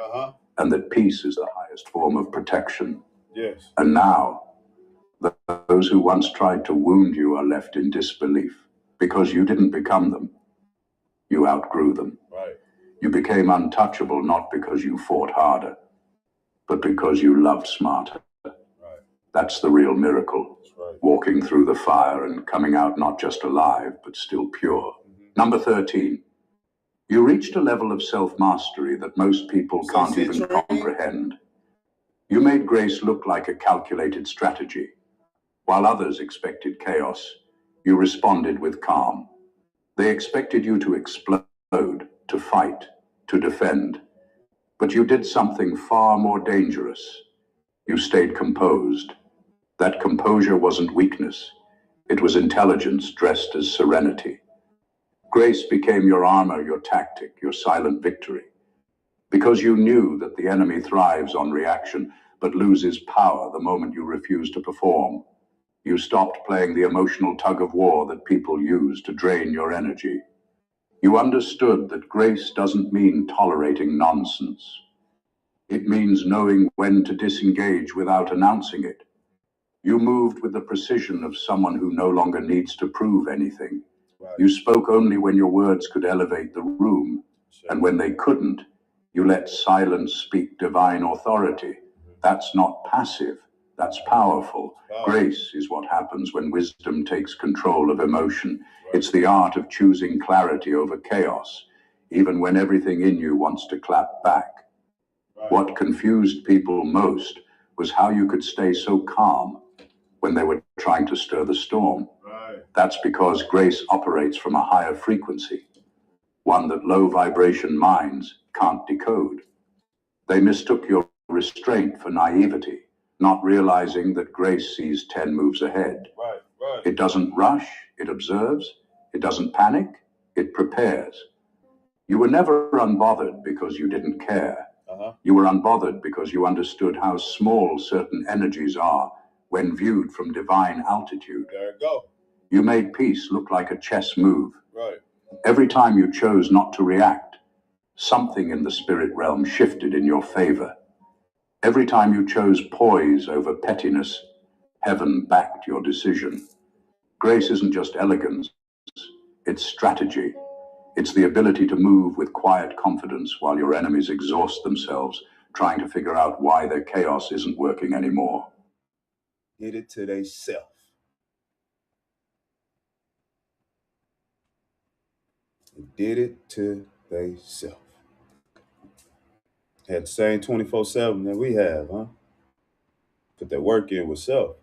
and that peace is the highest form of protection. And now, those who once tried to wound you are left in disbelief because you didn't become them. You outgrew them. You became untouchable not because you fought harder, but because you loved smarter. That's the real miracle. Walking through the fire and coming out not just alive, but still pure. Number 13. You reached a level of self-mastery that most people can't even comprehend. You made grace look like a calculated strategy. While others expected chaos, you responded with calm. They expected you to explode, to fight, to defend. But you did something far more dangerous. You stayed composed. That composure wasn't weakness. It was intelligence dressed as serenity. Grace became your armor, your tactic, your silent victory. Because you knew that the enemy thrives on reaction, but loses power the moment you refuse to perform. You stopped playing the emotional tug-of-war that people use to drain your energy. You understood that grace doesn't mean tolerating nonsense. It means knowing when to disengage without announcing it. You moved with the precision of someone who no longer needs to prove anything. Right. You spoke only when your words could elevate the room, and when they couldn't, you let silence speak divine authority. That's not passive, that's powerful. Grace is what happens when wisdom takes control of emotion. It's the art of choosing clarity over chaos, even when everything in you wants to clap back. What confused people most was how you could stay so calm when they were trying to stir the storm. That's because grace operates from a higher frequency, one that low vibration minds can't decode. They mistook your restraint for naivety, not realizing that grace sees 10 moves ahead. It doesn't rush, it observes. It doesn't panic, it prepares. You were never unbothered because you didn't care. You were unbothered because you understood how small certain energies are when viewed from divine altitude. There you go. You made peace look like a chess move. Right. Every time you chose not to react, something in the spirit realm shifted in your favor. Every time you chose poise over pettiness, heaven backed your decision. Grace isn't just elegance, it's strategy. It's the ability to move with quiet confidence while your enemies exhaust themselves, trying to figure out why their chaos isn't working anymore. Did it to they self. Did it to they self. Had the same 24/7 that we have, huh? Put that work in with self.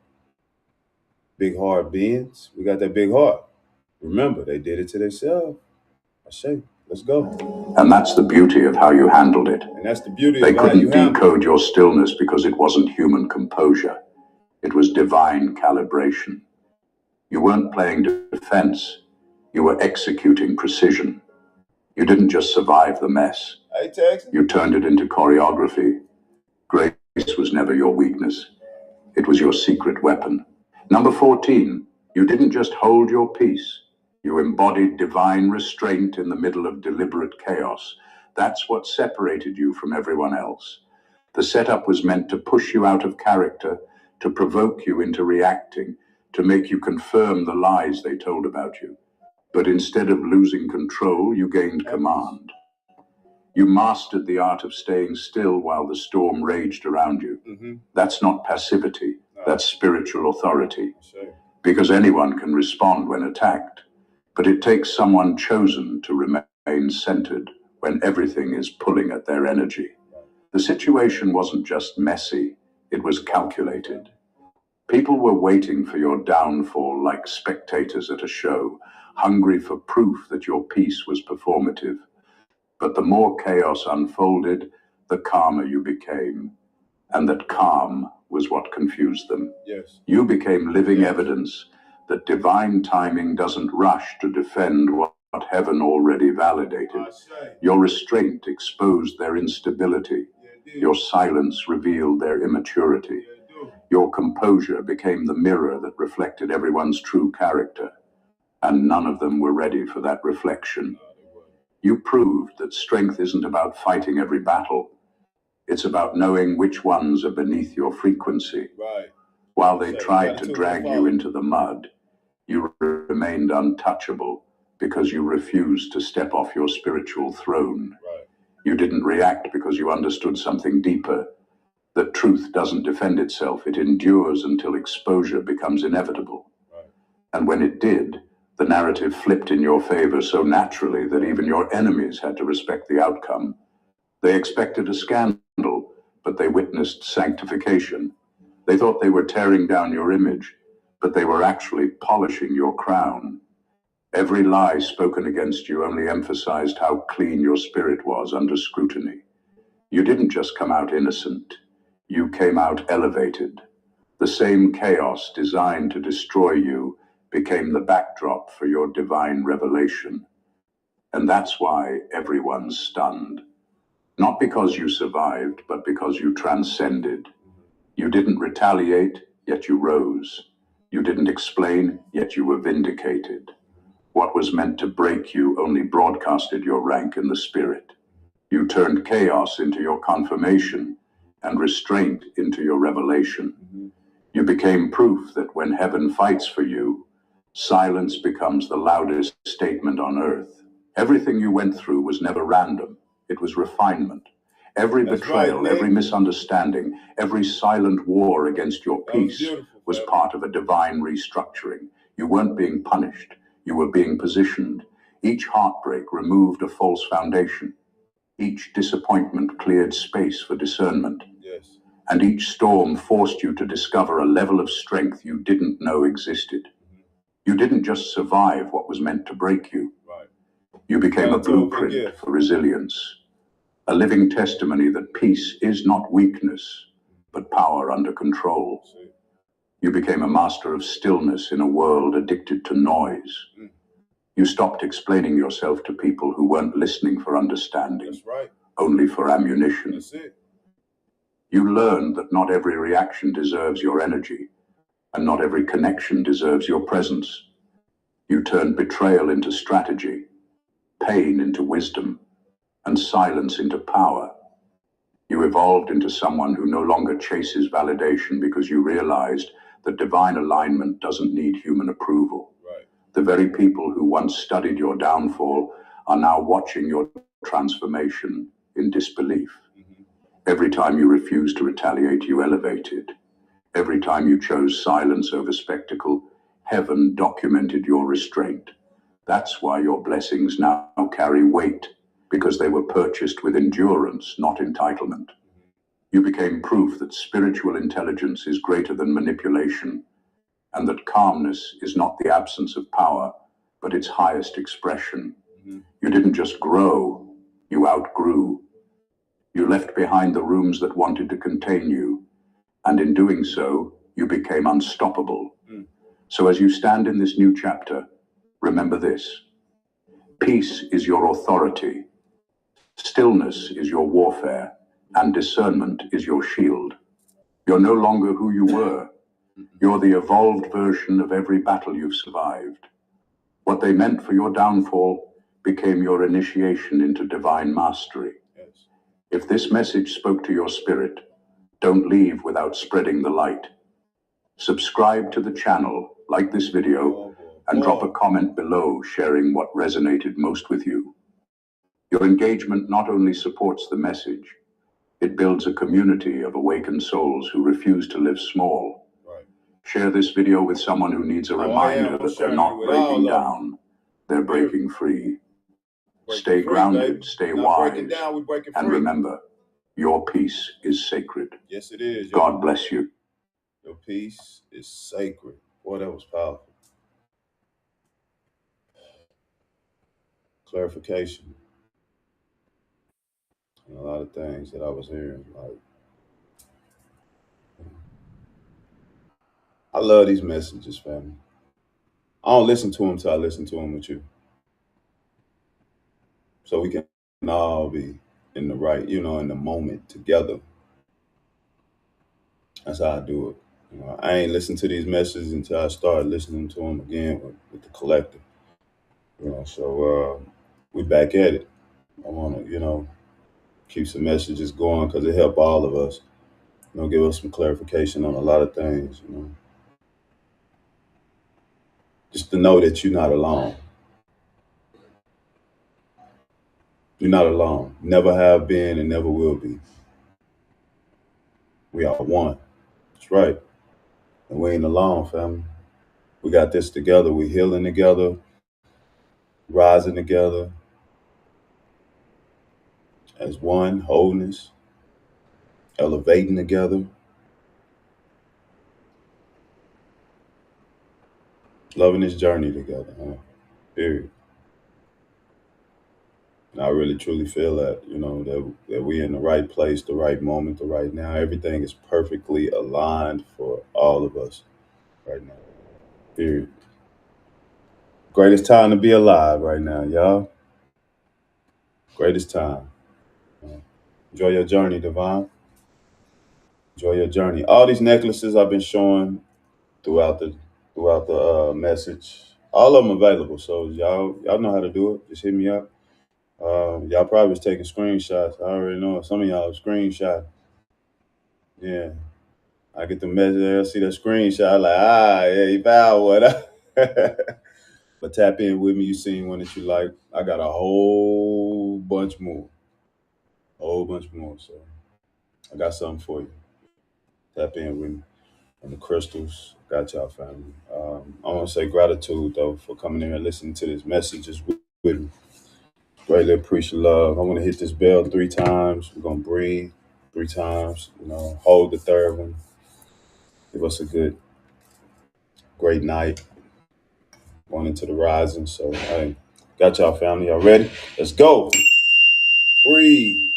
Big heart beings. We got that big heart. Remember, they did it to themselves. I say, let's go. And that's the beauty of how you handled it. And that's the beauty They of how you couldn't handled decode your stillness because it wasn't human composure. It was divine calibration. You weren't playing defense. You were executing precision. You didn't just survive the mess. Hey, Texas. You turned it into choreography. Grace was never your weakness. It was your secret weapon. Number 14, you didn't just hold your peace. You embodied divine restraint in the middle of deliberate chaos. That's what separated you from everyone else. The setup was meant to push you out of character, to provoke you into reacting, to make you confirm the lies they told about you. But instead of losing control, you gained command. You mastered the art of staying still while the storm raged around you. That's not passivity, that's spiritual authority. Because anyone can respond when attacked, but it takes someone chosen to remain centered when everything is pulling at their energy. The situation wasn't just messy, it was calculated. People were waiting for your downfall like spectators at a show, hungry for proof that your peace was performative. But the more chaos unfolded, the calmer you became. And that calm was what confused them. Yes. You became living evidence that divine timing doesn't rush to defend what heaven already validated. Your restraint exposed their instability. Your silence revealed their immaturity. Your composure became the mirror that reflected everyone's true character. And none of them were ready for that reflection. You proved that strength isn't about fighting every battle. It's about knowing which ones are beneath your frequency. Right. While they tried to drag you into the mud, you remained untouchable because you refused to step off your spiritual throne. Right. You didn't react because you understood something deeper. That truth doesn't defend itself, it endures until exposure becomes inevitable. Right. And when it did, the narrative flipped in your favor so naturally that even your enemies had to respect the outcome. They expected a scandal, but they witnessed sanctification. They thought they were tearing down your image, but they were actually polishing your crown. Every lie spoken against you only emphasized how clean your spirit was under scrutiny. You didn't just come out innocent, you came out elevated. The same chaos designed to destroy you became the backdrop for your divine revelation. And that's why everyone's stunned. Not because you survived, but because you transcended. You didn't retaliate, yet you rose. You didn't explain, yet you were vindicated. What was meant to break you only broadcasted your rank in the spirit. You turned chaos into your confirmation and restraint into your revelation. You became proof that when heaven fights for you, silence becomes the loudest statement on earth. Everything you went through was never random. It was refinement. Every betrayal, every misunderstanding, every silent war against your peace was part of a divine restructuring. You weren't being punished. You were being positioned. Each heartbreak removed a false foundation. Each disappointment cleared space for discernment. Yes. And each storm forced you to discover a level of strength you didn't know existed. You didn't just survive what was meant to break you. Right. You became a blueprint for resilience, a living testimony that peace is not weakness, but power under control. You became a master of stillness in a world addicted to noise. You stopped explaining yourself to people who weren't listening for understanding, That's right. only for ammunition. That's it. You learned that not every reaction deserves your energy, and not every connection deserves your presence. You turned betrayal into strategy, pain into wisdom, and silence into power. You evolved into someone who no longer chases validation because you realized that divine alignment doesn't need human approval. Right. The very people who once studied your downfall are now watching your transformation in disbelief. Every time you refused to retaliate, you elevated. Every time you chose silence over spectacle, heaven documented your restraint. That's why your blessings now carry weight, because they were purchased with endurance, not entitlement. You became proof that spiritual intelligence is greater than manipulation, and that calmness is not the absence of power, but its highest expression. You didn't just grow, you outgrew. You left behind the rooms that wanted to contain you, and in doing so, you became unstoppable. So as you stand in this new chapter, remember this: peace is your authority, stillness is your warfare, and discernment is your shield. You're no longer who you were. You're the evolved version of every battle you've survived. What they meant for your downfall became your initiation into divine mastery. Yes. If this message spoke to your spirit, don't leave without spreading the light. Subscribe to the channel, like this video, and drop a comment below sharing what resonated most with you. Your engagement not only supports the message, it builds a community of awakened souls who refuse to live small. Right. Share this video with someone who needs a reminder that they're not breaking down, they're breaking free. Stay grounded, stay wise, and remember, your peace is sacred. Yes, it is. God bless you. Your peace is sacred. Boy, that was powerful. Clarification. And a lot of things that I was hearing. Like, I love these messages, family. I don't listen to them till I listen to them with you. So we can all be in the right, in the moment together. That's how I do it. I ain't listen to these messages until I start listening to them again with the collective. So we back at it. I want to, keep some messages going because it help all of us. Give us some clarification on a lot of things. Just to know that you're not alone. You're not alone. Never have been and never will be. We are one. That's right. And we ain't alone, family. We got this together. We healing together, rising together as one, wholeness, elevating together, loving this journey together, period. And I really truly feel that, that we're in the right place, the right moment, the right now. Everything is perfectly aligned for all of us right now, period. Greatest time to be alive right now, y'all. Greatest time. Enjoy your journey, Divine. Enjoy your journey. All these necklaces I've been showing throughout the throughout the message. All of them available, so y'all know how to do it. Just hit me up. Y'all probably was taking screenshots. I already know some of y'all are screenshot. Yeah, I get the message there, see the screenshot, like yeah, you found one. But tap in with me. You seen one that you like. I got a whole bunch more. So I got something for you. Tap in with me. And the crystals, got y'all, family. I want to say gratitude though for coming in and listening to this message with me. Greatly appreciate love. I want to hit this bell 3 times. We're gonna breathe 3 times. Hold the third one. Give us a great night. Going into the rising. So hey, got y'all, family. Y'all ready? Let's go. Breathe.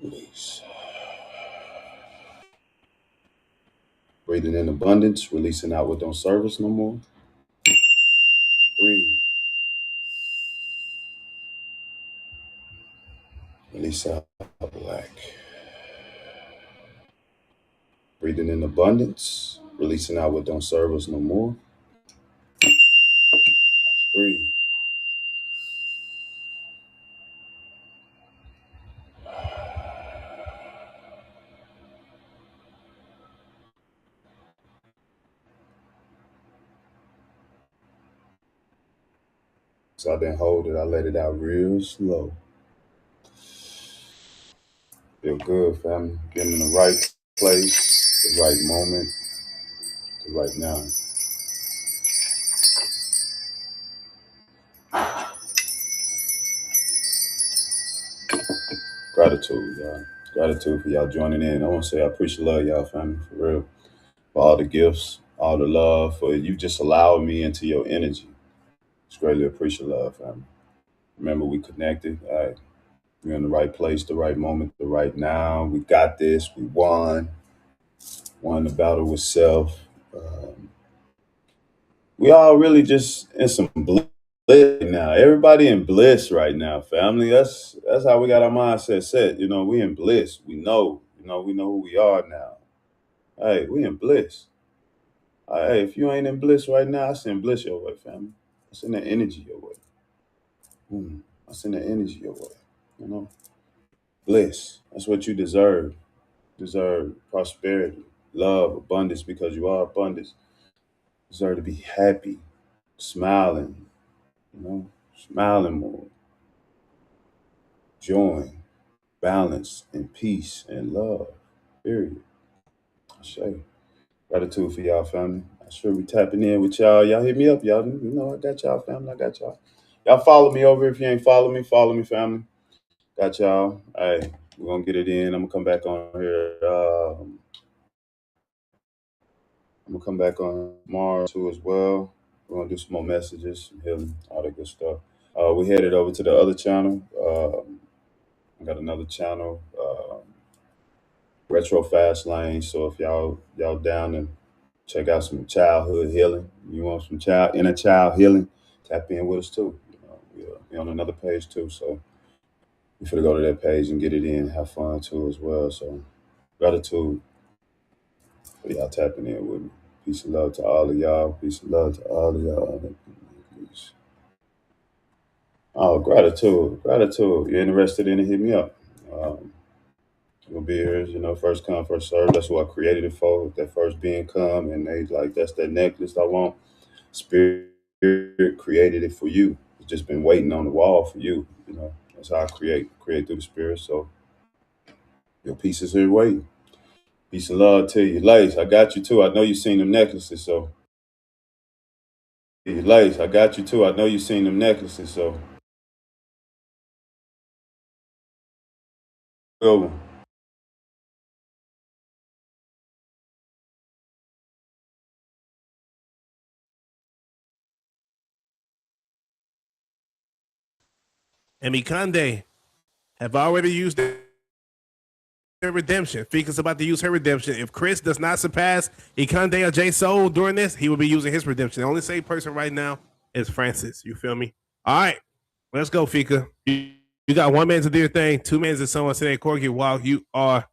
Release. Breathing in abundance, releasing out what don't serve us no more. Breathe. Release out black. Breathing in abundance, releasing out what don't serve us no more. Breathe. So I didn't hold it, I let it out real slow. Feel good, family. Getting in the right place, the right moment, the right now. Gratitude, y'all. Gratitude for y'all joining in. I want to say I appreciate love, y'all, family, for real. For all the gifts, all the love, for you just allowing me into your energy. It's greatly appreciate love, family. Remember, we connected. All right. We're in the right place, the right moment, the right now. We got this. We won. Won the battle with self. We all really just in some bliss now. Everybody in bliss right now, family. That's how we got our mindset set. We in bliss. We know. We know who we are now. Hey, we in bliss. Hey, if you ain't in bliss right now, I send bliss your way, family. I send that energy your way. I send that energy your way. Bliss. That's what you deserve. Deserve prosperity, love, abundance, because you are abundance. Deserve to be happy, smiling, smiling more, joy, balance, and peace and love. Period. I say gratitude for y'all, family. I sure be tapping in with y'all. Y'all hit me up, y'all. I got y'all, family. I got y'all. Y'all follow me over if you ain't follow me, family. Got y'all. Hey, we're gonna get it in. I'm gonna come back on here. I'm gonna come back on tomorrow too as well. We're gonna do some more messages, some healing, all that good stuff. We headed over to the other channel. I got another channel, Retro Fast Lane. So if y'all down and check out some childhood healing, you want some inner child healing, tap in with us too. We're on another page too. So you finna go to that page and get it in, have fun too as well. So gratitude for y'all tapping in with me. Peace and love to all of y'all. Peace and love to all of y'all. Peace. Oh, gratitude. You're interested in it, hit me up. We'll be here, first come, first serve. That's what I created it for. That first being come, and they like, that's that necklace I want. Spirit created it for you. It's just been waiting on the wall for you. That's how I create through the spirit. So your piece is here waiting. Peace and love to you. Lace, I got you too. I know you seen them necklaces, so. Lace, I got you too. I know you seen them necklaces, so. Good one. And Mikande have already used their redemption. Fika's about to use her redemption. If Chris does not surpass Ikande or J Soul during this, he will be using his redemption. The only safe person right now is Francis. You feel me? All right, let's go, Fika. You got 1 minute to do your thing, 2 minutes to someone say Corgi while you are